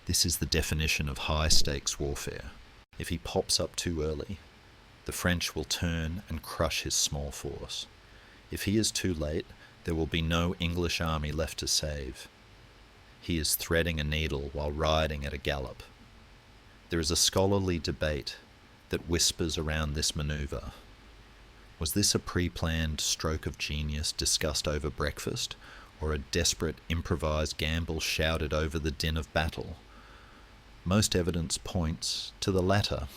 This is the definition of high-stakes warfare. If he pops up too early, the French will turn and crush his small force. If he is too late, there will be no English army left to save. He is threading a needle while riding at a gallop. There is a scholarly debate that whispers around this manoeuvre. Was this a pre-planned stroke of genius discussed over breakfast, or a desperate improvised gamble shouted over the din of battle? Most evidence points to the latter.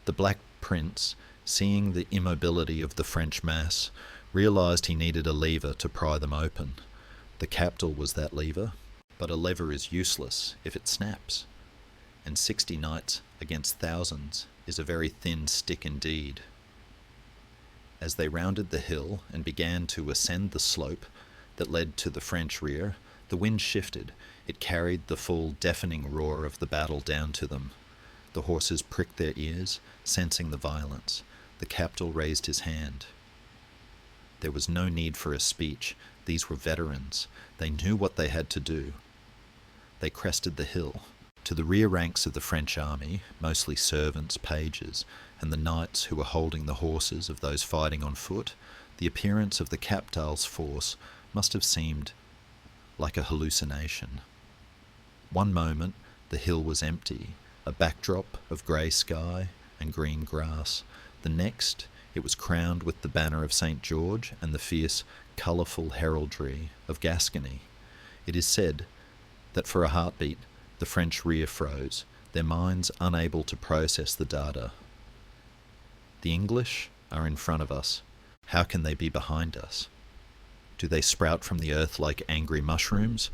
The Black Prince, seeing the immobility of the French mass, realised he needed a lever to pry them open. The capital was that lever, but a lever is useless if it snaps, and 60 knights against thousands is a very thin stick indeed. As they rounded the hill and began to ascend the slope that led to the French rear, the wind shifted. It carried the full, deafening roar of the battle down to them. The horses pricked their ears, sensing the violence. The captain raised his hand. There was no need for a speech. These were veterans. They knew what they had to do. They crested the hill. To the rear ranks of the French army, mostly servants, pages, and the knights who were holding the horses of those fighting on foot, the appearance of the Captal's force must have seemed like a hallucination. One moment the hill was empty, a backdrop of grey sky and green grass. The next it was crowned with the banner of St. George and the fierce, colourful heraldry of Gascony. It is said that for a heartbeat the French rear froze, their minds unable to process the data. The English are in front of us. How can they be behind us? Do they sprout from the earth like angry mushrooms?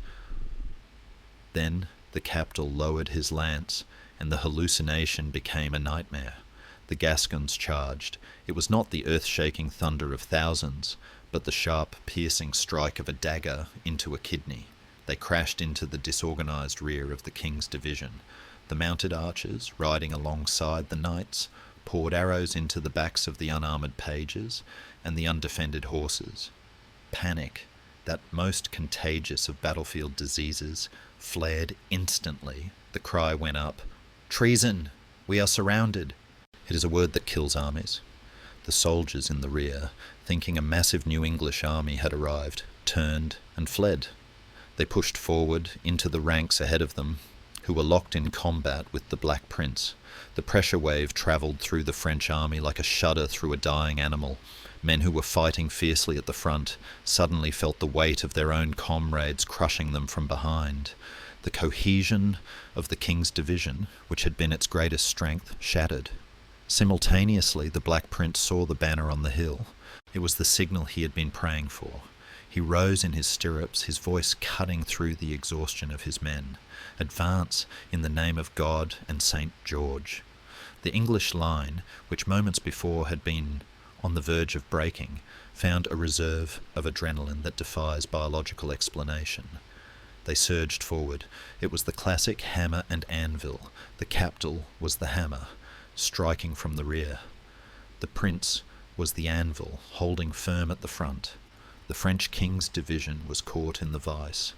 Then the captain lowered his lance, and the hallucination became a nightmare. The Gascons charged. It was not the earth-shaking thunder of thousands, but the sharp, piercing strike of a dagger into a kidney. They crashed into the disorganized rear of the king's division. The mounted archers, riding alongside the knights, poured arrows into the backs of the unarmoured pages and the undefended horses. Panic, that most contagious of battlefield diseases, flared instantly. The cry went up, "Treason! We are surrounded!" It is a word that kills armies. The soldiers in the rear, thinking a massive new English army had arrived, turned and fled. They pushed forward into the ranks ahead of them, who were locked in combat with the Black Prince. The pressure wave travelled through the French army like a shudder through a dying animal. Men who were fighting fiercely at the front suddenly felt the weight of their own comrades crushing them from behind. The cohesion of the king's division, which had been its greatest strength, shattered. Simultaneously, the Black Prince saw the banner on the hill. It was the signal he had been praying for. He rose in his stirrups, his voice cutting through the exhaustion of his men. "Advance in the name of God and St. George." The English line, which moments before had been on the verge of breaking, found a reserve of adrenaline that defies biological explanation. They surged forward. It was the classic hammer and anvil. The captal was the hammer, striking from the rear. The prince was the anvil, holding firm at the front. The French king's division was caught in the vice.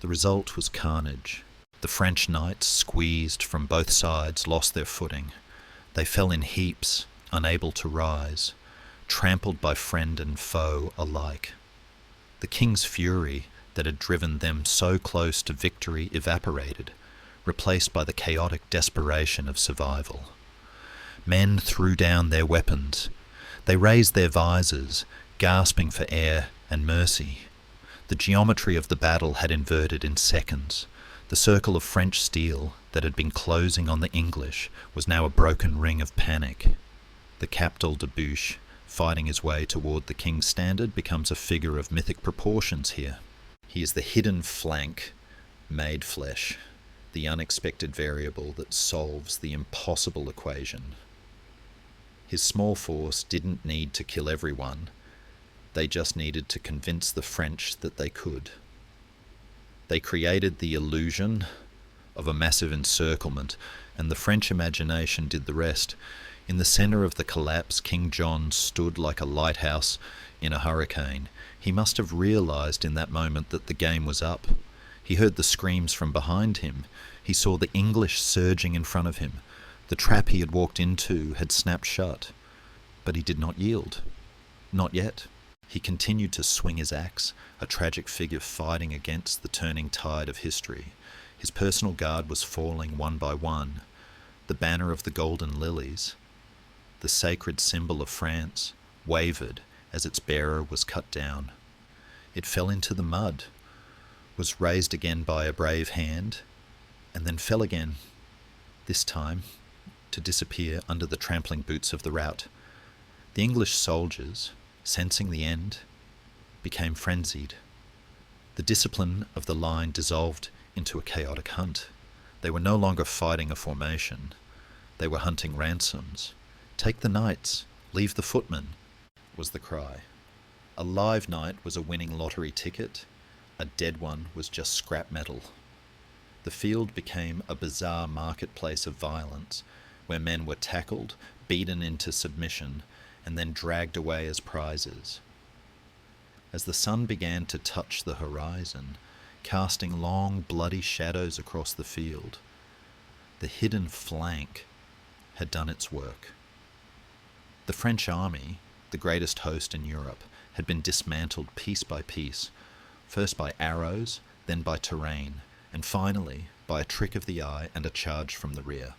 The result was carnage. The French knights, squeezed from both sides, lost their footing. They fell in heaps, unable to rise, trampled by friend and foe alike. The king's fury that had driven them so close to victory evaporated, replaced by the chaotic desperation of survival. Men threw down their weapons. They raised their visors, gasping for air and mercy. The geometry of the battle had inverted in seconds. The circle of French steel that had been closing on the English was now a broken ring of panic. The Captal de Buch, fighting his way toward the king's standard, becomes a figure of mythic proportions here. He is the hidden flank made flesh, the unexpected variable that solves the impossible equation. His small force didn't need to kill everyone. They just needed to convince the French that they could. They created the illusion of a massive encirclement, and the French imagination did the rest. In the centre of the collapse, King John stood like a lighthouse in a hurricane. He must have realised in that moment that the game was up. He heard the screams from behind him. He saw the English surging in front of him. The trap he had walked into had snapped shut. But he did not yield. Not yet. He continued to swing his axe, a tragic figure fighting against the turning tide of history. His personal guard was falling one by one. The banner of the Golden Lilies, the sacred symbol of France, wavered as its bearer was cut down. It fell into the mud, was raised again by a brave hand, and then fell again, this time to disappear under the trampling boots of the rout. The English soldiers, sensing the end, became frenzied. The discipline of the line dissolved into a chaotic hunt. They were no longer fighting a formation. They were hunting ransoms. "Take the knights, leave the footmen," was the cry. A live knight was a winning lottery ticket. A dead one was just scrap metal. The field became a bizarre marketplace of violence, where men were tackled, beaten into submission, and then dragged away as prizes. As the sun began to touch the horizon, casting long, bloody shadows across the field, the hidden flank had done its work. The French army, the greatest host in Europe, had been dismantled piece by piece, first by arrows, then by terrain, and finally by a trick of the eye and a charge from the rear.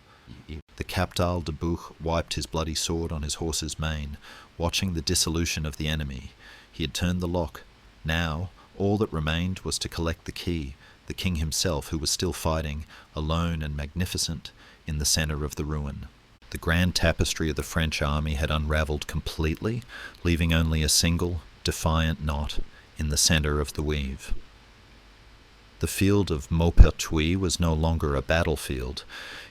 The Captal de Buch wiped his bloody sword on his horse's mane, watching the dissolution of the enemy. He had turned the lock. Now, all that remained was to collect the key, the king himself, who was still fighting, alone and magnificent, in the centre of the ruin. The grand tapestry of the French army had unravelled completely, leaving only a single, defiant knot in the centre of the weave. The field of Maupertuis was no longer a battlefield.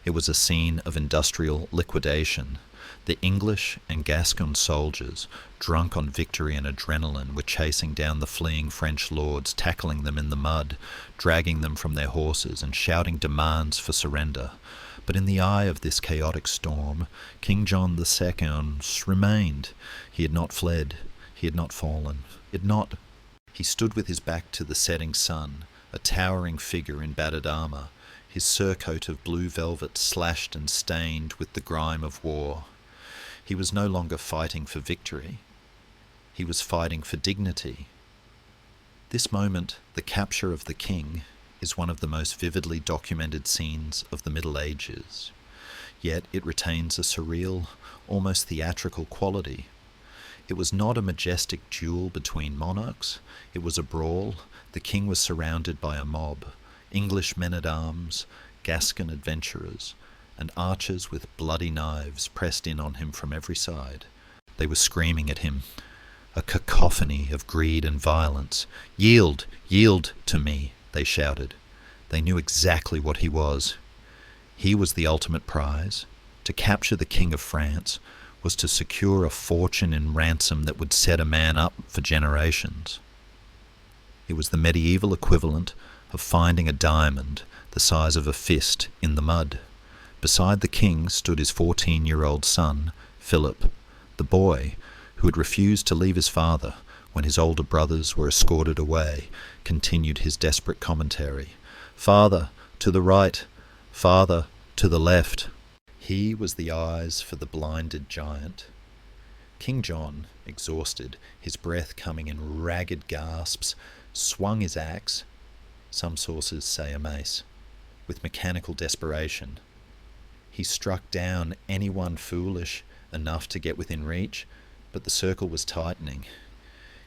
It was a scene of industrial liquidation. The English and Gascon soldiers, drunk on victory and adrenaline, were chasing down the fleeing French lords, tackling them in the mud, dragging them from their horses, and shouting demands for surrender. But in the eye of this chaotic storm, King John II remained. He had not fled. He had not fallen. He stood with his back to the setting sun, a towering figure in battered armour, his surcoat of blue velvet slashed and stained with the grime of war. He was no longer fighting for victory. He was fighting for dignity. This moment, the capture of the king, is one of the most vividly documented scenes of the Middle Ages. Yet it retains a surreal, almost theatrical quality. It was not a majestic duel between monarchs. It was a brawl. The king was surrounded by a mob, English men-at-arms, Gascon adventurers, and archers with bloody knives pressed in on him from every side. They were screaming at him, a cacophony of greed and violence. "Yield! Yield to me!" they shouted. They knew exactly what he was. He was the ultimate prize. To capture the King of France was to secure a fortune in ransom that would set a man up for generations. It was the medieval equivalent of finding a diamond the size of a fist in the mud. Beside the king stood his 14-year-old son, Philip, the boy who had refused to leave his father when his older brothers were escorted away, continued his desperate commentary. "Father, to the right. Father, to the left." He was the eyes for the blinded giant. King John, exhausted, his breath coming in ragged gasps, swung his axe, some sources say a mace, with mechanical desperation. He struck down anyone foolish enough to get within reach, but the circle was tightening.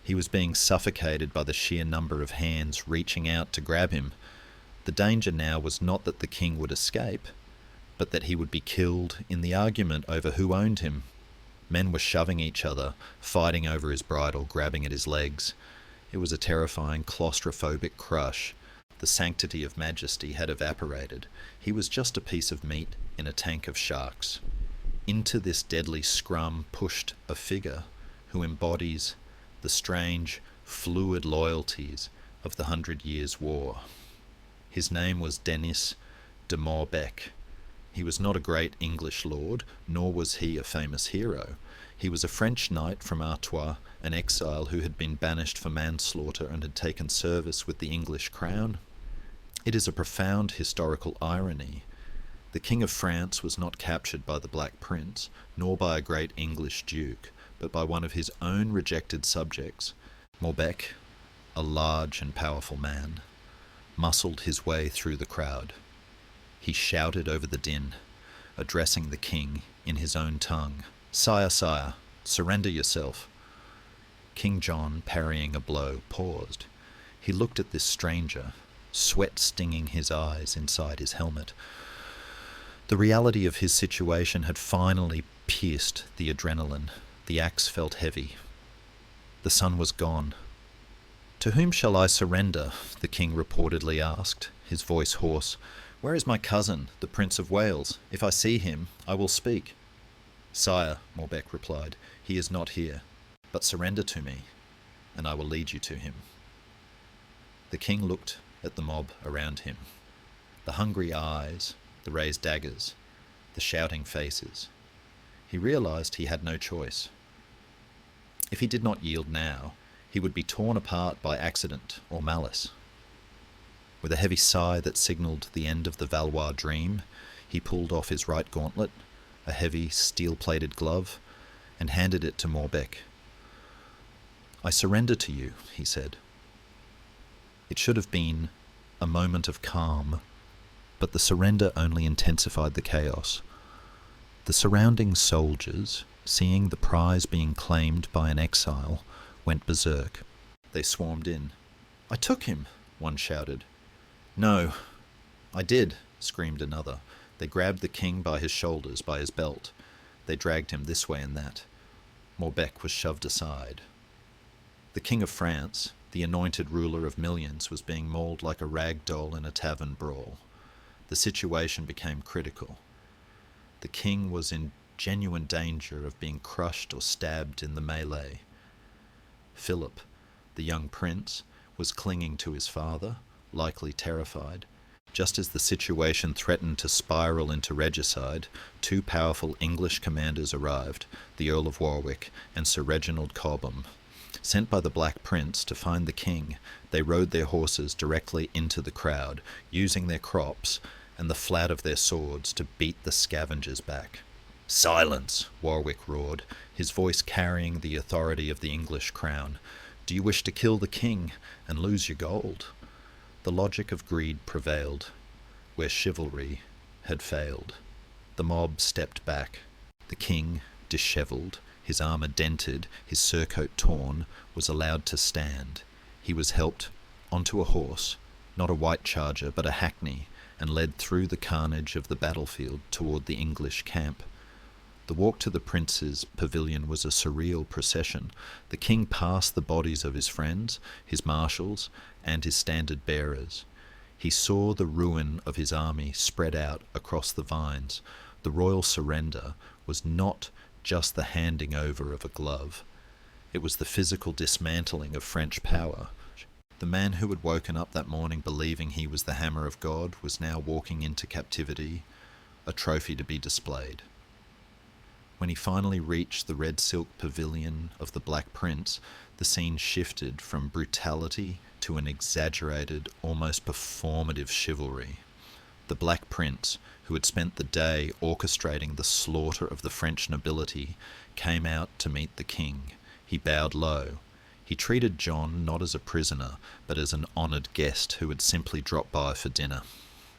He was being suffocated by the sheer number of hands reaching out to grab him. The danger now was not that the king would escape, but that he would be killed in the argument over who owned him. Men were shoving each other, fighting over his bridle, grabbing at his legs. It was a terrifying, claustrophobic crush. The sanctity of majesty had evaporated. He was just a piece of meat in a tank of sharks. Into this deadly scrum pushed a figure who embodies the strange, fluid loyalties of the 100 Years' War. His name was Denis de Montbec. He was not a great English lord, nor was he a famous hero. He was a French knight from Artois, an exile who had been banished for manslaughter and had taken service with the English crown. It is a profound historical irony. The King of France was not captured by the Black Prince, nor by a great English duke, but by one of his own rejected subjects. Montbec, a large and powerful man, muscled his way through the crowd. He shouted over the din, addressing the king in his own tongue. "Sire, sire, surrender yourself." King John, parrying a blow, paused. He looked at this stranger, sweat stinging his eyes inside his helmet. The reality of his situation had finally pierced the adrenaline. The axe felt heavy. The sun was gone. "To whom shall I surrender?" the king reportedly asked, his voice hoarse. "Where is my cousin, the Prince of Wales? If I see him, I will speak." "Sire," Morbec replied, "he is not here. But surrender to me, and I will lead you to him." The king looked at the mob around him. The hungry eyes, the raised daggers, the shouting faces. He realized he had no choice. If he did not yield now, he would be torn apart by accident or malice. With a heavy sigh that signalled the end of the Valois dream, he pulled off his right gauntlet, a heavy steel-plated glove, and handed it to Morbec. "I surrender to you," he said. It should have been a moment of calm, but the surrender only intensified the chaos. The surrounding soldiers, seeing the prize being claimed by an exile, went berserk. They swarmed in. "I took him!" one shouted. "No, I did," screamed another. They grabbed the king by his shoulders, by his belt. They dragged him this way and that. Morbec was shoved aside. The King of France, the anointed ruler of millions, was being mauled like a rag doll in a tavern brawl. The situation became critical. The king was in genuine danger of being crushed or stabbed in the melee. Philip, the young prince, was clinging to his father, likely terrified. Just as the situation threatened to spiral into regicide, two powerful English commanders arrived, the Earl of Warwick and Sir Reginald Cobham. Sent by the Black Prince to find the king, they rode their horses directly into the crowd, using their crops and the flat of their swords to beat the scavengers back. "Silence!" Warwick roared, his voice carrying the authority of the English crown. "Do you wish to kill the king and lose your gold?" The logic of greed prevailed, where chivalry had failed. The mob stepped back. The king, dishevelled, his armour dented, his surcoat torn, was allowed to stand. He was helped onto a horse, not a white charger but a hackney, and led through the carnage of the battlefield toward the English camp. The walk to the prince's pavilion was a surreal procession. The king passed the bodies of his friends, his marshals, and his standard bearers. He saw the ruin of his army spread out across the vines. The royal surrender was not just the handing over of a glove. It was the physical dismantling of French power. The man who had woken up that morning believing he was the hammer of God was now walking into captivity, a trophy to be displayed. When he finally reached the red silk pavilion of the Black Prince, the scene shifted from brutality to an exaggerated, almost performative chivalry. The Black Prince, who had spent the day orchestrating the slaughter of the French nobility, came out to meet the king. He bowed low. He treated John not as a prisoner, but as an honoured guest who had simply dropped by for dinner.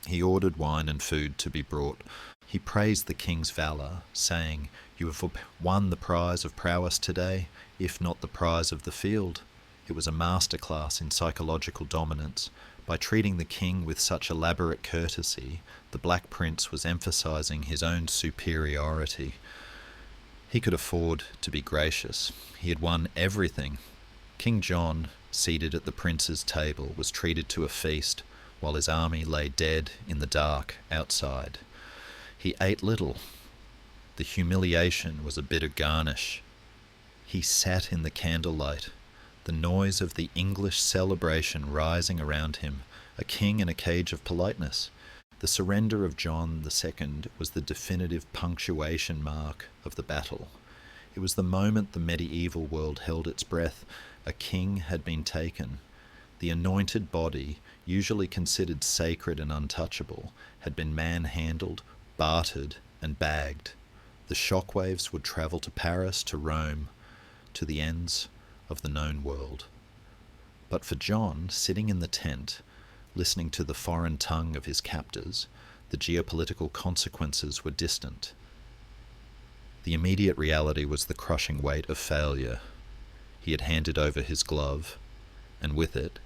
He ordered wine and food to be brought. He praised the king's valour, saying, "You have won the prize of prowess today, if not the prize of the field." It was a masterclass in psychological dominance. By treating the king with such elaborate courtesy, the Black Prince was emphasising his own superiority. He could afford to be gracious. He had won everything. King John, seated at the prince's table, was treated to a feast, while his army lay dead in the dark outside. He ate little. The humiliation was a bitter garnish. He sat in the candlelight, the noise of the English celebration rising around him, a king in a cage of politeness. The surrender of John II was the definitive punctuation mark of the battle. It was the moment the medieval world held its breath. A king had been taken. The anointed body, usually considered sacred and untouchable, had been manhandled, bartered, and bagged. The shockwaves would travel to Paris, to Rome, to the ends of the known world. But for John, sitting in the tent, listening to the foreign tongue of his captors, the geopolitical consequences were distant. The immediate reality was the crushing weight of failure. he had handed over his glove, and with it,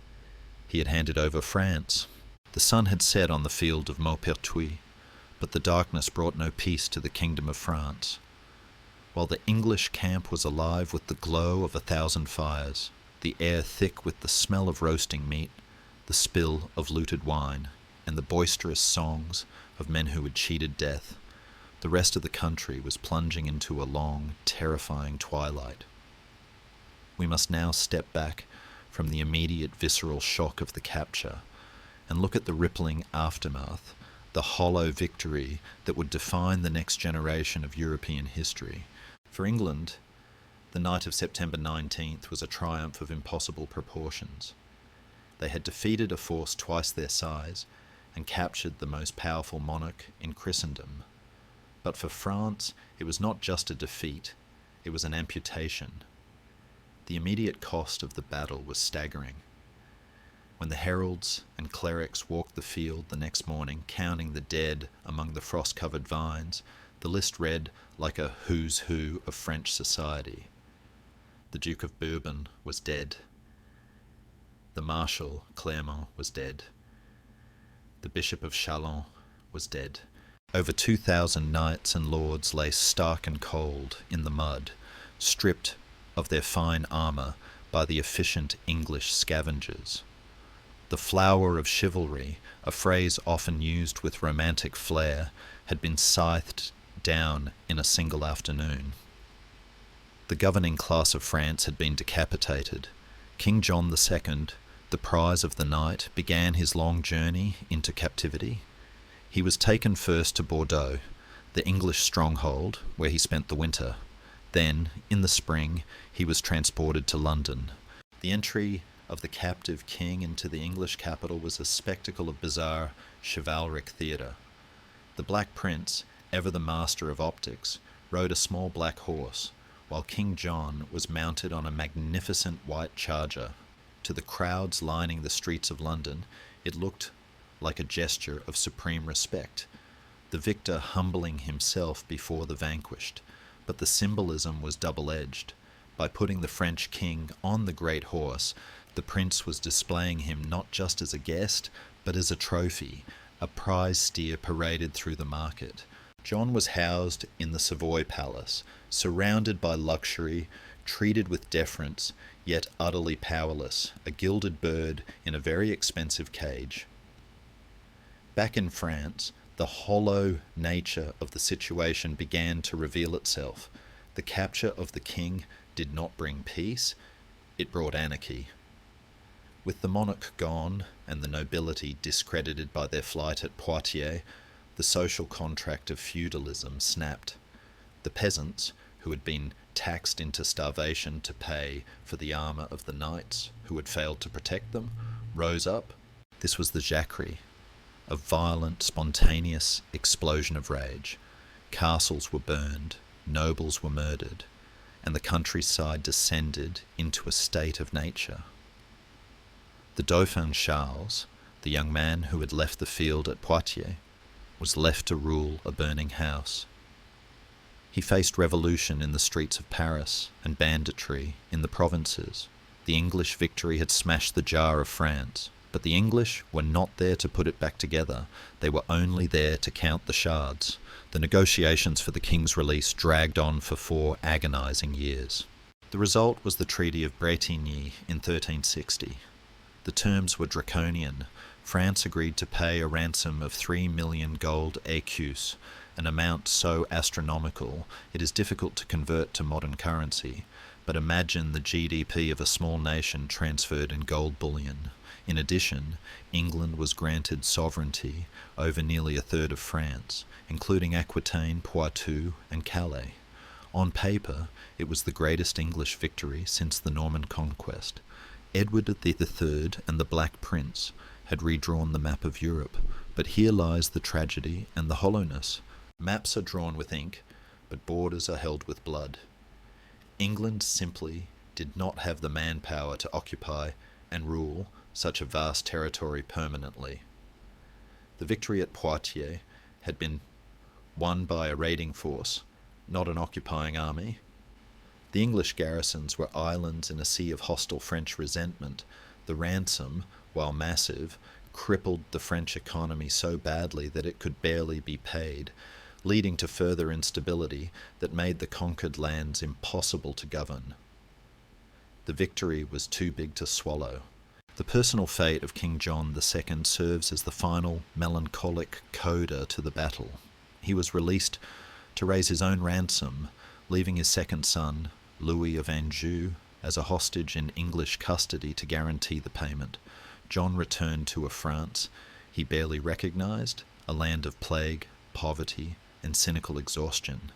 he had handed over France. The sun had set on the field of Maupertuis, but the darkness brought no peace to the kingdom of France. While the English camp was alive with the glow of 1,000 fires, the air thick with the smell of roasting meat, the spill of looted wine, and the boisterous songs of men who had cheated death, the rest of the country was plunging into a long, terrifying twilight. We must now step back from the immediate visceral shock of the capture and look at the rippling aftermath, the hollow victory that would define the next generation of European history. For England, the night of September 19th was a triumph of impossible proportions. They had defeated a force twice their size and captured the most powerful monarch in Christendom. But for France, it was not just a defeat, it was an amputation. The immediate cost of the battle was staggering. When the heralds and clerics walked the field the next morning, counting the dead among the frost-covered vines, the list read like a who's who of French society. The Duke of Bourbon was dead. The Marshal, Clermont, was dead. The Bishop of Chalon was dead. Over 2,000 knights and lords lay stark and cold in the mud, stripped of their fine armour by the efficient English scavengers. The flower of chivalry, a phrase often used with romantic flair, had been scythed down in a single afternoon. The governing class of France had been decapitated. King John II, the prize of the night, began his long journey into captivity. He was taken first to Bordeaux, the English stronghold, where he spent the winter. Then, in the spring, he was transported to London. The entry of the captive king into the English capital was a spectacle of bizarre, chivalric theatre. The Black Prince, ever the master of optics, rode a small black horse, while King John was mounted on a magnificent white charger. To the crowds lining the streets of London, it looked like a gesture of supreme respect, the victor humbling himself before the vanquished. But the symbolism was double-edged. By putting the French king on the great horse, the prince was displaying him not just as a guest, but as a trophy, a prize steer paraded through the market. John was housed in the Savoy Palace, surrounded by luxury, treated with deference, yet utterly powerless, a gilded bird in a very expensive cage. Back in France, the hollow nature of the situation began to reveal itself. The capture of the king did not bring peace, it brought anarchy. With the monarch gone and the nobility discredited by their flight at Poitiers, the social contract of feudalism snapped. The peasants, who had been taxed into starvation to pay for the armour of the knights who had failed to protect them, rose up. This was the Jacquerie, a violent, spontaneous explosion of rage. Castles were burned, nobles were murdered, and the countryside descended into a state of nature. The Dauphin Charles, the young man who had left the field at Poitiers, was left to rule a burning house. He faced revolution in the streets of Paris and banditry in the provinces. The English victory had smashed the jar of France, but the English were not there to put it back together. They were only there to count the shards. The negotiations for the king's release dragged on for 4 agonizing years. The result was the Treaty of Bretigny in 1360. The terms were draconian. France agreed to pay a ransom of 3 million gold écus, an amount so astronomical it is difficult to convert to modern currency, but imagine the GDP of a small nation transferred in gold bullion. In addition, England was granted sovereignty over nearly a third of France, including Aquitaine, Poitou, and Calais. On paper, it was the greatest English victory since the Norman conquest. Edward III and the Black Prince had redrawn the map of Europe, but here lies the tragedy and the hollowness. Maps are drawn with ink, but borders are held with blood. England simply did not have the manpower to occupy and rule such a vast territory permanently. The victory at Poitiers had been won by a raiding force, not an occupying army. The English garrisons were islands in a sea of hostile French resentment. The ransom, while massive, crippled the French economy so badly that it could barely be paid, leading to further instability that made the conquered lands impossible to govern. The victory was too big to swallow. The personal fate of King John II serves as the final melancholic coda to the battle. He was released to raise his own ransom, leaving his second son, Louis of Anjou, as a hostage in English custody to guarantee the payment. John returned to a France he barely recognised, a land of plague, poverty, and cynical exhaustion.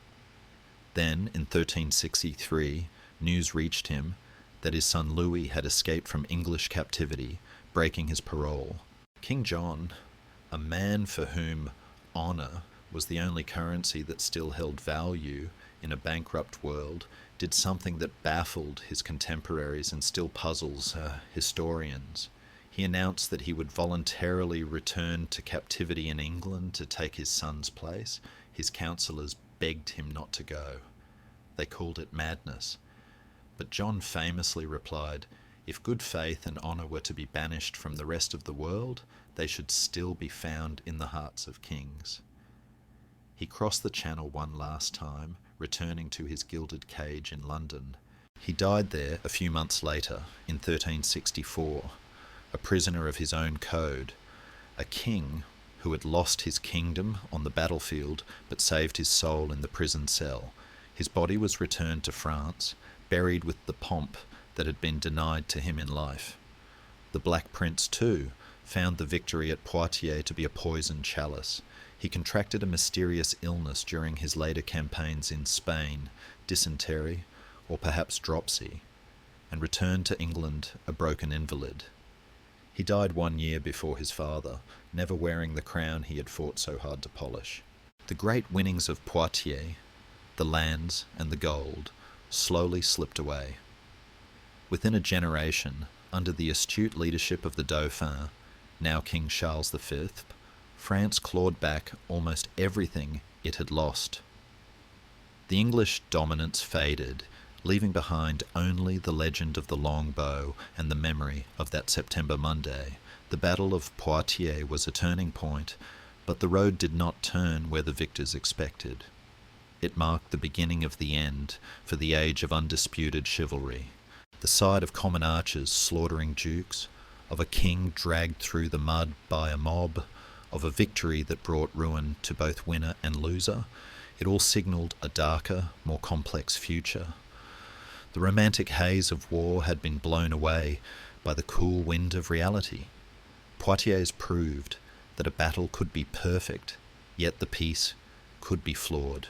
Then, in 1363, news reached him that his son Louis had escaped from English captivity, breaking his parole. King John, a man for whom honour was the only currency that still held value in a bankrupt world, did something that baffled his contemporaries and still puzzles historians. He announced that he would voluntarily return to captivity in England to take his son's place. His counsellors begged him not to go. They called it madness. But John famously replied, if good faith and honour were to be banished from the rest of the world, they should still be found in the hearts of kings. He crossed the Channel one last time, returning to his gilded cage in London. He died there a few months later, in 1364, a prisoner of his own code, a king who had lost his kingdom on the battlefield but saved his soul in the prison cell. His body was returned to France, buried with the pomp that had been denied to him in life. The Black Prince, too, found the victory at Poitiers to be a poisoned chalice. He contracted a mysterious illness during his later campaigns in Spain, dysentery, or perhaps dropsy, and returned to England a broken invalid. He died 1 year before his father, never wearing the crown he had fought so hard to polish. The great winnings of Poitiers, the lands and the gold, slowly slipped away. Within a generation, under the astute leadership of the Dauphin, now King Charles V, France clawed back almost everything it had lost. The English dominance faded, leaving behind only the legend of the longbow and the memory of that September Monday. The Battle of Poitiers was a turning point, but the road did not turn where the victors expected. It marked the beginning of the end for the age of undisputed chivalry. The sight of common archers slaughtering dukes, of a king dragged through the mud by a mob, of a victory that brought ruin to both winner and loser, it all signalled a darker, more complex future. The romantic haze of war had been blown away by the cool wind of reality. Poitiers proved that a battle could be perfect, yet the peace could be flawed.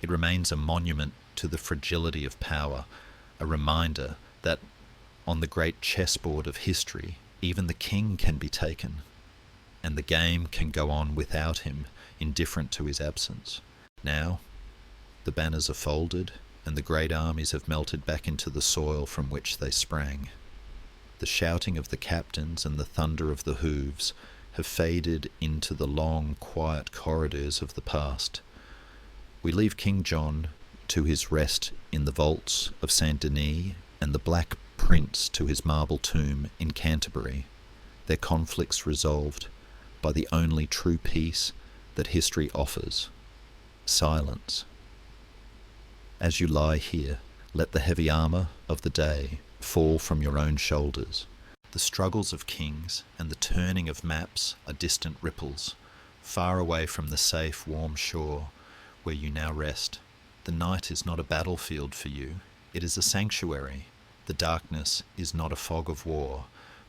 It remains a monument to the fragility of power, a reminder that on the great chessboard of history, even the king can be taken, and the game can go on without him, indifferent to his absence. Now, the banners are folded, and the great armies have melted back into the soil from which they sprang. The shouting of the captains and the thunder of the hooves have faded into the long, quiet corridors of the past. We leave King John to his rest in the vaults of Saint Denis and the Black Prince to his marble tomb in Canterbury, their conflicts resolved by the only true peace that history offers: silence. As you lie here, let the heavy armour of the day fall from your own shoulders. The struggles of kings and the turning of maps are distant ripples, far away from the safe, warm shore where you now rest. The night is not a battlefield for you, it is a sanctuary. The darkness is not a fog of war,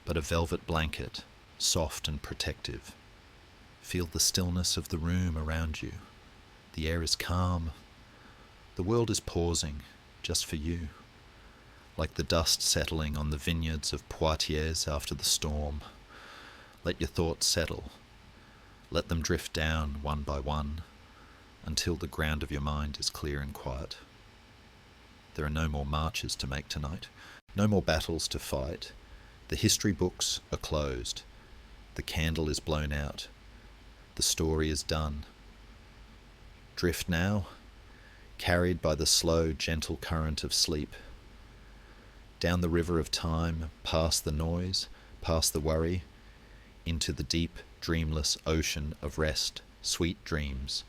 but a velvet blanket, soft and protective. Feel the stillness of the room around you. The air is calm. The world is pausing, just for you, like the dust settling on the vineyards of Poitiers after the storm. Let your thoughts settle. Let them drift down one by one, until the ground of your mind is clear and quiet. There are no more marches to make tonight, no more battles to fight. The history books are closed. The candle is blown out. The story is done. Drift now carried by the slow, gentle current of sleep. Down the river of time, past the noise, past the worry, into the deep, dreamless ocean of rest, sweet dreams,